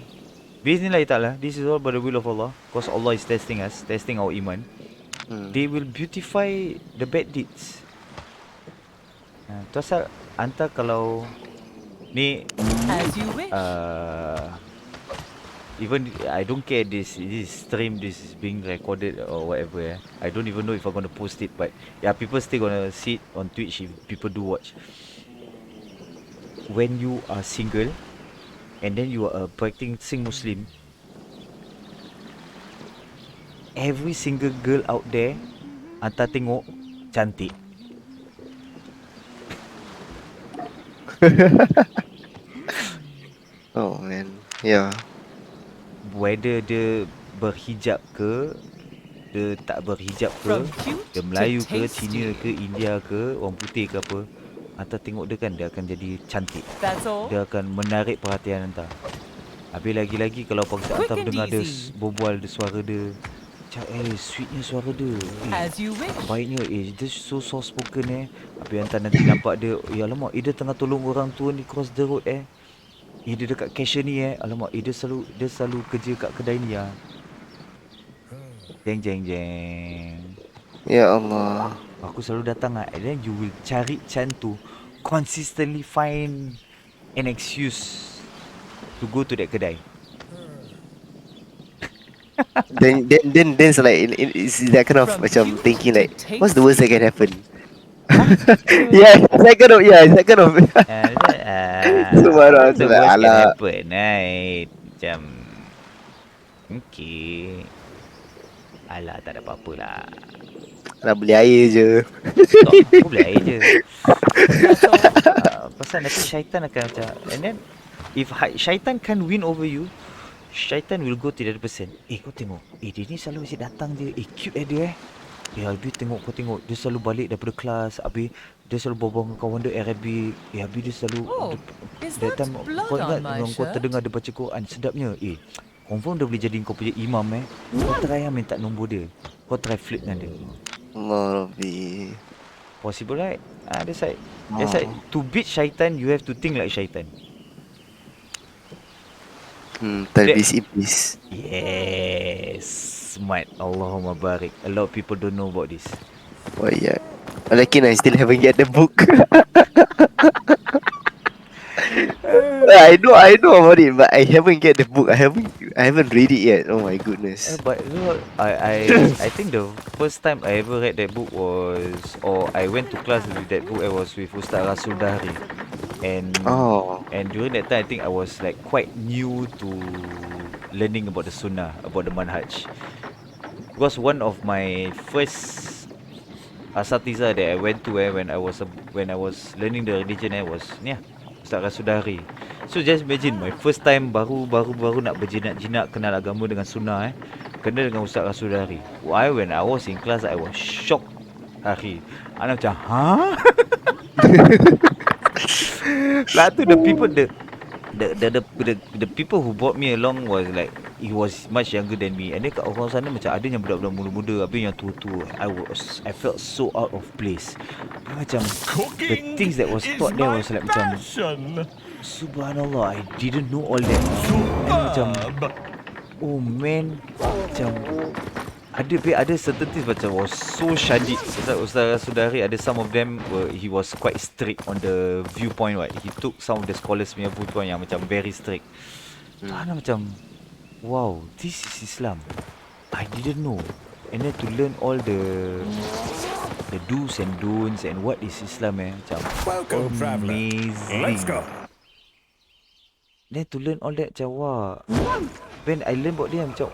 Bismillah ta'ala, this is all by the will of Allah, because Allah is testing us, testing our iman. They will beautify the bad deeds. Tu asal hantar kalau ni Even I don't care this stream, this is being recorded or whatever. I don't even know if I'm gonna post it, but yeah, people still gonna see it on Twitch if people do watch. When you are single, and then you are a practicing Muslim, every single girl out there, hantar tengok cantik. Oh man, yeah. Whether dia berhijab ke, dia tak berhijab ke, From cute dia to Melayu ke, Cina tasty. ke, India ke, orang putih ke apa, hantar tengok dia kan, dia akan jadi cantik. That's all. Dia akan menarik perhatian hantar. Habis lagi-lagi kalau paksa Quick hantar and dengar dia easy. berbual, dia suara dia. Macam sweetnya suara dia. As you wish. Baiknya dia so soft spoken Habis hantar nanti nampak dia, alamak, dia tengah tolong orang tua ni cross the road dia dekat cashier ni alamak, dia selalu kerja kat kedai ni Jeng jeng jeng. Ya Allah. Aku selalu datang and then you will cari macam tu, consistently find an excuse to go to that kedai. Then it's like it's that kind of From macam cute thinking to like, what's the worst that can happen? Yeah, It's that kind of. Subhanallah. the worst can Alah. happen, right? Macam okay. Alah, tak ada apa-apa lah. Nak beli air je. Tak, aku beli air je. That's all. Pasal nanti syaitan akan macam, and then if syaitan can't win over you, syaitan will go to the other person. Kau tengok, dia ni selalu asyik datang je. Cute dia habis tengok, kau tengok, dia selalu balik daripada kelas, habis dia selalu berbual dengan kawan dia Arabic. Habis dia selalu Oh, is that that time blood kau ingat on my dengan kau shirt? terdengar dia baca Quran, sedapnya. Confirm dia boleh jadi kau punya imam Kau try minta nombor dia. Kau try flirt dengan dia. Allah Rabbi. Possible, right? That's like to beat syaitan, you have to think like syaitan. Talbis iblis. Yes, smart. Allahumma barik. A lot of people don't know about this. Oh yeah. Walakin I still haven't get the book. I know about it, but I haven't get the book. I haven't read it yet. Oh my goodness. But I think the first time I ever read that book was, or I went to class with that book, I was with Ustaz Rasul Dahri. And during that time, I think I was like quite new to learning about the Sunnah, about the Manhaj. Because one of my first asatiza that I went to when I was learning the religion was Ustaz Rasul Dahri. So just imagine my first time baru nak berjinak-jinak kenal agama dengan Sunnah kena dengan Ustaz Rasul Dahri. When I was in class, I was shocked. Ana macam, lah tu the people the people who brought me along was like, he was much younger than me, and then kat orang sana macam ada yang budak-budak muda-muda, habis yang tua-tua. I felt so out of place. Macam the things that was taught there was like macam subhanallah, I didn't know all that. Macam oh man, macam ada certain things macam was so shadid. Ustaz Sudari ada some of them he was quite strict on the viewpoint. He took some of the scholars punya viewpoint yang macam very strict. So Ana macam, wow, this is Islam. I didn't know. And then to learn all the do's and don'ts and what is Islam macam amazing. Let's go. Then to learn all that macam wah. When I learn about dia macam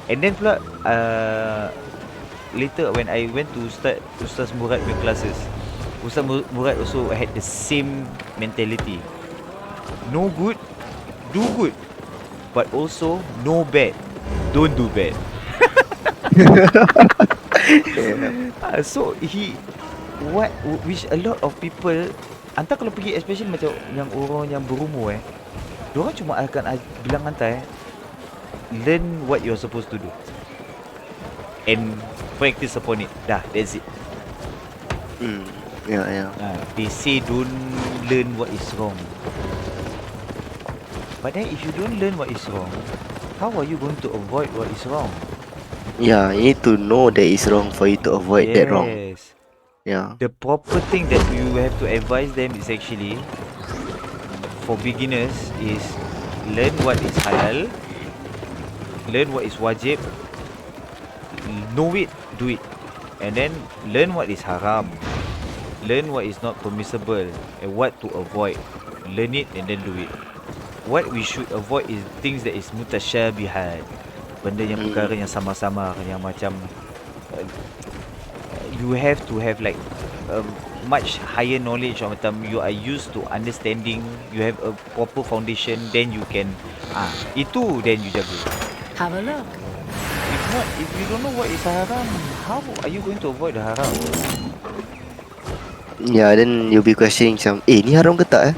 and then pula later when I went to start Ustaz Murad punya classes, Ustaz Murad also had the same mentality. No good, do good. But also no bad, don't do bad. So which a lot of people, hantar kalau pergi especially macam yang orang yang berumur diorang cuma akan bilang hantar learn what you're supposed to do and practice upon it. Dah, that's it. Yeah. They say don't learn what is wrong. But then if you don't learn what is wrong, how are you going to avoid what is wrong? Yeah, you need to know that is wrong for you to avoid that wrong. Yes. Yeah. The proper thing that you have to advise them is actually, for beginners, is learn what is halal learn what is wajib, know it, do it. And then learn what is haram, learn what is not permissible, and what to avoid. Learn it and then do it. What we should avoid is things that is mutasyabihat, benda yang perkara yang sama-sama, yang macam uh, you have to have like much higher knowledge, or macam you are used to understanding, you have a proper foundation, then you can itu then you jaga. Have a look. If not, if you don't know what is haram, how are you going to avoid the haram? Yeah, then you'll be questioning macam, ni haram ke tak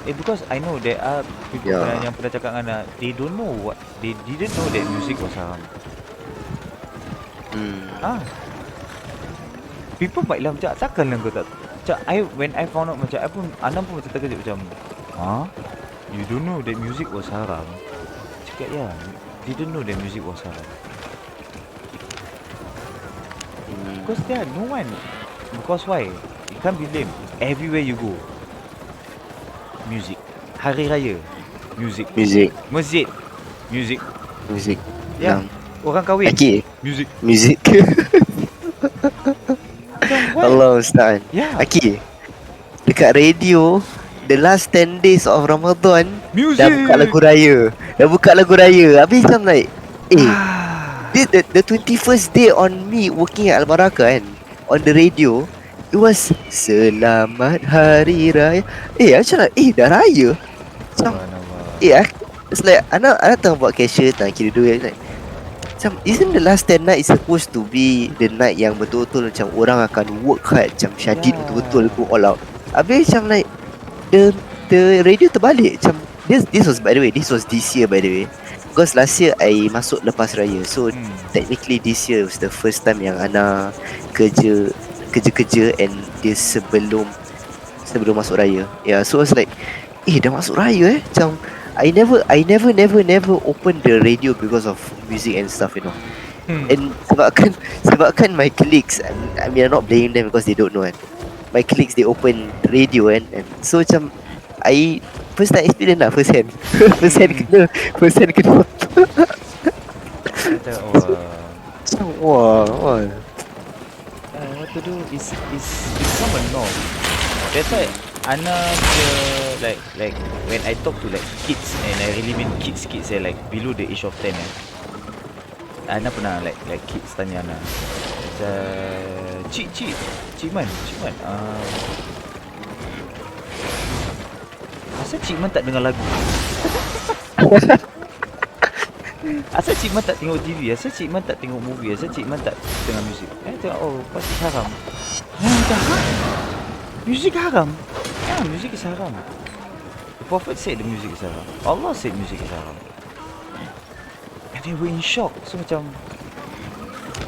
Because I know there are people Yeah. yang pernah cakap dengan they don't know what, they didn't know that music was haram. People might lah macam, takkanlah kau tak macam, when I found out macam, Anam pun macam terkejut macam, you don't know that music was haram? Cakap didn't know that music was haram. Because there are no one. Because why? You can't be lame. Everywhere you go, music. Hari Raya, music. Masjid, music. Ya. Orang kahwin, Aki, music. Macam what? Allah Ustaz. Yeah. Aki, dekat radio, the last 10 days of Ramadan, Music. dah buka lagu raya. Habis macam like, the 21st day on me working at Al-Barakah kan, on the radio, it was Selamat Hari Raya. Macam like, dah raya. Macam, it's like, anak tengah buat cashier, tengah kira duit. Like, macam, isn't the last 10 night is supposed to be the night yang betul-betul macam orang akan work hard, macam syadid betul-betul go all out. Habis macam like, the radio terbalik. Macam, this was this year by the way. Because last year I masuk lepas raya. So technically this year was the first time yang Ana kerja and dia sebelum masuk raya. Yeah, so I was like, dah masuk raya Macam I never open the radio because of music and stuff, you know. And sebabkan my colleagues, I mean I'm not blaming them because they don't know kan. My colleagues, they open radio and so macam I first time experience lah, first hand kena macam wah what to do is become a norm. That's why Ana like when I talk to like kids, and I really mean kids like below the age of 10 Ana pernah like kids tanya Ana macam, Cik Man asal Cik Man tak dengar lagu? Asal Cik Man tak tengok TV? Asal Cik Man tak tengok movie? Asal Cik Man tak dengar muzik? Tengok, pasti haram. Macam, music haram? Music is haram. The Prophet said the music is haram. Allah said music is haram. And they were in shock. So macam,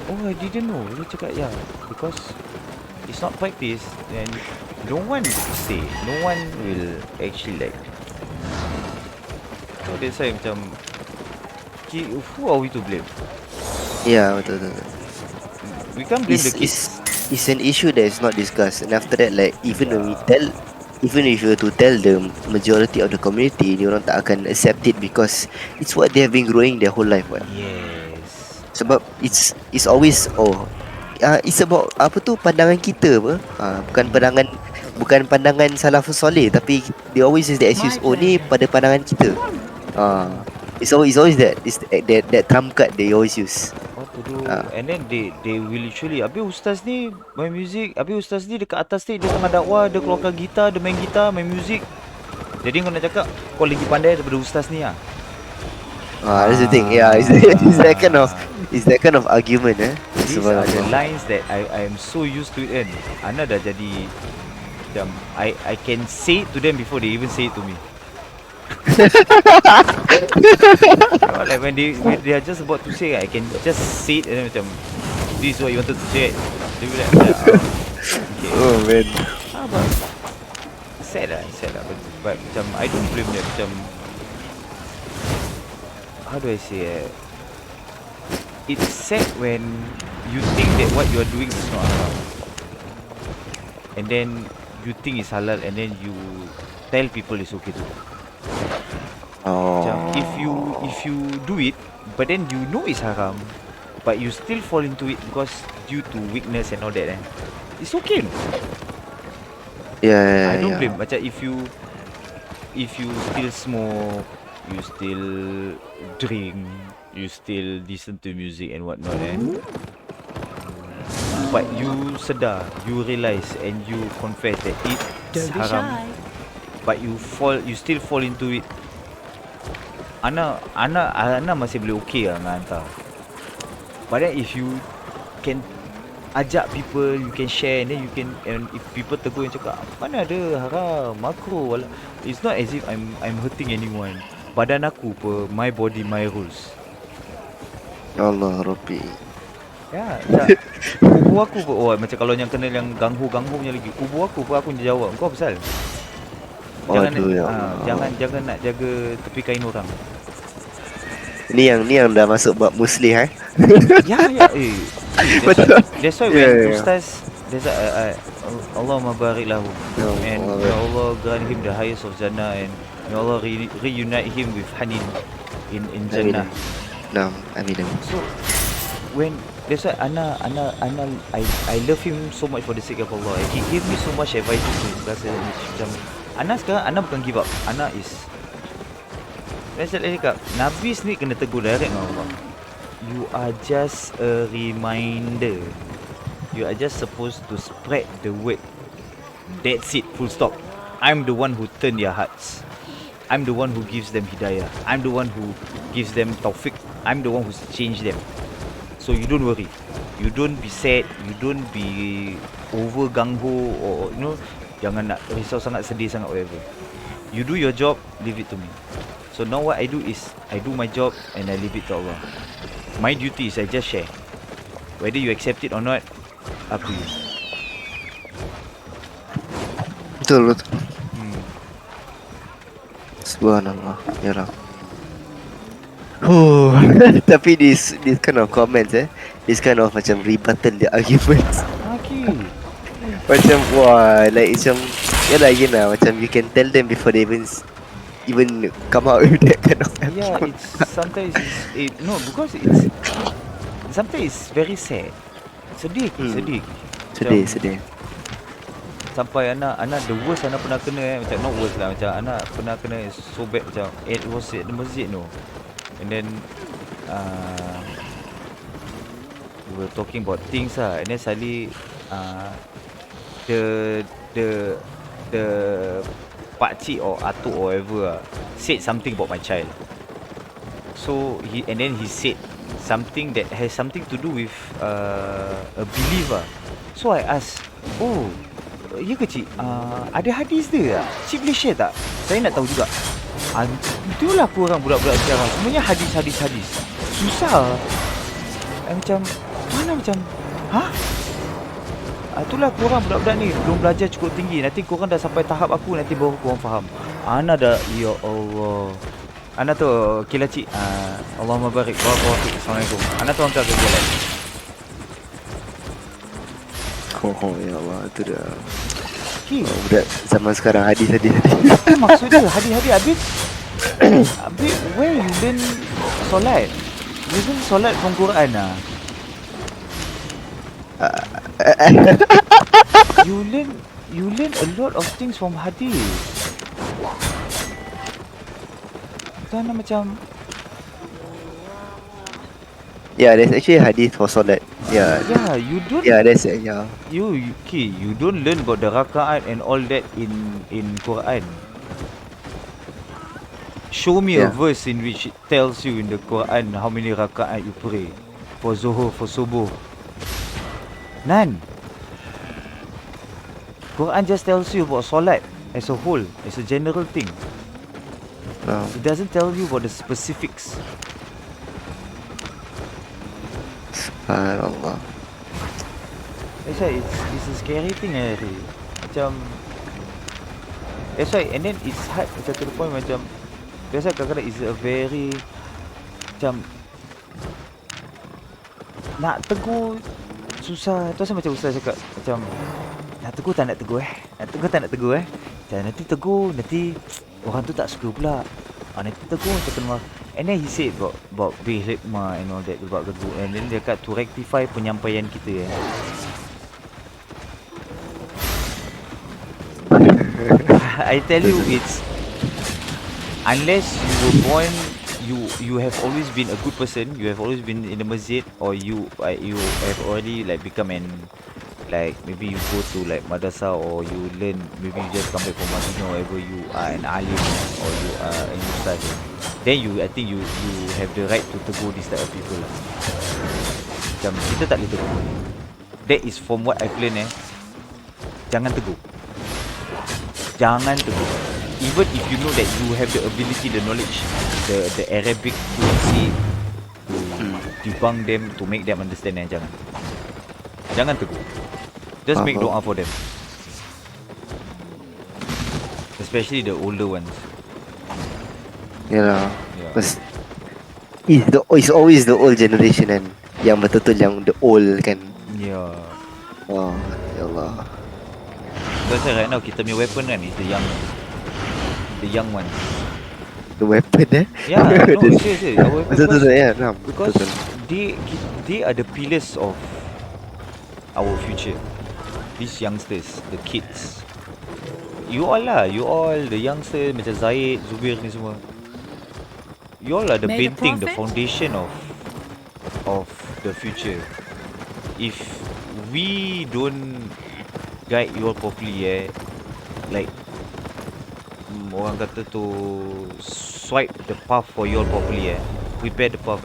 I didn't know. Dia cakap, because it's not practiced, and no one say, no one will actually like. So that's why macam, who are we to blame? Yeah, betul. We can't blame the kids. It's an issue that is not discussed, and after that, like even if you were to tell the majority of the community, diorang tak akan accept it because it's what they have been growing their whole life. Yes. Sebab it's always it's about apa tu, pandangan kita apa, bukan pandangan salafus soleh, tapi they always use the excuse, ni pada pandangan kita. It's always that, it's that trump card they always use. What to do? And then they will literally, habis ustaz ni main music, habis ustaz ni dekat atas ni dia tengah dakwah, dia keluarkan gitar, dia main gitar, main music. Jadi kau nak cakap kau lagi pandai daripada ustaz ni That's the thing. Yeah, it's that kind of argument. These are the lines that I am so used to it kan. Ana dah jadi macam, I can say it to them before they even say it to me. Like when they are just about to say, I can just say it and then macam, this is what you wanted to say. They be like, okay. Oh man. But sad lah. But macam I don't blame them. Macam, how do I say it's sad when you think that what you are doing is not halal, and then you think it's halal, and then you tell people it's okay to do. Macam, if you do it, but then you know it's haram, but you still fall into it because due to weakness and all that, it's okay, no? I don't blame. Macam if you still smoke, you still drink, you still listen to music and whatnot, but you sedar, you realise and you confess that it's Don't be haram, shy. but you still fall into it. Ana masih boleh okay lah dengan hantar. But then if you can ajak people, you can share, and then you can, and if people tegur and cakap mana ada haram, makruh, it's not as if I'm hurting anyone. Badan aku per, my body, my rules. Allah Rabbi. Ya, tak. Kubu aku pun, macam kalau yang kena yang ganggu punya lagi. Kubu aku pun aku jawab, kau pasal. Aduh, ya Allah. Jangan nak jaga tepi kain orang. Ni yang dah masuk bab muslim Ya. That's why when Yeah. Ustaz, that's why Allahumma barik lahu, and may Allah grant him the highest of Jannah, and may Allah reunite him with Hanin in Jannah. Nah, amin. So when that's why Ana I love him so much for the sake of Allah. He gave me so much advice to rasa macam Ana sekarang Ana bukan give up. Ana is, saya cakap Nabi sendiri kena tegur direct dengan Allah. You are just a reminder. You are just supposed to spread the word. That's it, full stop. I'm the one who turn their hearts. I'm the one who gives them hidayah. I'm the one who gives them taufik. I'm the one who's changed them. So you don't worry. You don't be sad. You don't be over ganggu or jangan nak risau sangat, sedih sangat, whatever. You do your job, leave it to me. So now what I do is I do my job and I leave it to Allah. My duty is I just share. Whether you accept it or not, up to you. Betul. Subhanallah. Ya Allah. Tapi this kind of comments this kind of macam rebuttal the arguments. Okay. Macam like macam again lah, macam you can tell them before they even come out with that kind of Yeah, argument. sometimes because sometimes it's very sad. Sedih. Sedih. Sampai anak the worst anak pernah kena macam not worst lah, macam anak pernah kena so bad, macam it was at the masjid and then we were talking about things lah, and then suddenly the pakcik or atuk or whatever said something about my child. So he said something that has something to do with a belief lah. So I asked, ya ke cik, ada hadis dia tak? Cik boleh share tak? Saya nak tahu juga. Itulah korang budak-budak sekarang, semuanya hadis. Susah. Macam mana macam, itulah korang budak-budak ni belum belajar cukup tinggi. Nanti korang dah sampai tahap aku, nanti baru korang faham. Ana dah, ya Allah. Ana tu, okay lah cik. Allahumma barik. Assalamualaikum. Ana tu angkat kerja lagi. Ya Allah, itu dah. Okay. Budak zaman sekarang hadis. Maksud dia hadis-hadis habis where you learn solat? You learn solat from Quran lah. You learn a lot of things from hadis. Kan macam There's actually a hadith for solat. you don't you don't learn about the rakaat and all that in Quran. Show me a verse in which it tells you in the Quran how many rakaat you pray for Zuhur, for Subuh. None. Quran just tells you about solat as a whole, as a general thing. It doesn't tell you about the specifics. Subhanallah. That's why it's a scary thing actually. Macam, that's why, and then it's hard macam to the point macam, that's why kadang-kadang it's a very macam nak tegur susah. Tu macam Ustaz cakap, macam nak tegur tak nak tegur macam nanti tegur, nanti orang tu tak suka pula. Nanti tegur macam kena And then he said about hikmah and all that about gedung, and then dia kat to rectify penyampaian kita I tell you, it's unless you were born, you have always been a good person, you have always been in the masjid, or you have already like become an, like maybe you go to like madrasah, or you learn, maybe you just come back from Madinah, or whatever, you are an alim or you are an ustaz, then I think you have the right to tegur this type of people lah. Macam kita tak boleh tegur. That is from what I've learned Jangan tegur. Jangan tegur. Even if you know that you have the ability, the knowledge, the Arabic fluency to debunk them, to make them understand, jangan tegur. Just make doa for them, especially the older ones. Yeah. It's always the old generation kan, yang betul-betul yang the old kan. Yeah. Oh, ya Allah. Because right now kita punya weapon kan is the young ones. The weapon Yeah, no, seriously, our weapon, Betul-betul ya, faham. because Betul. they are the pillars of our future. These youngsters, the kids. You all, the youngsters macam Zaid, Zubir ni semua. You all are the Made a benteng, the profit? foundation of the future. If we don't guide you all properly, like orang kata tu, swipe the path for you all properly, prepare the path,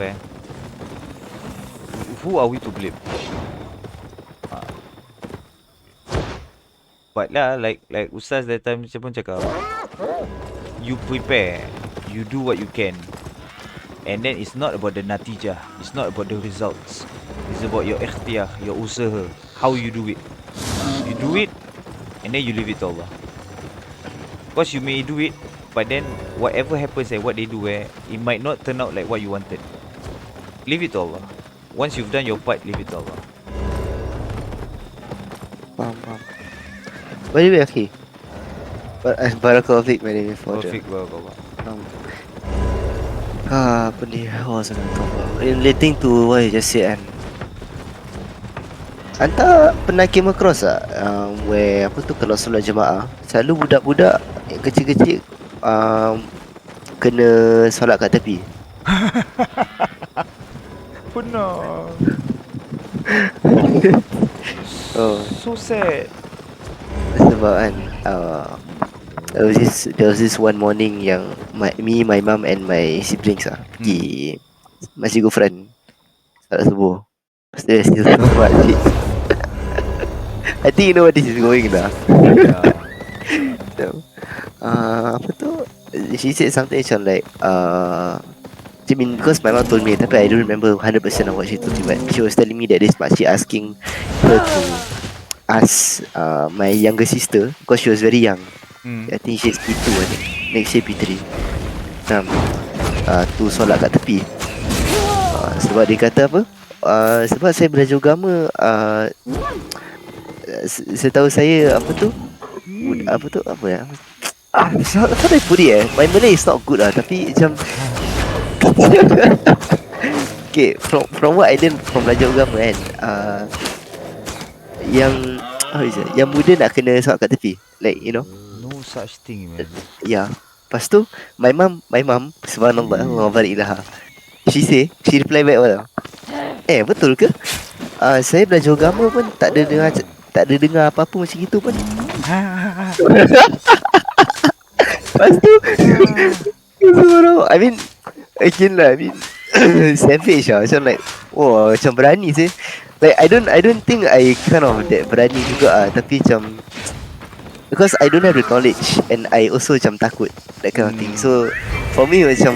who are we to blame? But lah, like Ustaz that time macam pun cakap, you prepare, you do what you can, and then it's not about the natijah, it's not about the results, it's about your ikhtiyar, your usaha, how you do it. You do it, and then you leave it to Allah. Because you may do it, but then whatever happens and what they do, it might not turn out like what you wanted. Leave it to Allah. Once you've done your part, leave it to Allah. Faham. By the way, okay. Barakallahu fiik, my name is Fadil. Perfect, barakallah. Apa ni? Relating to what you just said kan. Anta pernah came across tak? Where apa tu, kalau solat jemaah, selalu budak-budak kecil-kecil kena solat kat tepi. Pernah. Oh, So sad. sebab kan there was this one morning yang my mum and my siblings pergi Masjid Gufran salat subuh. Lepas tu still solat makcik. I think you know what this is going dah. Yeah. So, apa tu, she said something macam like I mean, because my mom told me, tapi I don't remember 100% of what she told me, but she was telling me that this makcik asking her to ask my younger sister, because she was very young, I think she's P2, I think next year P3, to solat kat tepi. Sebab dia kata apa, sebab saya belajar agama, setahu saya apa tu, apa ya, how do I put it my Malay is not good tapi macam okay, from what I learn from belajar agama kan, yang yang muda nak kena solat kat tepi, like you know. No such thing, man. Yeah. Lepas tu my mum subhanallah wa baraklah, she reply back what, betul ke? Saya belajar agama pun tak ada dengar apa-apa macam itu pun. Lepas tu I mean again lah, I mean savage lah, macam like wah, macam berani sih. Like I don't think I kind of that berani juga tapi macam because I don't have the knowledge and I also macam takut, that kind of thing. So for me macam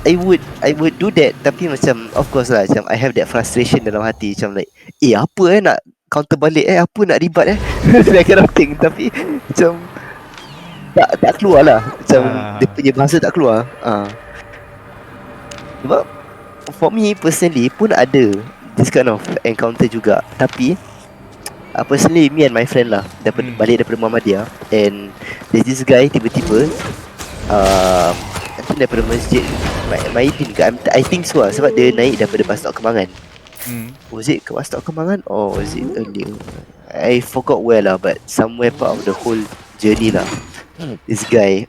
I would do that, tapi macam of course lah, macam I have that frustration dalam hati, macam like apa nak counter balik, apa nak ribat that kind of thing. Tapi macam tak keluar lah, macam dia punya bahasa tak keluar. Sebab for me personally pun ada this kind of encounter juga, tapi personally me and my friend lah balik daripada Muhammadiyah, and there's this guy tiba-tiba daripada masjid Maidin ke? I think so lah, sebab dia naik daripada bus stop Kembangan. Was it ke bus stop Kembangan or was it earlier? I forgot where lah, but somewhere part of the whole journey lah. This guy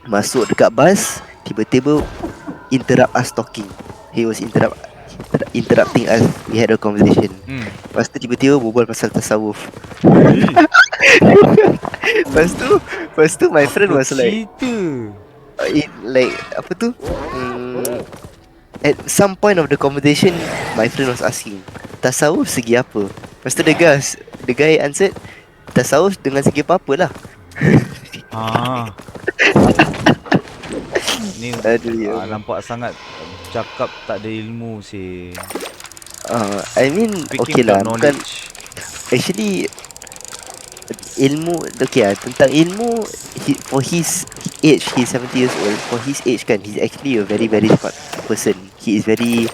masuk dekat bus, tiba-tiba interrupt us talking. He was interrupting us. We had a conversation. Lepas tu tiba-tiba berbual pasal tasawuf. Lepas tu my friend was like, like apa tu? At some point of the conversation, my friend was asking, tasawuf segi apa? Lepas tu the guy answered, tasawuf dengan segi apa-apa lah. Ni nampak sangat cakap tak ada ilmu sih. I mean, okay lah, bukan actually ilmu, okay lah, tentang ilmu, for his age, he's 70 years old. For his age kan, he's actually a very very smart person. He is very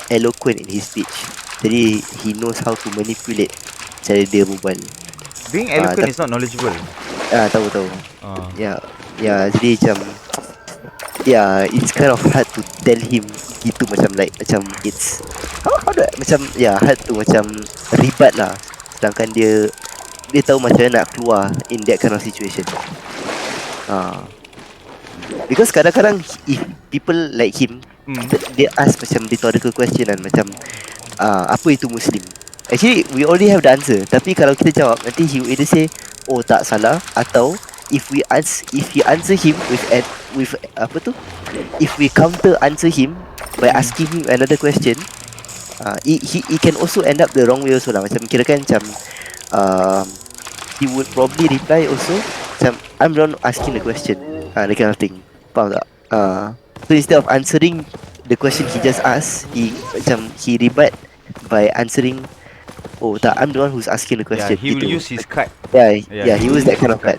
eloquent in his speech. Jadi he knows how to manipulate cara dia berbual. Being eloquent is not knowledgeable. Tahu. Jadi macam it's kind of hard to tell him gitu, macam it's how do I, macam hard to macam ribat lah. Sedangkan dia tahu macam mana nak keluar in that kind of situation. Because kadang-kadang if people like him, they ask macam rhetorical question kan, macam apa itu Muslim? Actually we already have the answer, tapi kalau kita jawab nanti he will either say oh tak salah, atau if we answer him with apa tu, if we counter answer him by asking him another question, he can also end up the wrong way also lah. Macam kirakan macam he would probably reply also macam I'm the one asking the question, that kind of thing. Faham tak? So instead of answering the question he just asked, he rebut by answering, oh tak, I'm the one who's asking the question. He will use his card. He use that kind of card.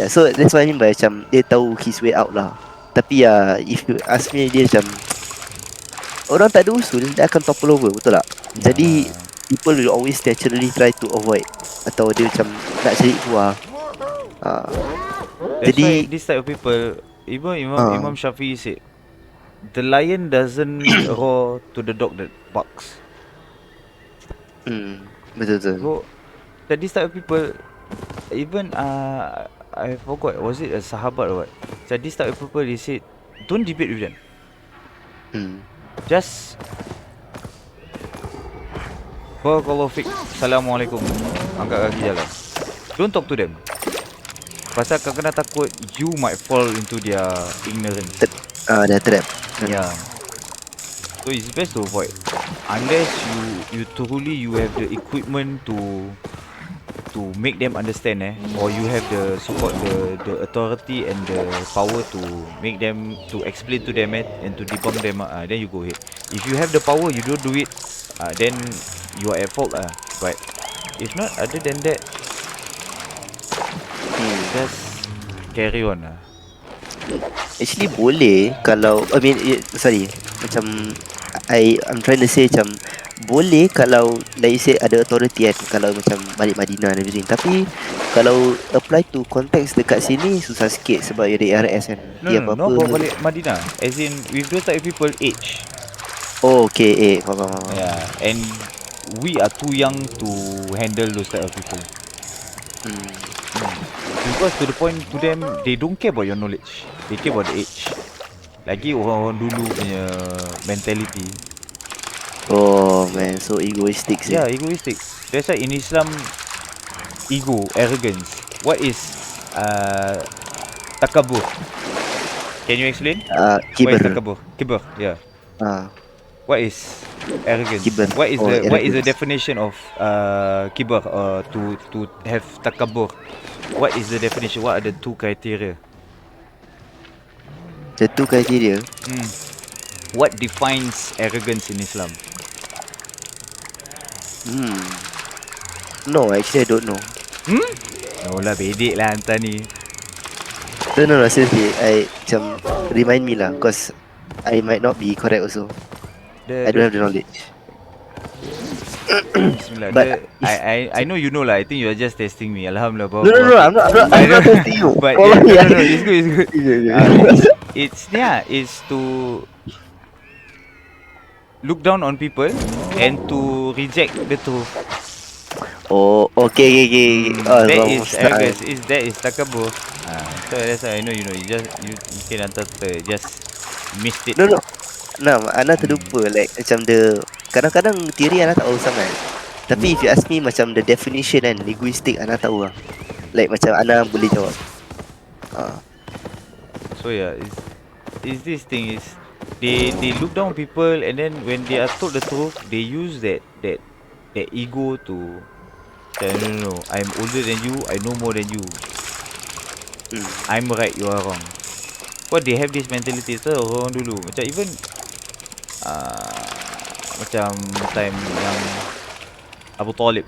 So that's what I mean by macam dia tahu his way out lah. Tapi if you ask me, dia macam orang tak ada usul, dia akan topple over, betul tak? Jadi people will always naturally try to avoid, atau dia macam nak cari keluar. That's why this type of people, Imam Shafi'i said, the lion doesn't roar to the dog that barks. Betul. So that this type of people, even I forgot, was it a sahabat or what? So this type of people, they said, don't debate with them. Just Barakallahu fiqh, Assalamualaikum, angkat kaki jalan. Don't talk to them. Pasal kadang-kadang takut you might fall into their ignorance. Their trap. So it's best to avoid, unless you truly have the equipment to make them understand, or you have the support, the authority and the power to make them, to explain to them, and to debunk them, then you go ahead. If you have the power, you don't do it, then you are at fault, but if not, other than that, just carry on lah. Actually boleh kalau, I mean, sorry, macam I'm trying to say macam boleh kalau like you say ada authority kan, kalau macam balik Madinah dan everything. Tapi kalau apply to context dekat sini susah sikit sebab ada ARS kan. No, balik Madinah, as in with those type of people age. Oh okay, faham. And we are too young to handle those type of people. Because to the point, to them, they don't care about your knowledge, they care about the age. Lagi orang-orang dulu punya mentality. Oh man, so egoistic. Egoistic. That's why in Islam, ego, arrogance. What is takabur? Can you explain? Kibir. What is takabur? Kibir, yeah. What is arrogance? Kibir. What is the definition of kibir, to have takabur? What is the definition? What are the two criteria? The two criteria? What defines arrogance in Islam? No, actually I don't know. No lah, bedek lah hantar ni. No, seriously, I macam remind me lah, cause I might not be correct also. I don't have the knowledge. Bismillah. But I know you know lah. I think you are just testing me. Alhamdulillah. no, I'm not testing you. But Oh, yeah, yeah. no, it's good, it's good. It's to look down on people and to reject the truth. Oh, okay. Oh, That wrong is style. arrogance. That is takabur. So that's why I know you know. You can hantar just missed it. No. Ana terlupa like macam kadang-kadang teori Ana tak tahu sangat. Tapi if you ask me macam the definition kan linguistic Ana tahu lah. Like macam Ana boleh jawab. So yeah, is this thing is they look down on people, and then when they are told the truth, they use that ego to say, no, I'm older than you, I know more than you. I'm right, you are wrong. What they have this mentality tu orang dulu. Macam even macam time yang Abu Talib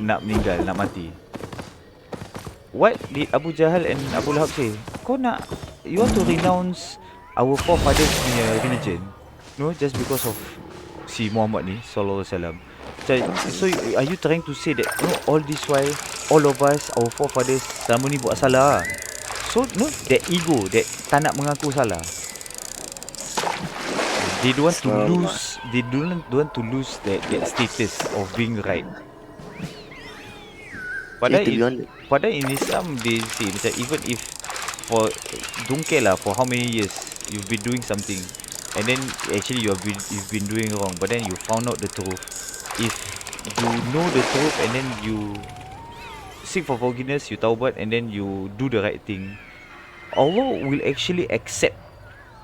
nak meninggal, nak mati. What did Abu Jahal and Abu Lahab say? You want to renounce our forefathers punya religion? No, just because of si Muhammad ni sallallahu alaihi wasallam. So are you trying to say that all this while all of us, our forefathers selama ni buat salah? So no, that ego, that tak nak mengaku salah. They don't want to lose. They don't want to lose that status of being right. Padahal in Islam they say macam even if don't care lah for how many years you've been doing something, and then actually you've been doing wrong, but then you found out the truth. If you know the truth and then you seek for forgiveness, you taubat, and then you do the right thing, Allah will actually accept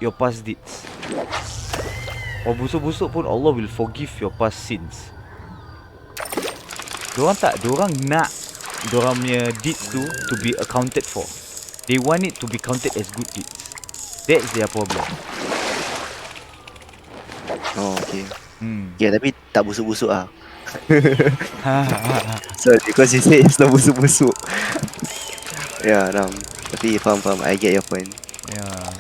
your past deeds. Or busuk-busuk pun Allah will forgive your past sins. Diorang nak diorang punya deeds tu to be accounted for. They want it to be counted as good deeds. That's their problem. Oh, okay. Yeah, tapi tak busuk-busuk ah. So because you say it's not busuk-busuk. Yeah, tapi faham. I get your point. yeah.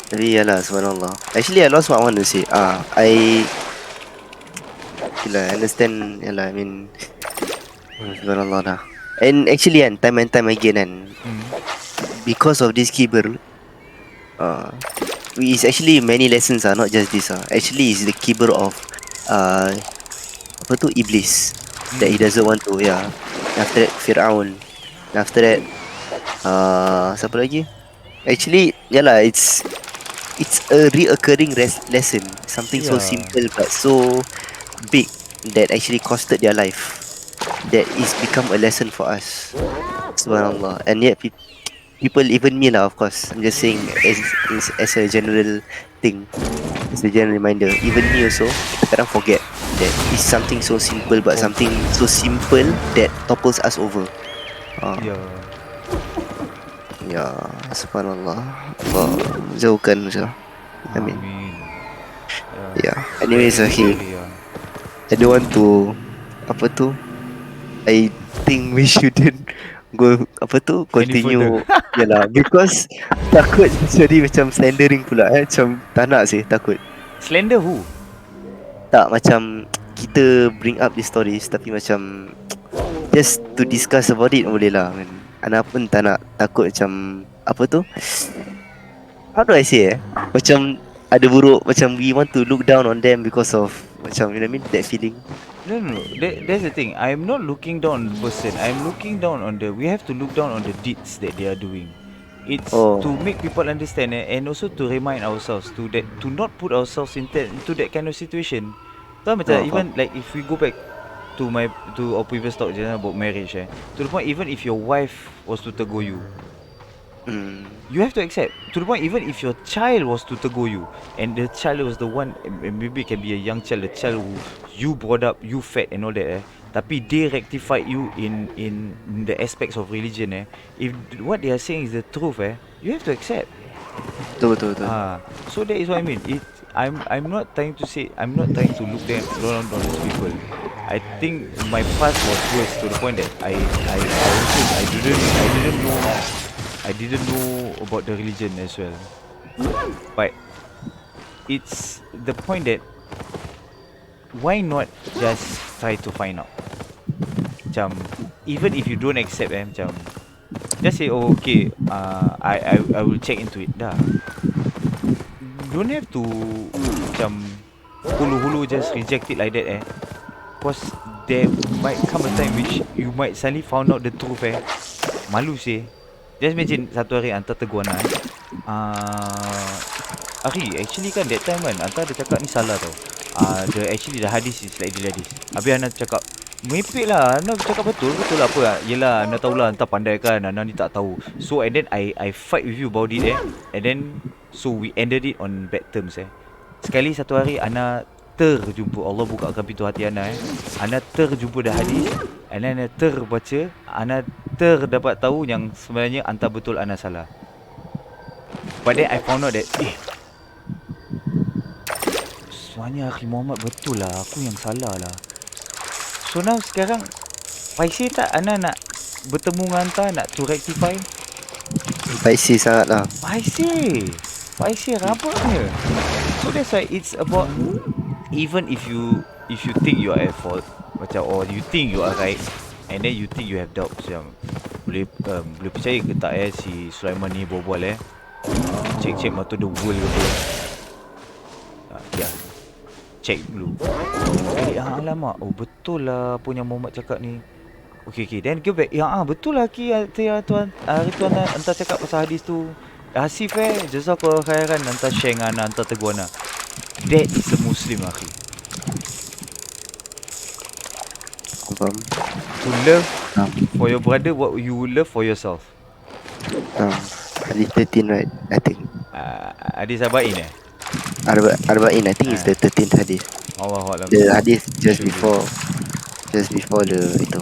Tapi yalah, subhanallah. Actually, I lost what I want to say. I understand. Yalah, I mean, subhanallah dah. And actually kan, time and time again kan, because of this kibir, it's actually many lessons not just this actually it's the kibir of apa tu, Iblis, that he doesn't want to, after that Fir'aun, after that siapa lagi? Actually yalah, it's a reoccurring lesson, something so simple but so big that actually costed their life, that is become a lesson for us, subhanallah. And yet people, even me lah, of course, I'm just saying as a general thing, as a general reminder, even me also kadang forget that it's something so simple, but something so simple that topples us over. Ya, subhanallah. Allah jauhkan insya. Amin. Anyways, I don't want to I think we shouldn't go continue. Yalah, because takut jadi macam slandering pula macam tak nak sih, takut. Slender who? Tak, macam kita bring up these stories tapi macam just to discuss about it boleh lah kan. Ana pun tak nak, takut macam how do I say macam ada buruk, macam we want to look down on them because of macam, you know what I mean, that feeling. No. That's the thing. I'm not looking down on the person. I'm looking down on we have to look down on the deeds that they are doing. It's to make people understand and also to remind ourselves to not put ourselves into that kind of situation. So macam even like if we go back to our previous talk just about marriage to the point, even if your wife was to tegur you, you have to accept. To the point, even if your child was to tegur you, and the child was the one, maybe it can be a young child, the child who you brought up, you fed and all that tapi they rectified you in the aspects of religion if what they are saying is the truth you have to accept. Betul. So that is what I mean. I'm not trying to say, I'm not trying to look down on those people. I think my past was worse to the point that I didn't know about the religion as well. But it's the point that why not just try to find out? Macam even if you don't accept macam just say oh okay I will check into it dah. Don't have to macam hulu-hulu just reject it like that cause there might come a time which you might suddenly found out the truth malu sih. Just imagine satu hari hantar tegur Ana Ari actually kan that time kan hantar ada cakap ni salah tau. The hadis is like this. Habis Ana cakap merepek lah, Ana cakap betul lah apa. Yelah Ana tahulah hantar pandai kan, Ana ni tak tahu. So and then I fight with you about it and then so we ended it on bad terms Sekali satu hari Ana terjumpa, Allah bukakan pintu hati Ana Ana terjumpa dah hadis and then Ana terbaca, Ana terdapat tahu yang sebenarnya hantar betul Ana salah. But then I found out that sebenarnya Akhi Muhammad betul lah, aku yang salah lah. So now sekarang paisi tak Ana nak bertemu dengan hantar, nak to rectify? Paisi sangat lah. Paisi rabaknya. So that's why it's about even if you think you are at fault macam or you think you are right and then you think you have doubts macam boleh percaya ke tak si Sulaiman ni berbual check mata the world ke apa. Check dulu. Alamak, oh betul lah apa yang Muhammad cakap ni. Okay, then go back. Betul lah Ki tuan hari tuan hantar cakap pasal hadis tu. Hasif jazakallah khairan hantar share dengan Ana, hantar tegur Ana. That is a Muslim akhi. Confirm. To love for your brother what you will love for yourself. Hadith 13 right, I think. Hadis Arba'in Arba'in, I think it's the 13th hadith. Allahuakbar. The hadith just before the itu.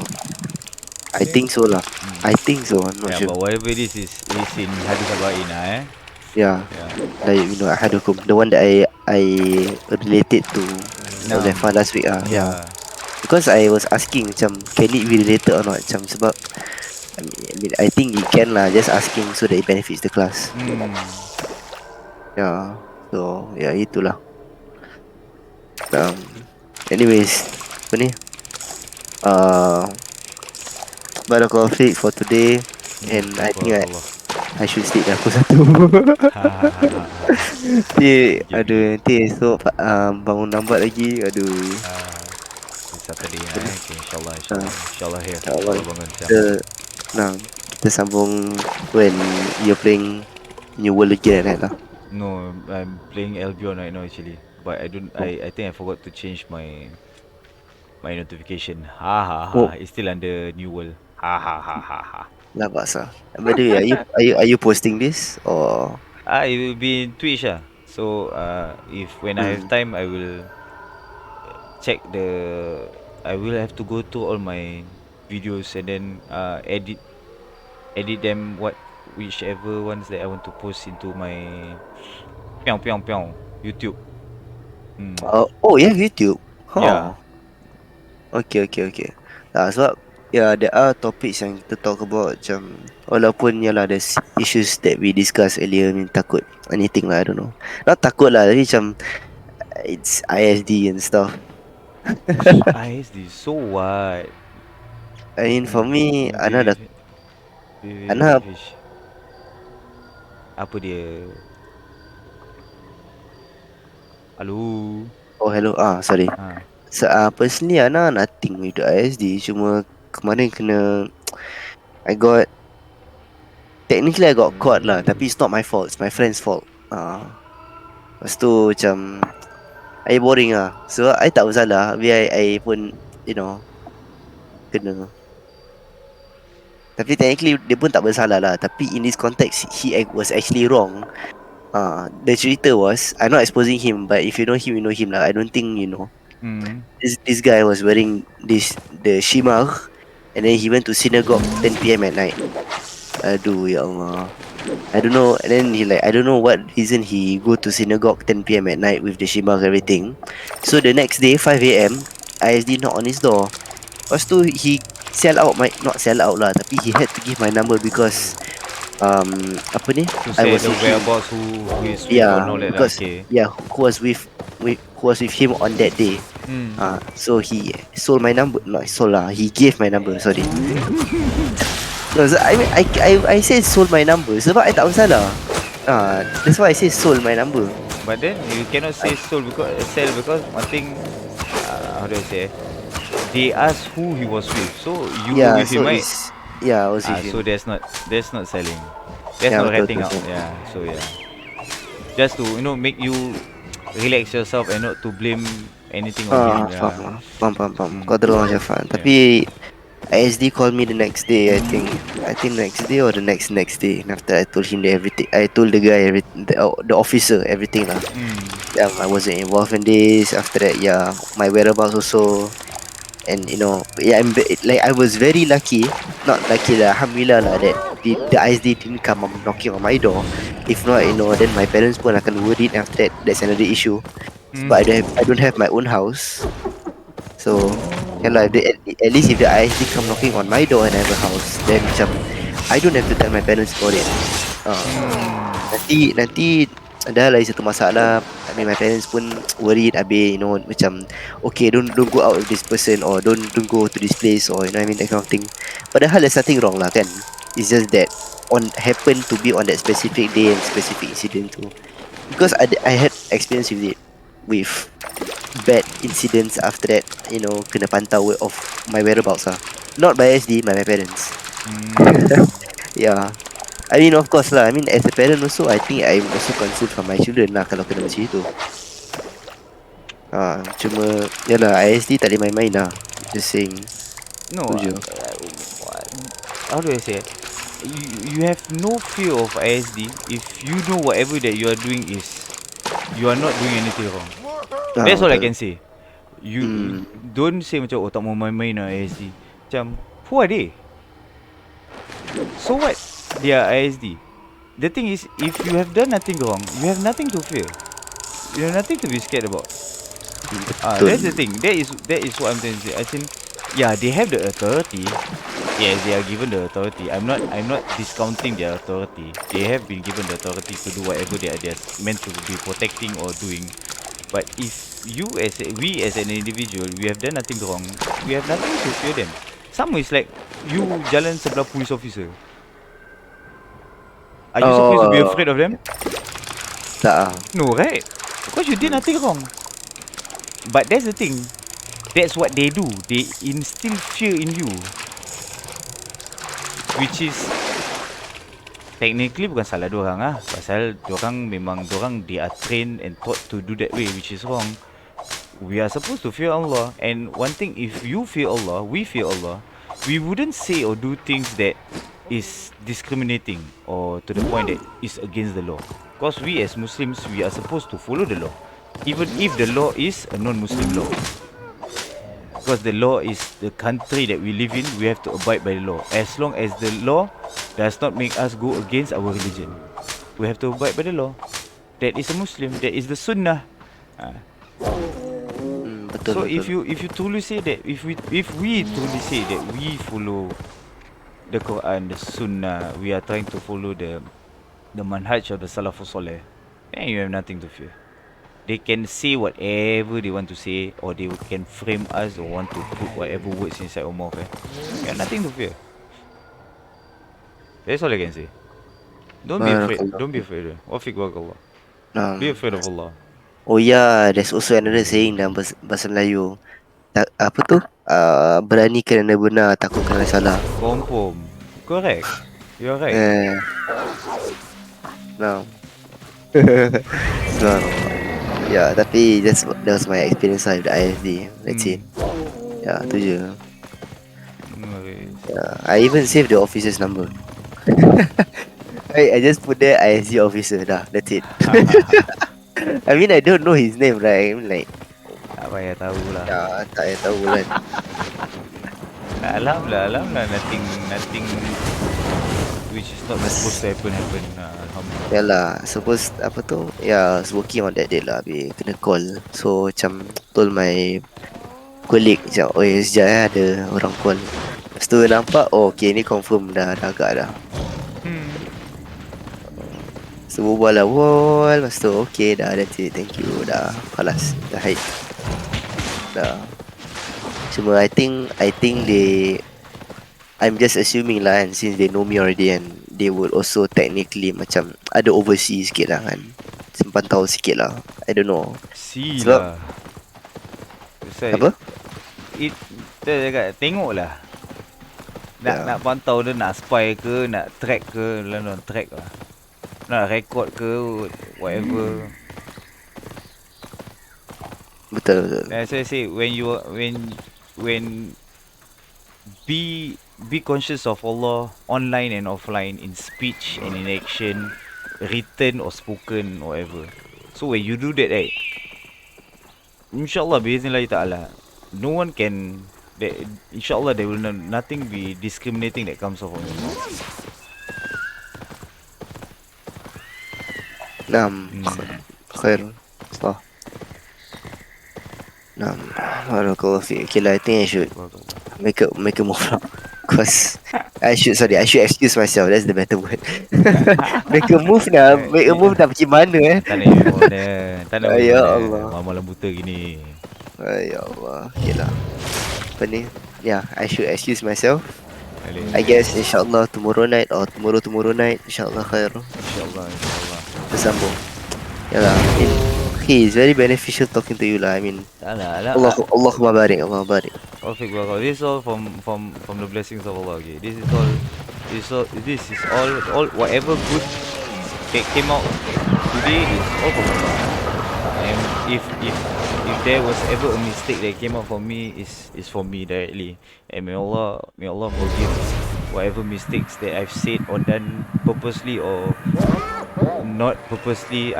I think so lah. I think so, I'm not sure. But whatever it is in hadis Arba'in Yeah. Like ahadukum, the one that I related to Lefa last week Yeah. Because I was asking macam can it be related or not macam sebab I think it can lah, just asking so that it benefits the class. Yeah. So itulah. Anyways, apa ni? Barakallahu fiik for today and I think I should sleep dah pukul 1. Nanti esok bangun lambat lagi. Saturday okay, insyaAllah here. InsyaAllah. Bangun Kita sambung when you're playing NewWorld again right now. No, I'm playing Albion right now actually. But I think I forgot to change my notification. It's still under NewWorld. Labak sah. By the way, are you posting this or? It will be in Twitch So if when I have time I will check I will have to go through all my videos and then edit them whichever ones that I want to post into my YouTube. Oh yeah, YouTube. Yeah. Okay. Sebab there are topics yang kita talk about macam walaupun there's issues that we discussed earlier, takut anything lah, I don't know. Not takut lah, tapi macam it's ISD and stuff. ISD, so what? I mean for me, Ana apa dia? Hello. Oh hello, sorry. Personally Ana nothing with the ISD. Cuma kemarin technically I got caught lah, tapi it's not my fault, it's my friend's fault. Lepas tu macam I boring so I tak bersalah, biar I pun kena. Tapi technically dia pun tak bersalah lah, tapi in this context he was actually wrong. The cerita was, I'm not exposing him, but if you know him, you know him lah. I don't think you know. This guy was wearing the shimar, and then he went to synagogue 10 PM at night. Aduh ya Allah, I don't know. And then I don't know what reason he go to synagogue 10 PM at night with the shimar everything. So the next day 5 AM ISD knock on his door. Lepas tu he not sell out lah, tapi he had to give my number because apa ni, I was the whereabouts who is with because who was with him on that day. So he sold my number. Not sold lah. He gave my number. Sorry. No, so I mean I say sold my number sebab I tak masalah. That's why I say sold my number. But then you cannot say sold because sell because one thing. How do I say? They asked who he was with, so you were with So him, right? it's I was with him. So that's not selling. That's Yeah, not betul, renting out. betul. Yeah. So yeah. Just to make you relax yourself and not to blame anything on him. Yeah. Faham. Kau terus macam faham. Tapi ISD called me the next day. I think next day or the next day. And after I told him everything, I told the guy the officer everything lah. I wasn't involved in this. After that, my whereabouts also. And I was very lucky. Not lucky lah, alhamdulillah lah, that the ISD didn't come knocking on my door. If not, then my parents pun akan worried. After that, that's another issue. But I don't have my own house. So at least if the ISD come knocking on my door and I have a house, then macam I don't have to tell my parents about it. Nanti dah lagi satu masalah. I mean my parents pun worried. Habis macam okay, don't go out with this person, or don't go to this place, or I mean that kind of thing. Padahal there's nothing wrong lah kan. It's just that happened to be on that specific day and specific incident too. Because I had experience with it, with bad incidents after that, kena pantau of my whereabouts lah. Not by SD, by my parents. Yeah. I mean of course lah, I mean as a parent also, I think I'm also concerned for my children lah kalau kena macam itu. Cuma yalah, ISD tak boleh main-main lah. Just saying. No. Tu je. How do I say? You have no fear of ISD if you know whatever that you are doing is you are not doing anything wrong. That's all I can say. You don't say macam tak mau main-main lah ISD. Macam who are they? So what? They are ISD. The thing is, if you have done nothing wrong, you have nothing to fear. You have nothing to be scared about. That's the thing. That is what I'm trying to say. I think, yeah, they have the authority. Yes, they are given the authority. I'm not discounting their authority. They have been given the authority to do whatever they are meant to be protecting or doing. But if we as an individual, we have done nothing wrong, we have nothing to fear them. Some is like you jalan sebelah police officer. Are you supposed to be afraid of them? Tak. No, right? Because you did nothing wrong. But that's the thing. That's what they do. They instill fear in you. Which is technically bukan salah diorang lah. Pasal diorang they are trained and taught to do that way, which is wrong. We are supposed to fear Allah. And one thing, if you fear Allah, we fear Allah, we wouldn't say or do things that is discriminating or to the point that is against the law. Because we as Muslims, we are supposed to follow the law, even if the law is a non-Muslim law. Because the law is the country that we live in, we have to abide by the law. As long as the law does not make us go against our religion, we have to abide by the law. That is a Muslim. That is the Sunnah. Betul, So betul. if you truly say that, if we truly say that we follow the Quran, the Sunnah, we are trying to follow the manhaj of the Salafus Saleh, then you have nothing to fear. They can say whatever they want to say, or they can frame us or want to put whatever words inside our mouth. You have nothing to fear. That's all I can say. Don't be afraid. Barakallah. Don't be afraid. Wafiq waqallah. Nah. Be afraid of Allah. Oh yeah, there's also another saying dalam bahasa Melayu. Apa tu? Berani kerana benar, takut kerana salah. Confirm. Correct. You're right. No. So, yeah, tapi that was my experience with the ISD. That's it. Yeah, tu je. Yeah, I even saved the officer's number. I just put there ISD officer dah. That's it. I mean I don't know his name, right? I mean like Tak payah tahu lah. tak payah tahu kan. Alhamdulillah, nothing which is not supposed to happen. Alhamdulillah. Yalah, suppose apa tu? Yeah, I was working on that day lah, habis kena call. So macam told my colleague macam, "Oi, sekejap ada orang call." Lepas tu nampak, oh okay, ni confirm dah agak dah. So berbual lah, lepas tu okay dah, that's it, thank you, dah, khalas, dah hide. Dah. Cuma I think I'm just assuming lah kan, since they know me already and they would also technically macam ada overseas sikit lah kan. Pantau sikit lah. I don't know. See Sebab lah. Saya apa? Kita cakap tengok lah. Ya. Nak pantau dia, nak spy ke, nak track ke, nak track lah. Nak record ke, whatever. Betul. As I say, when be conscious of Allah online and offline, in speech and in action, written or spoken, whatever. So when you do that, InsyaAllah biiznillah ta'ala, no one can, InsyaAllah there will nothing be discriminating that comes off of your mouth. Naam. Khair. Salah. Naam. Barakallahu fiik. Okay lah, I think I should make a move lah. Cause I should excuse myself. That's the better word. Make a move dah pergi mana Tak nak email dia. Tak nak Ya email dia. Allah. Malam buta gini. Ya Allah. Okay lah. Apa ni? Yeah, I should excuse myself. Boleh. I guess insyaAllah tomorrow night or tomorrow night insyaAllah khair. InsyaAllah. Bersambung. Yalah, I mean, okay, it's very beneficial talking to you lah. I mean, Tak nak lah. Allahumma barik. Taufik barakallah. This is all from the blessings of Allah. Okay. This is all whatever good came out today is all from Allah. And if there was ever a mistake that came out from me, is from me directly. And may Allah forgive whatever mistakes that I've said or done purposely or not purposely,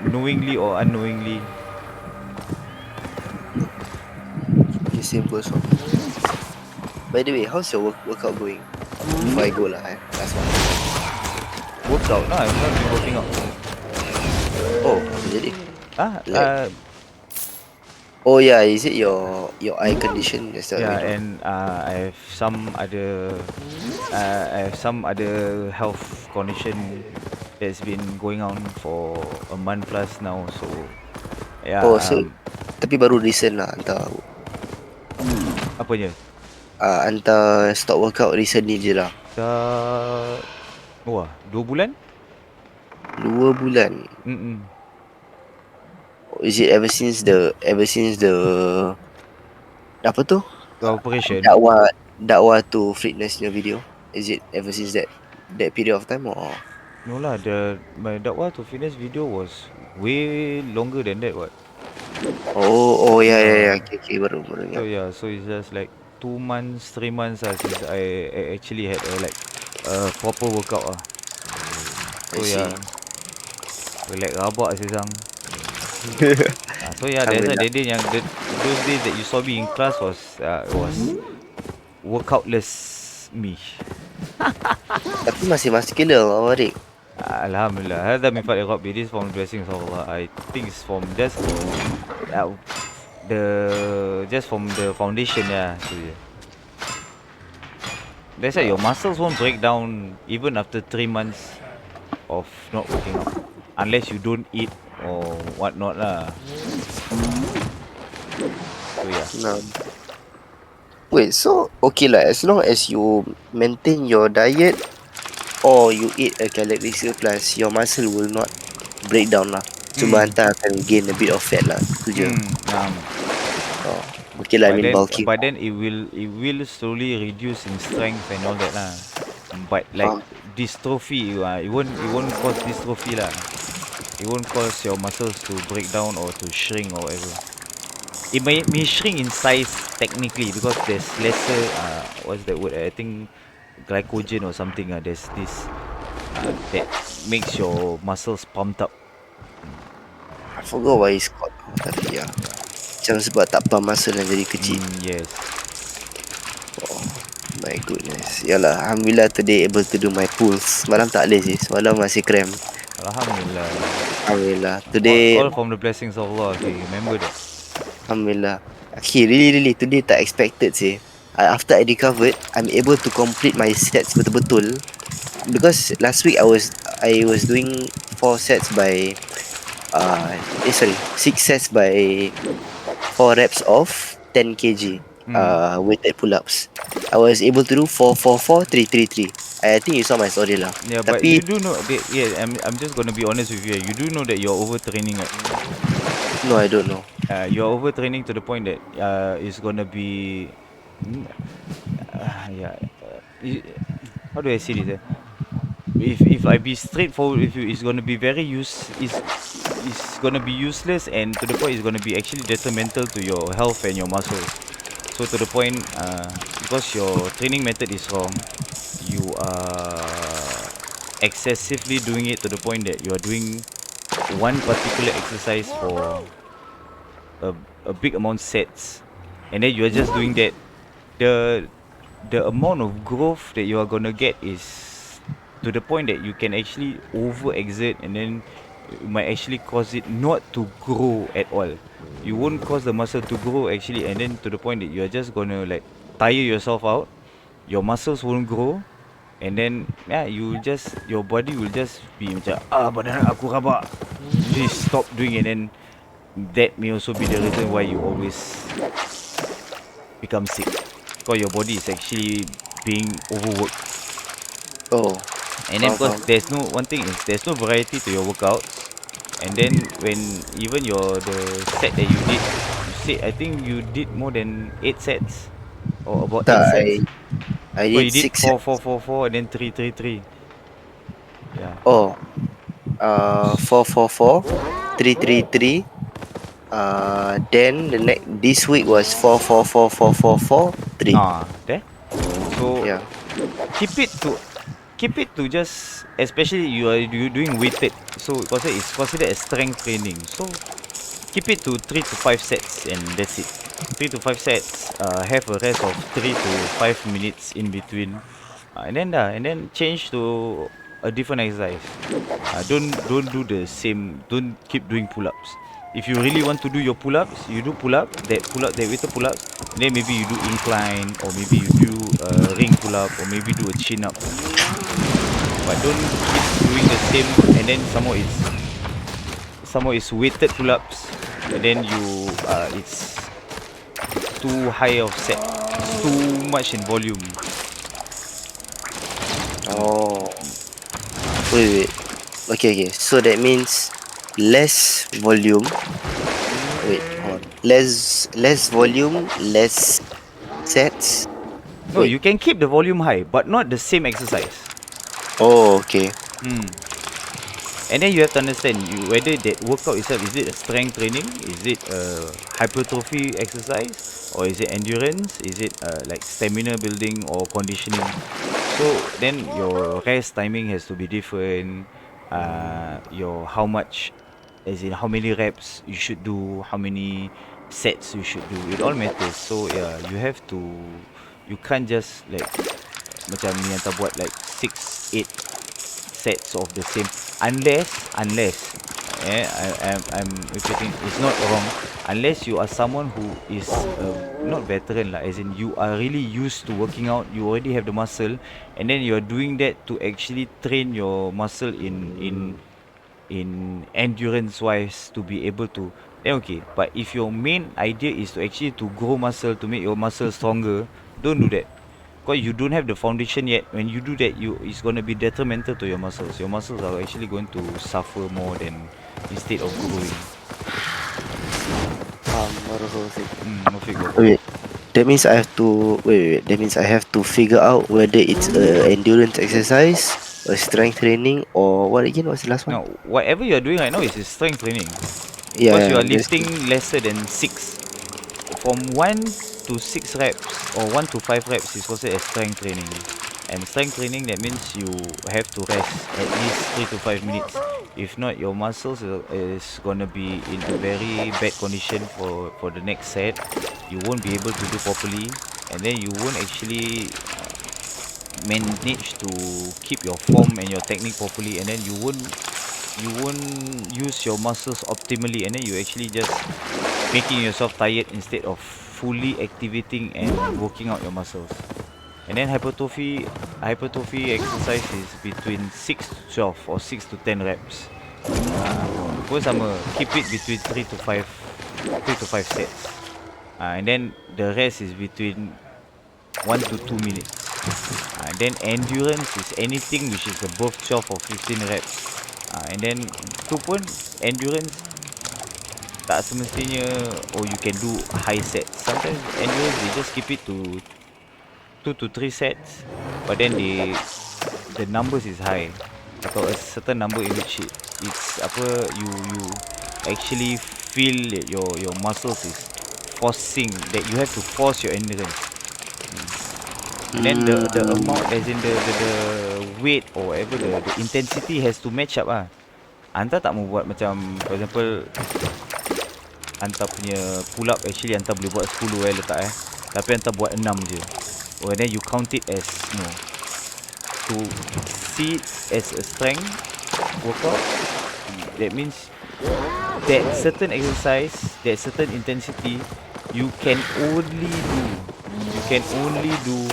knowingly or unknowingly. Okay, simple so. By the way, how's your workout going? Before I go lah, last one. Workout lah, I've not been working out. Oh, apa jadi? Ah, Oh yeah, is it your eye condition? yeah, and I have some other health condition that's been going on for a month plus now. So yeah. Oh, so tapi baru recent lah Apanya? hantar stop workout recently je lah. Wah, 2 bulan? 2 bulan. Is it ever since the apa tu? The operation. Dakwah to fitness your video. Is it ever since that period of time or? No lah, my dakwah to fitness video was way longer than that. What? Oh yeah. Okay, baru So ingat. yeah, so it's just like 2 months, 3 months since I actually had a proper workout . So I see. yeah, like rabak sesang. So yeah, that's why those days that you saw me in class was workoutless me. Tapi masih muscular awak. Alhamdulillah. Hadha min fadli Rabbi. This is from the blessings of Allah. I think it's from just from the foundation tu je. That's why your muscles won't break down even after 3 months of not working out, unless you don't eat or whatnot lah. So yeah. Nah. Wait, so okay lah, as long as you maintain your diet or you eat a calorie surplus, your muscle will not break down lah. Cuma hantar akan gain a bit of fat lah. Tu je. Oh, okay lah, I mean bulking. But then it will slowly reduce in strength and all that lah. But like dystrophy, it won't cause dystrophy lah. It won't cause your muscles to break down or to shrink or whatever. It may shrink in size technically because there's lesser what's that word? I think glycogen or something. There's this that makes your muscles pumped up. I forgot why it's called. Tapi ya, macam sebab tak pump muscle yang jadi kecil. Yes. Oh my goodness. Yalah, alhamdulillah today able to do my pulls. Semalam tak boleh sih. Semalam masih cramp. Alhamdulillah. Today all from the blessings of Allah. Okay, remember that. Alhamdulillah. Okay, really today tak expected sih. After I recovered, I'm able to complete my sets betul-betul. Because last week I was doing 4 sets by 6 sets by 4 reps of 10 kg weighted pull-ups. I was able to do 4 4 4 3 3 3. I think you saw my story lah. Yeah, but Tapi you do know that, yeah, I'm just gonna be honest with you. You do know that you're overtraining, right? no, I don't know. You're overtraining to the point that it's gonna be, mm, yeah. How do I say this? If I be straightforward with you, it's gonna be it's gonna be useless, and to the point it's gonna be actually detrimental to your health and your muscles. So to the point, because your training method is wrong, you are excessively doing it to the point that you are doing one particular exercise for a big amount sets, and then you are just doing that. The amount of growth that you are gonna get is to the point that you can actually overexert, and then you might actually cause it not to grow at all. You won't cause the muscle to grow actually, and then to the point that you are just gonna like tire yourself out. Your muscles won't grow, and then yeah, your body will just be macam badan aku rabak. Please stop doing it, and then that may also be the reason why you always become sick, because your body is actually being overworked. Oh, And then because faham. there's no one thing is there's no variety to your workouts, and then when even the set that you did, you said I think you did more than 8 sets or about eight Tak, sets. I So did you did 6 four, sets. four, four, four, and then three, three, three. Yeah. Oh, 4 4 4 3 3 3. Then this week was 4 4 4 4 4 4 3. There. So Yeah. keep it to just, especially you doing weighted, so it's considered as strength training. So keep it to 3 to 5 sets, and that's it. 3 to 5 sets. Have a rest of 3 to 5 minutes in between, and then change to a different exercise. Don't do the same. Don't keep doing pull-ups. If you really want to do your pull-ups, you do that weighted pull-ups, and then maybe you do incline, or maybe you do ring pull-up, or maybe do a chin-up. But don't keep doing the same, and then some more it's weighted pull-ups, and then it's too high of set. It's too much in volume. Oh. Wait. Okay. So that means less volume. Wait, hold on. Less volume, less sets. No, Wait. you can keep the volume high, but not the same exercise. Oh, okay. And then you have to understand whether that workout itself, is it a strength training, is it a hypertrophy exercise, or is it endurance, is it like stamina building or conditioning. So then your rest timing has to be different. Your how much, as in how many reps you should do, how many sets you should do, it all matters. So yeah, you can't just like macam ni hantar buat like 6 8 sets of the same, unless I'm repeating, it's not wrong, unless you are someone who is not veteran lah, as in you are really used to working out, you already have the muscle, and then you are doing that to actually train your muscle in endurance wise, to be able to, then okay. But if your main idea is to actually to grow muscle, to make your muscle stronger, don't do that. Because you don't have the foundation yet. When you do that, it's gonna be detrimental to your muscles. Your muscles are actually going to suffer more than instead of growing. Mufik, go for it. Wait. That means I have to wait. That means I have to figure out whether it's a endurance exercise, a strength training, or what again? What's the last one? Now, whatever you are doing right now is strength training. Yeah, Because you are that's lifting lesser than 6. From 1 to 6 reps or 1 to 5 reps is considered as strength training. And strength training, that means you have to rest at least 3 to 5 minutes. If not, your muscles is gonna be in a very bad condition for the next set. You won't be able to do properly, and then you won't actually manage to keep your form and your technique properly, and then you won't use your muscles optimally, and then you actually just making yourself tired instead of fully activating and working out your muscles. And then hypertrophy exercise is between 6 to 12 or 6 to 10 reps. Pun sama, keep it between 3 to 5 sets. And then the rest is between 1 to 2 minutes. Then endurance is anything which is above 12 or 15 reps. And then tu pun endurance tak semestinya you can do high sets. Sometimes endurance they just keep it to 2 to 3 sets, but then the numbers is high atau a certain number in which it's apa you actually feel that your muscles is forcing, that you have to force your endurance. And then the amount as in the weight or whatever, the intensity has to match up ah. Anta tak mau buat macam for example anta punya pull up actually anta boleh buat 10 letak tapi anta buat 6 je. Oh, and then you count it as to see it as a strength workout. That means that certain exercise, that certain intensity, you can only do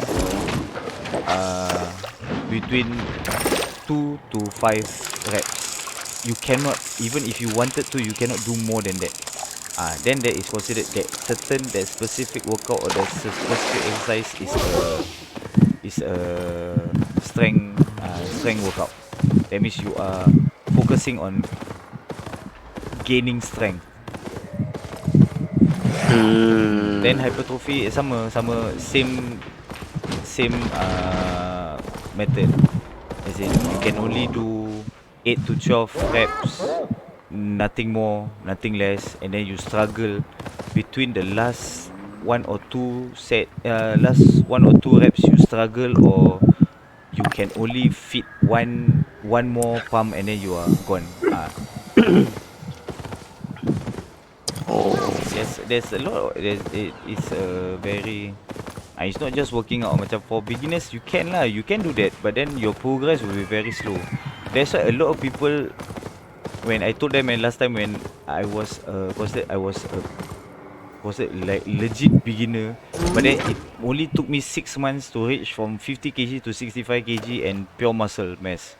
between 2 to 5 reps. You cannot, even if you wanted to, you cannot do more than that. Then that is considered that specific workout or the specific exercise is a strength workout. That means you are focusing on gaining strength. Then hypertrophy sama same method. As in you can only do 8 to 12 reps, nothing more, nothing less, and then you struggle between the last 1 or 2 reps. You struggle, or you can only fit one more pump and then you are gone. There's a lot. It's a very. It's not just working out. Macam for beginners, you can do that, but then your progress will be very slow. That's why a lot of people, when I told them, and last time when I was like legit beginner, but then it only took me 6 months to reach from 50 kg to 65 kg and pure muscle mass.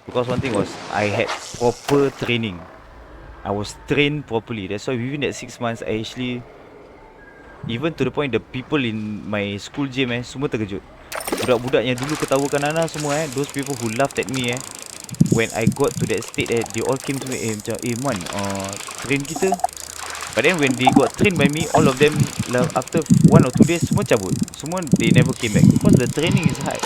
Because one thing was I had proper training. I was trained properly. That's why within that 6 months, I actually, even to the point the people in my school gym semua terkejut. Budak-budak yang dulu ketawakan Ana semua those people who laughed at me when I got to that state they all came to me macam Man, train kita. But then when they got trained by me, all of them after 1 or 2 days semua cabut. Semua they never came back because the training is hard.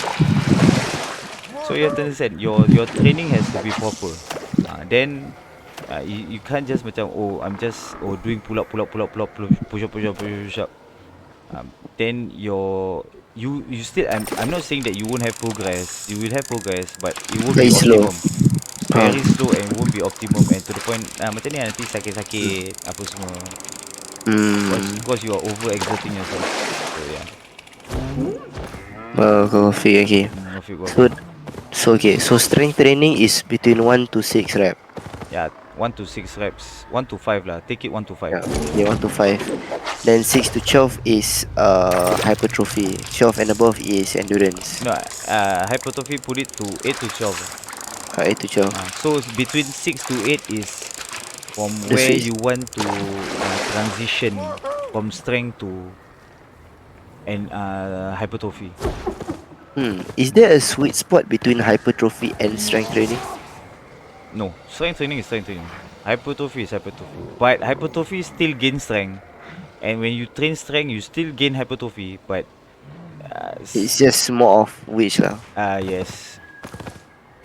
So you have to understand your training has to be proper. Then you can't just macam I'm just doing pull up, push up. Then you still, I'm not saying that you won't have progress. You will have progress, but it won't Very be slow. optimum. Very slow and won't be optimum, and to the point macam ni nanti sakit-sakit apa semua. Because you are over exerting yourself. So yeah. Okay. So strength training is between 1 to 6 rep. Yeah, 1 to 6 reps, 1 to 5 lah. Take it 1 to 5. Yeah, 1 to 5. Then 6 to 12 is hypertrophy. 12 and above is endurance. No, hypertrophy put it to 8 to 12. 8 to 12. So between 6 to 8 is from The where sweet- you want to transition from strength to hypertrophy. Is there a sweet spot between hypertrophy and strength training? No, strength training is strength training. Hypertrophy is hypertrophy. But hypertrophy still gain strength. And when you train strength, you still gain hypertrophy. But It's just more of which lah. yes.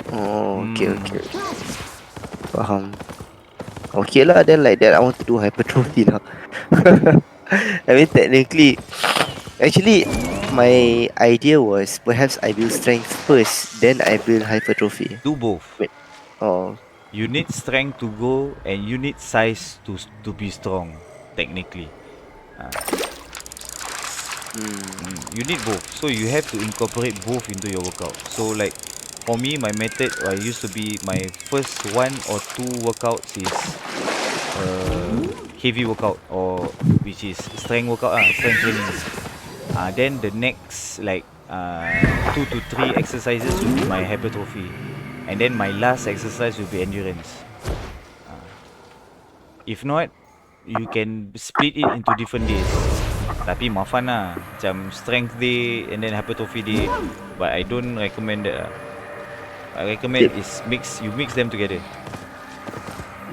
Okay. Faham. Okay lah, then like that I want to do hypertrophy now. I mean technically, actually my idea was perhaps I build strength first, then I build hypertrophy. Do both. Oh. You need strength to go, and you need size to be strong. Technically, you need both. So you have to incorporate both into your workout. So like for me, my method used to be my first 1 or 2 workouts is heavy workout, or which is strength workout, strength training. Then the next like 2 to 3 exercises will be my hypertrophy, and then my last exercise will be endurance. If not, you can split it into different days. Tapi mafan lah. Macam strength day and then hypertrophy day. But I don't recommend that lah. I recommend you mix them together.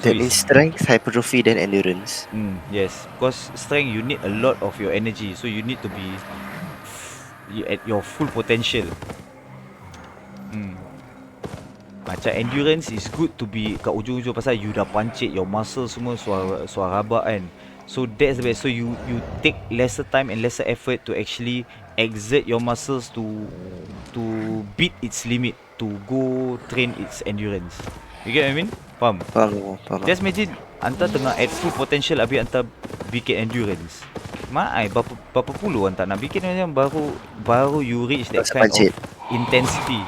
That means strength, hypertrophy, then endurance. Yes, because strength you need a lot of your energy, so you need to be at your full potential. Macam endurance is good to be kat ujung-ujung pasal you dah pancit your muscle semua suara rabak kan. So that's the best. So you take lesser time and lesser effort to actually exert your muscles to beat its limit, to go train its endurance. You get what I mean? Faham? Faham. Just imagine anta tengah at full potential habis anta bikin endurance. Berapa puluh anta nak bikin macam baru you reach that kind of intensity.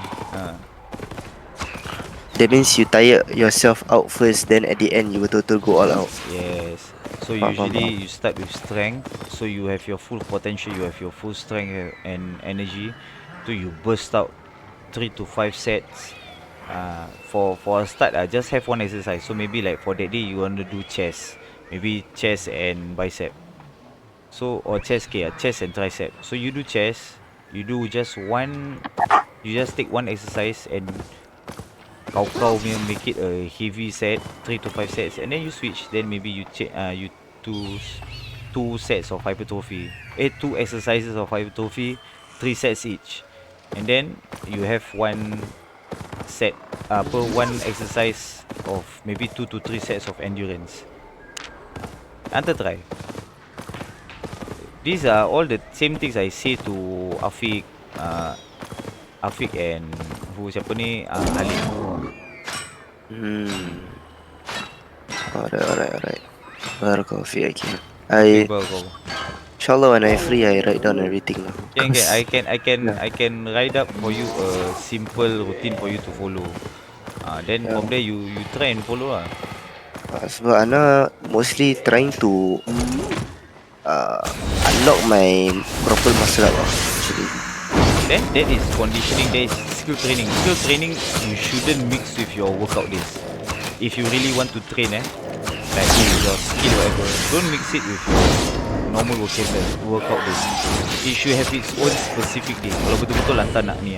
That means you tire yourself out first, then at the end you will total go all out. Yes. So usually you start with strength, so you have your full potential, you have your full strength and energy, so you burst out 3 to 5 sets. For a start, just have one exercise. So maybe like for that day you want to do chest, maybe chest and bicep. So or chest and tricep. So you do chest, you just take one exercise and kau make it a heavy set, 3 to 5 sets, and then you switch. Then maybe you two sets of hypertrophy, 2 exercises of hypertrophy, 3 sets each, and then you have one exercise of maybe 2 to 3 sets of endurance. Anta try. These are all the same things I say to Afiq and siapa ni Ali. Alright. Barakallahu fiik. Inshallah when I free I write down everything lah. I can write up for you a simple routine for you to follow. Then from there you try and follow lah. Sebab Ana mostly trying to unlock my proper muscle up actually. Then that is conditioning, that is skill training. Skill training you shouldn't mix with your workout days. If you really want to train like your skill whatever, don't mix it with your normal workout days. It should have its own specific day. Kalau betul-betul anta nak ni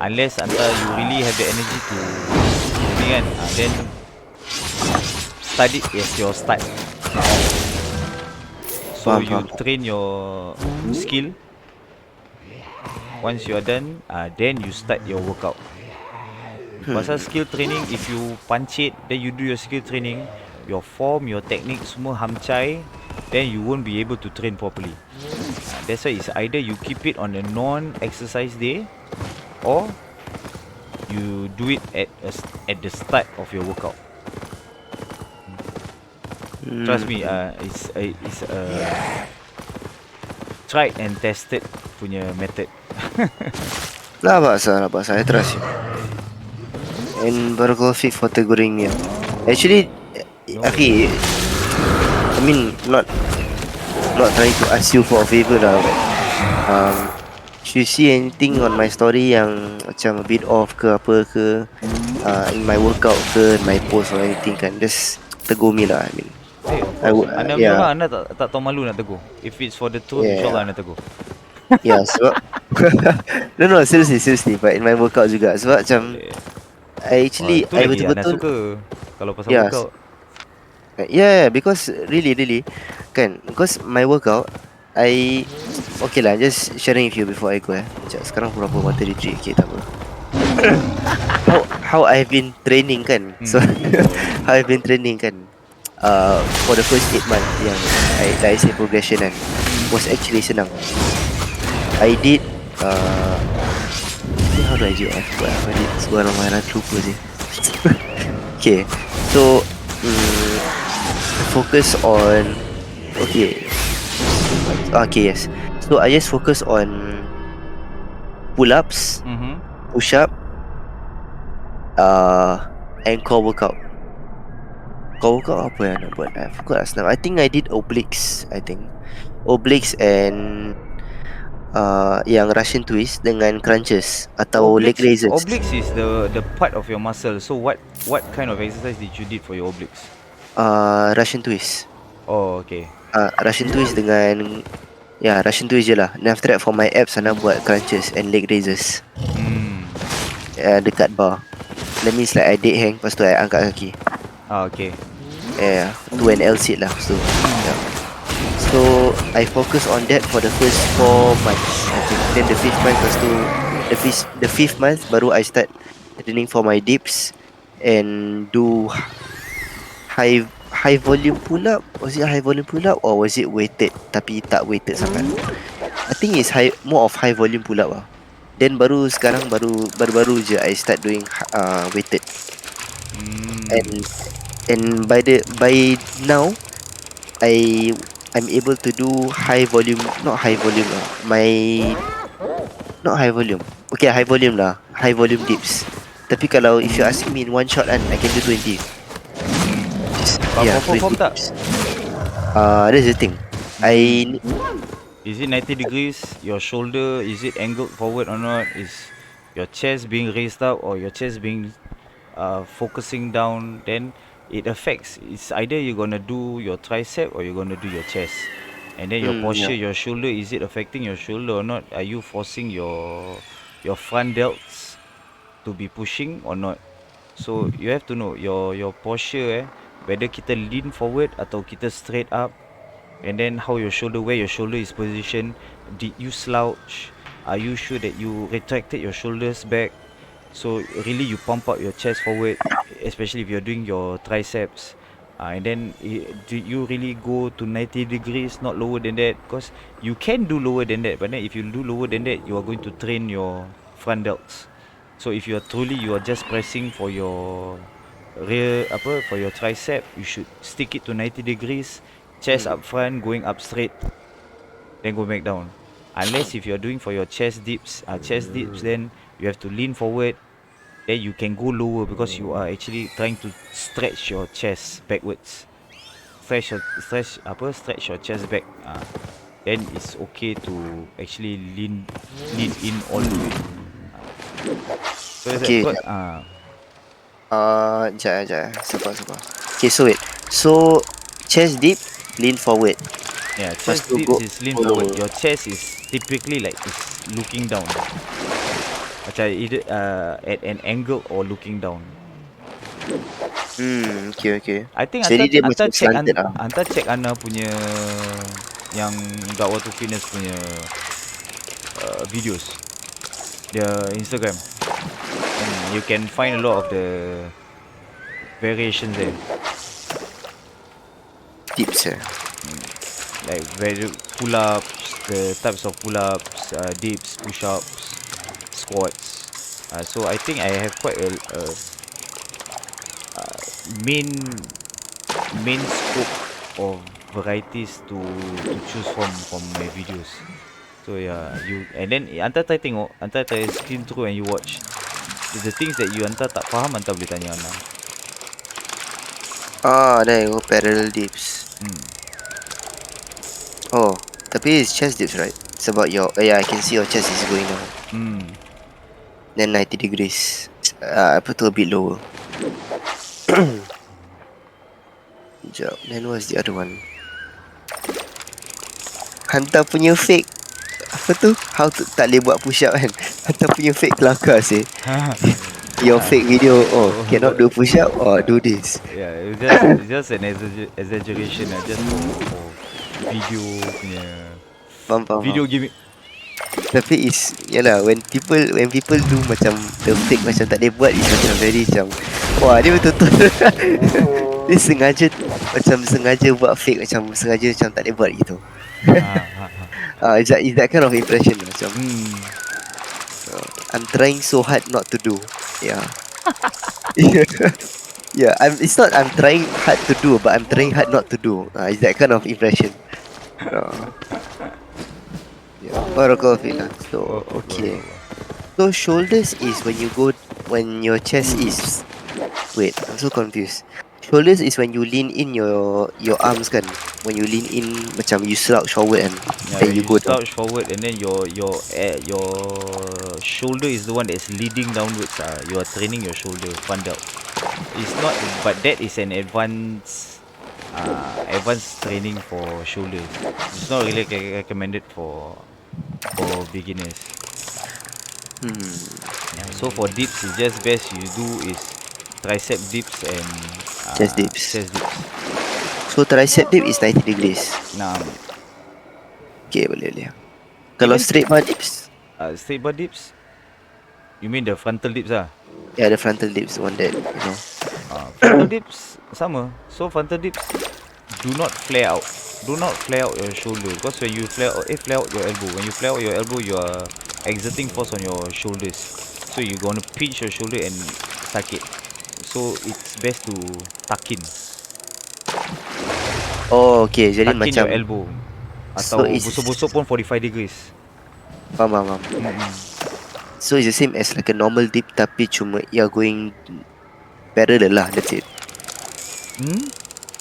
unless anta you really have the energy to ni kan, then start it as your start. So you train your skill. Once you are done, then you start your workout. Pasal skill training, if you punch it, then you do your skill training, your form, your technique semua hamcai, then you won't be able to train properly. That's why it's either you keep it on a non-exercise day, or you do it at the start of your workout. Trust me, it's a tried and tested punya method. Lah bahasa I trust you. And barakallahu fiik for teguring me. Actually, Akhi, I mean not trying to ask you for a favor lah, but if you see anything on my story yang macam a bit off ke apa ke, in my workout ke, my post or anything kan, just tegur me lah. I mean, Anda tak tahu malu nak tegur. If it's for the truth, insyaAllah anda tegur. Yeah, sebab no seriously, but in my workout juga. Sebab macam I betul-betul suka kalau pasal workout. Yeah, because really kan, because my workout okay lah, just sharing with you before I go Sekejap, sekarang berapa 133. Okay, tak apa. How I've been training kan. So how I've been training kan, for the first 8 months yang I say progression kan, was actually senang. I did how do I do? I forgot apa I did. Subhanallah, lupa je. Okay, so focus on yes. So I just focus on pull-ups, push-up, and core workout. Core workout apa yang nak buat? I forgot last time. I think I did obliques. And yang Russian twist dengan crunches atau leg raises. Obliques is the part of your muscle. So what kind of exercise did you did for your obliques? Russian twist. Oh, okay. Russian twist dengan Russian twist je lah. Then after that for my abs Ana buat crunches and leg raises dekat bar. That means like I dead hang, lepas tu I angkat kaki. Okay. To an L sit lah. So I focus on that for the first 4 months. I think. Then the 5th month lepas tu the 5th month baru I start training for my dips and do high volume pull up. Was it high volume pull up or was it weighted tapi tak weighted sangat? I think it's more of high volume pull up lah. Then sekarang baru je I start doing weighted. And by now I'm able to do high volume lah. Okay, high volume lah. High volume dips. Tapi kalau if you ask me in one shot kan, I can do 20. Perform tak? That's the thing. Is it 90 degrees? Your shoulder, is it angled forward or not? Is your chest being raised up or your chest being focusing down? Then it affects. It's either you're gonna do your tricep or you're gonna do your chest. And then your posture, your shoulder, is it affecting your shoulder or not? Are you forcing your front delts to be pushing or not? So you have to know your posture whether kita lean forward atau kita straight up. And then how where your shoulder is positioned. Did you slouch? Are you sure that you retracted your shoulders back? So really you pump up your chest forward, especially if you're doing your triceps. And then did you really go to 90 degrees, not lower than that? Because you can do lower than that, but then if you do lower than that, you are going to train your front delts. So if you are just pressing for your for your tricep, you should stick it to 90 degrees. Chest up front, going up straight, then go back down. Unless if you're doing for your chest dips, then you have to lean forward. Then you can go lower because you are actually trying to stretch your chest backwards. Stretch your chest back. Then it's okay to actually lean in all the way. So Okay. Sekejap. Sabar. Okay, so wait. So chest dip, lean forward. Yeah, chest dips is lean forward. Your chest is typically like is looking down. Macam either at an angle or looking down. Okay. I think Jadi dia hantar macam slanted lah. check Ana punya yang Dakwah to Fitness punya videos. Their Instagram. And you can find a lot of the variations there. Tips Like pull-ups, the types of pull-ups, dips, push-ups, squats. So I think I have quite a main scope of varieties to choose from my videos. So yeah, and then Anta try tengok, Anta try screen through and you watch. The things that you Anta tak faham, Anta boleh tanya Ana. There you go, parallel dips. Oh, tapi it's chest dips, right? It's about your I can see your chest is going down. Then 90 degrees. Apa tu a bit lower. Sekejap. Then what's the other one? Hantar punya fake. Apa tu? How to tak boleh buat push up kan? Hantar punya fake kelakar sih. Your fake video, cannot do push up or do this. Yeah, it's just an exaggeration lah, just for video punya Faham. video gimmick. Tapi yalah, when people do macam the fake macam tak boleh buat, it's macam very macam wah, dia betul-betul dia sengaja buat fake, macam sengaja macam tak boleh buat gitu. Is that kind of impression macam I'm trying so hard not to do. Yeah. Yeah, it's not I'm trying hard to do, but I'm trying hard not to do. Is that kind of impression. Yeah. Barakallahu. So okay. So shoulders is when your chest is. Wait, I'm so confused. Shoulders is when you lean in your arms kan. When you lean in macam you slouch forward and then you go down. Slouch forward and then your shoulder is the one that's leading downwards. You are training your shoulder front delt. It's not, but that is an advanced advanced training for shoulders. It's not really recommended for beginners. Yeah, so for dips, it's just best you do is tricep dips and Chest dips. chest dips. So tricep dip is 90 degrees. Nah, Okay, boleh. Kalau Even- straight bar dips, straight bar dips. You mean the frontal dips ah? yeah, the frontal dips, the one that Frontal dips sama. So frontal dips, do not flare out. Do not flare out your shoulder because when you flare out your elbow. When you flare out your elbow, you are exerting force on your shoulders. So you're gonna pinch your shoulder and sakit. So it's best to tuck in. Oh, okay. Jadi Tuck in macam your elbow. So Atau it's- busuk-busuk pun 45 degrees. faham. So it's the same as like a normal dip, tapi cuma you're going parallel lah. That's it.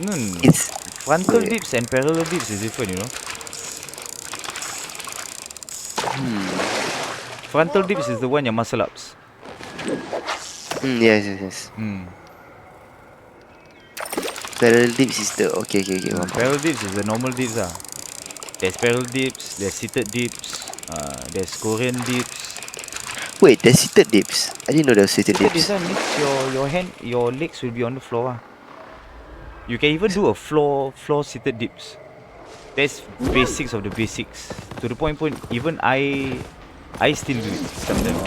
No. It's Frontal wait. dips and parallel dips is different, you know. Frontal dips is the one yang muscle ups. Yes. Parallel dips is the okay. Faham. Parallel dips is the normal dips lah. There's parallel dips, there's seated dips, there's Korean dips. Wait, there's seated dips. I didn't know there was seated Seated dips dips. means your legs will be on the floor ah. You can even do a floor seated dips. That's basics of the basics. To the point even I still do it sometimes.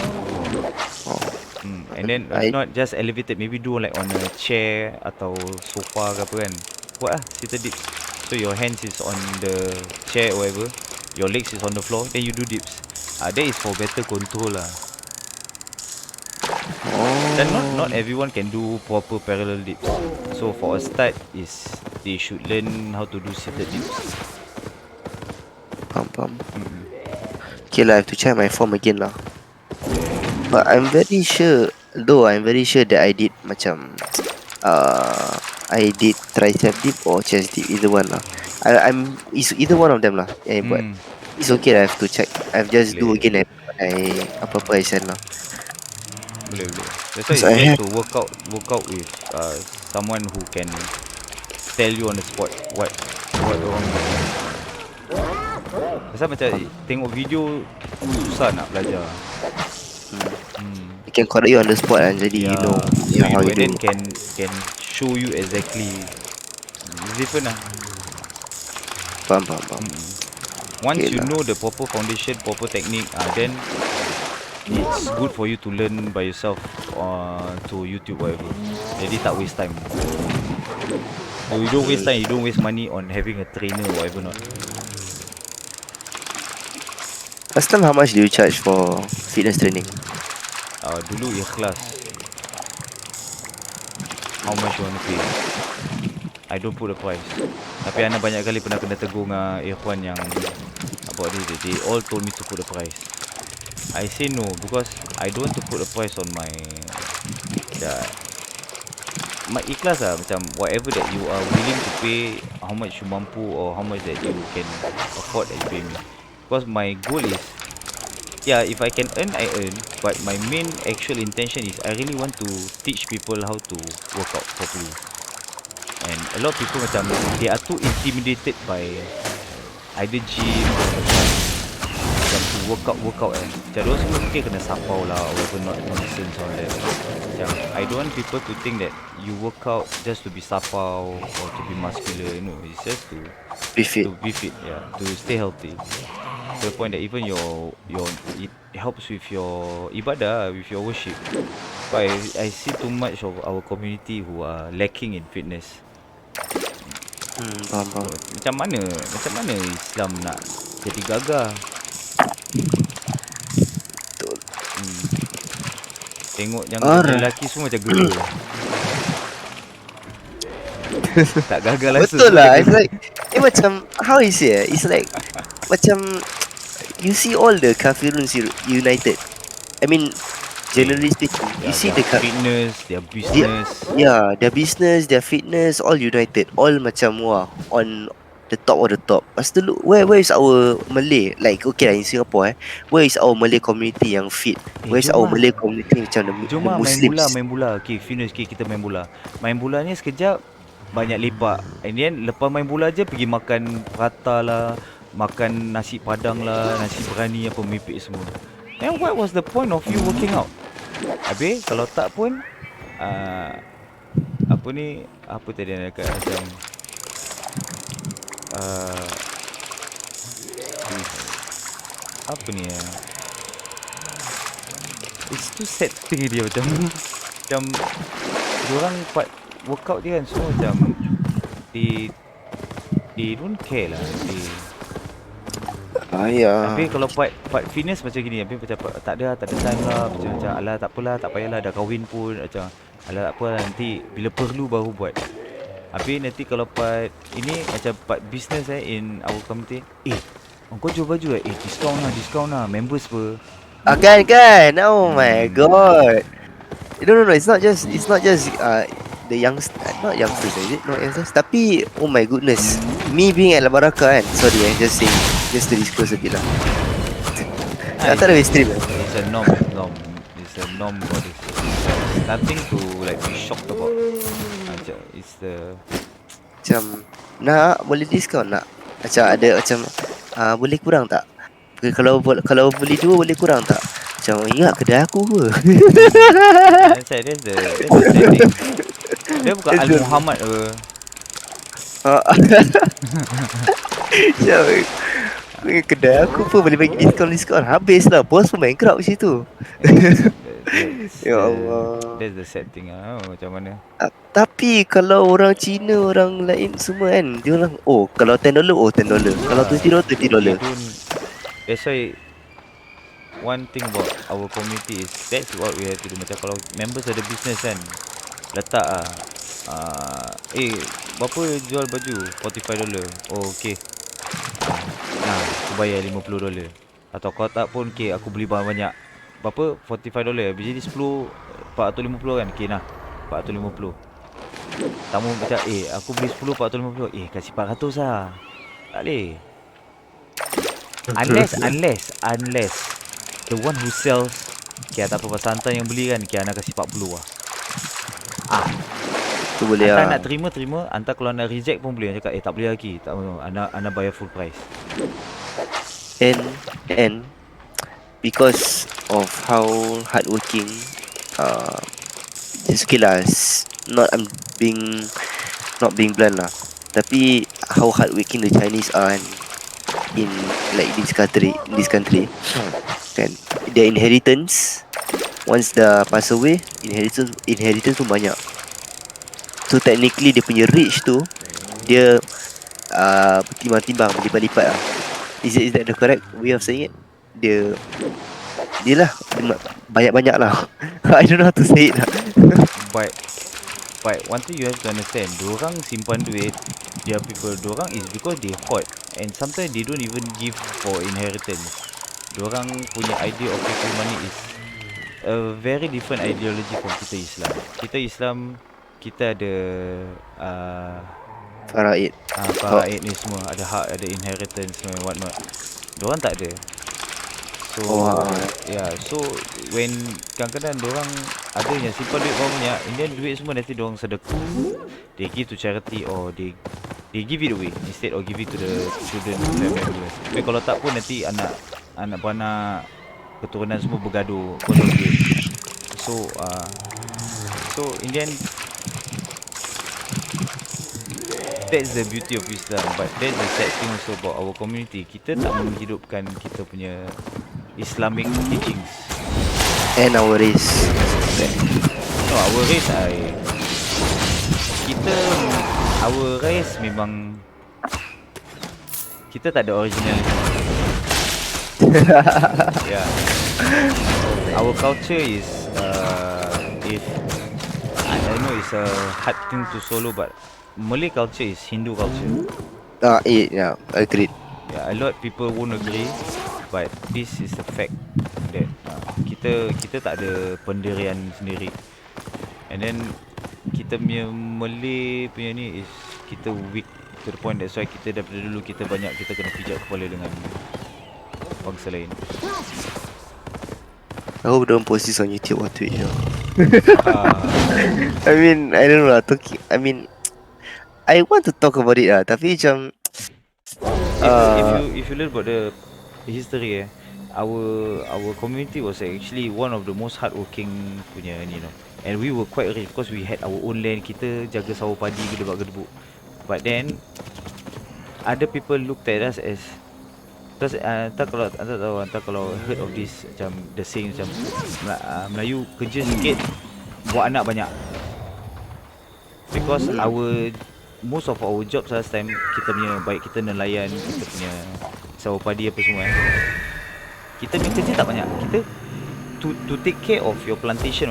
And then if not just elevated, maybe do like on a chair atau sofa ke apa kan. Buat lah seated dips. So your hands is on the chair or whatever, your legs is on the floor, then you do dips. That is for better control lah. Then not everyone can do proper parallel dips. So for a start is they should learn how to do seated dips. Faham. Okay lah, I have to check my form again lah. But I'm very sure that I did macam I did tricep dip or chest dip, either one lah. It's either one of them lah. But it's okay lah, I have to check. I've just do again apa-apa I send lah. Boleh. That's why it's So I best have- to work out with someone who can tell you on the spot what wrong. Pasal macam tengok video susah nak belajar. I can correct you on the spot and jadi you know how you and do. then can show you exactly. It's different lah. Faham. Once Okay you lah. know the proper foundation, proper technique, then it's good for you to learn by yourself to YouTube whatever. Jadi tak waste time. So you don't waste time, you don't waste money on having a trainer or whatever not. Last time how much do you charge for fitness training? Dulu ikhlas. How much you want to pay? I don't put a price. Tapi Ana banyak kali pernah kena tegur dengan Irfan yang about this. They all told me to put a price. I say no because I don't want to put a price on my ikhlas lah, macam whatever that you are willing to pay, how much you mampu or how much that you can afford that you pay me. Because my goal is, if I can earn, I earn. But my main actual intention is I really want to teach people how to work out properly. And a lot of people macam they are too intimidated by either gym macam to work out macam diorang semua mungkin kena sapau lah or whatever, not nonsense all that. Macam I don't want people to think that you work out just to be sapau or to be muscular. No, it's just to Be fit. to stay healthy. To the point that even your it helps with your ibadah, with your worship. But I see too much of our community who are lacking in fitness. Faham. Macam mana Islam nak jadi gagah? Betul. Tengok yang Alright. lelaki semua macam gila. Tak gagal lah. Betul lah. It's like macam how is it? It's like macam you see all the kafirun united. I mean, generally speaking, you see the fitness, their business. their business, their fitness, all united, all macam on the top of the top. Lepas tu where is our Malay? Like okay lah in Singapore where is our Malay community yang fit? Where is jom our lah. Malay community macam the Jom lah Muslims? main bola. Okay, fitness, okay, kita main bola. Main bola ni sekejap banyak lepak. And then lepas main bola je pergi makan prata lah, makan nasi padang lah, nasi berani apa mepek semua. Then what was the point of you working out? Habis kalau tak pun apa ni, apa tadi nak cakap macam is, apa ni it's too sad thing dia macam macam diorang part workout dia kan semua macam they don't care lah. Ya. Habis kalau part fitness macam gini, habis macam tak ada time lah, macam alah tak apalah, tak payahlah dah kahwin pun, macam alah tak apalah nanti bila perlu baru buat. Habis nanti kalau part ini macam part business in our community, kau jual baju discount lah members apa. Kan. Oh my god. No. It's not just the youngsters, not youngsters, is it? Not youngsters. Tapi oh my goodness, me being at La Baraka kan. Sorry, just to disclose a bit lah. I thought it was stream. It's a norm. It's a norm for this. There's nothing to like be shocked about. It's the Macam nak boleh diskaun nak. Macam ada macam boleh kurang tak? Kalau beli dua boleh kurang tak? Macam ingat kedai aku ke? that's the setting. Dia bukan Al Muhammad ke. Macam kedai aku pun boleh bagi diskaun. Habis lah, bos pun bankrupt macam tu. Ya Allah. That's the sad thing lah. Macam mana? Tapi kalau orang Cina, orang lain semua kan, dia orang kalau $10, $10. Kalau $20, $20. That's why one thing about our community is that's what we have to do. Macam kalau members ada business kan, letak berapa jual baju? $45. Oh okay, aku bayar $50. Atau kalau tak pun okay, aku beli banyak-banyak. Berapa? $45. Jadi 10 450 kan. Okay nah, 450. Tamu macam aku beli 10 450. Kasih 400 lah. Tak boleh. Unless the one who sells, okay, tak apa pasal hantar yang beli kan, okay, Ana kasih 40 lah. Tu boleh Hantar lah. nak terima, hantar kalau nak reject pun boleh. Cakap tak boleh lagi, tak mau, Ana bayar full price. And because of how hardworking, just okay lah. I'm not being blunt lah. Tapi how hardworking the Chinese are in like this country, kan, their inheritance once dah pass away, inheritance tu banyak. So technically dia punya rich tu dia timbang-timbang, berlipat-lipat lah. Is that the correct way of saying it? Dia lah banyak-banyak lah. I don't know how to say it lah. But one thing you have to understand, diorang simpan duit, their people, diorang is because they hoard. And sometimes they don't even give for inheritance. Diorang punya idea of people money is a very different ideology from kita Islam. Kita Islam, kita ada Faraid. faraid ni semua, ada hak, ada inheritance and what not. Diorang tak ada. So so when kadang-kadang diorang ada yang simpan duit banyak, and then duit semua nanti diorang sedekah, they give to charity or they give it away instead of give it to the children, families. Tapi kalau tak pun nanti anak beranak, keturunan semua bergaduh potong duit. So in the end, that's the beauty of Islam. But that's the sad thing also about our community. Kita tak menghidupkan kita punya Islamic teachings. And our race. No, our race our race memang kita tak ada originality. Yeah. Our culture is if I know it's a hard thing to swallow, but Malay culture is Hindu culture. Yeah, agreed. Yeah, a lot of people won't agree, but this is the fact that kita tak ada pendirian sendiri. And then kita punya Malay punya ni is kita weak to the point, that's why kita daripada dulu kita kena pijak kepala dengan bangsa lain. I hope don't post this on YouTube or Twitch. I mean, I don't know lah. I want to talk about it tapi macam If you learn about the history our community was actually one of the most hardworking punya ni, you know. And we were quite rich because we had our own land. Kita jaga sawah padi gedebak-gedebuk. But then other people looked at us as, because entah kalau heard of this macam the saying macam Melayu kerja sikit buat anak banyak. Because most of our jobs last time, kita punya baik kita nelayan, kita punya sawah padi apa semua kita punya kerja tak banyak. Kita to take care of your plantation,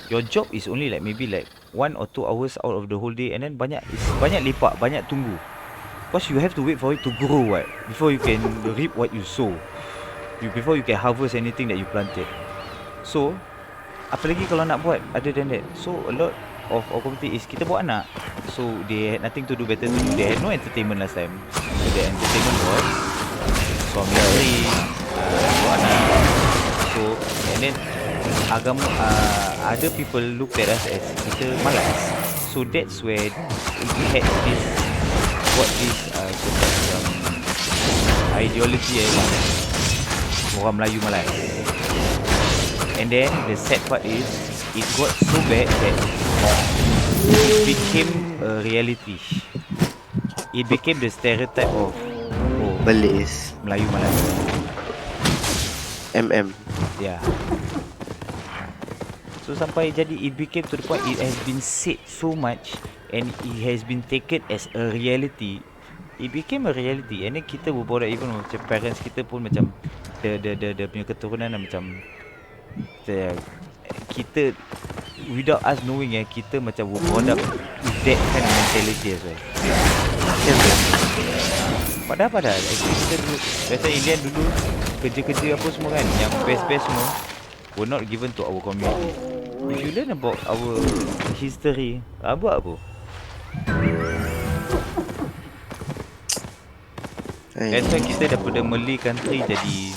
your job is only like maybe like 1 or 2 hours out of the whole day, and then banyak lepak, banyak tunggu. Because you have to wait for it to grow before you can reap what you sow. Before you can harvest anything that you planted. So apalagi kalau nak buat other than that. So a lot of our community is kita buat anak. So they had nothing to do better to do. They had no entertainment last time. So the entertainment was suami isteri, buat anak. So and then other people looked at us as kita malas. So that's where we had this ideology orang Melayu malas. And then the sad part is it got so bad that it became a reality. It became the stereotype of Malays Melayu malas. MM. Yeah. So sampai jadi it became to the point it has been said so much and it has been taken as a reality. It became a reality, and then kita berborak, even macam parents kita pun macam the punya keturunan macam kita without us knowing kita macam berborak with that kind of mentality as well. Padahal kita dulu biasa Indian dulu kerja-kerja apa semua kan, yang best semua were not given to our community. If you learn about our history, buat apa? That's why kita daripada Malay country jadi,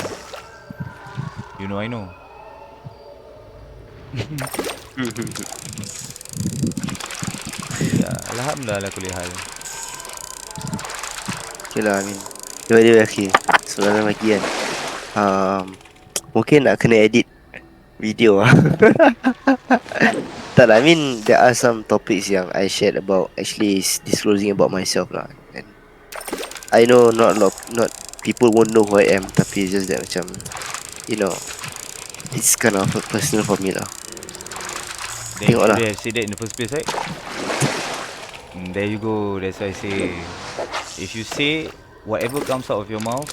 you know, I know. Ya, alhamdulillah ala kulli hal. Okay lah, I mean dia okay. Soalan lagi kan, mungkin nak kena edit video lah. Tak lah, I mean there are some topics yang I shared about actually is disclosing about myself lah. And I know not people won't know who I am, tapi it's just that macam, you know, it's kind of personal for me lah. Then you Tengok lah. should have said that in the first place, right? There you go. That's why I say, if you say whatever comes out of your mouth,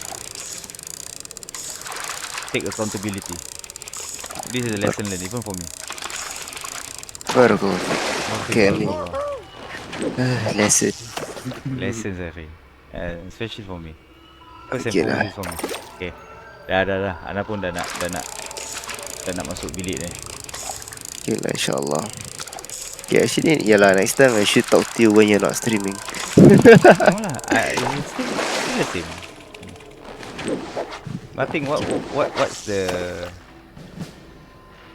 take accountability. This is a lesson learned even for me. Baru kau. Okay, I mean, lesson. Lessons I think, especially for me. First Okay and lah. foremost for me. Okay. Dah. Ana pun dah nak masuk bilik ni. Okay lah, insyaAllah. Okay, actually, yalah, next time I should talk to you when you're not streaming. No lah, it's still the same. Nothing. What's the?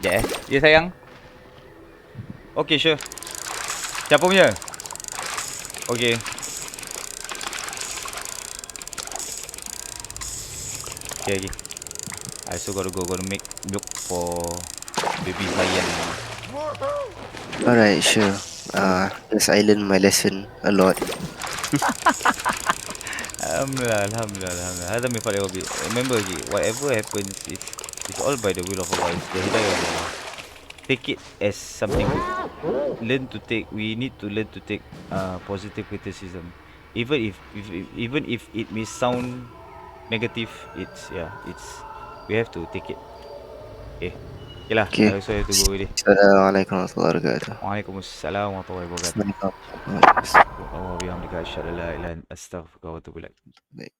Yeah. Ya sayang. Okay, sure. Siapa punya? Okay. Okay. I still gotta make milk for baby Zayan. Alright, sure. Yes, I learned my lesson a lot. Alhamdulillah. Hada min fadli rabbi. Remember, whatever happens, it's all by the will of Allah. It's the hidayah of Allah. Take it as something good. We need to learn to take positive criticism. Even if it may sound negative, we have to take it. Okay. Okay lah. Okay. I also have to go already. Assalamualaikum warahmatullahi wabarakatuh. Waalaikumsalam warahmatullahi wabarakatuh. Assalamualaikum. Allahumma bihamdika asyhadu an la ilaha illa anta astaghfiruka wa atubu ilaik. Baik.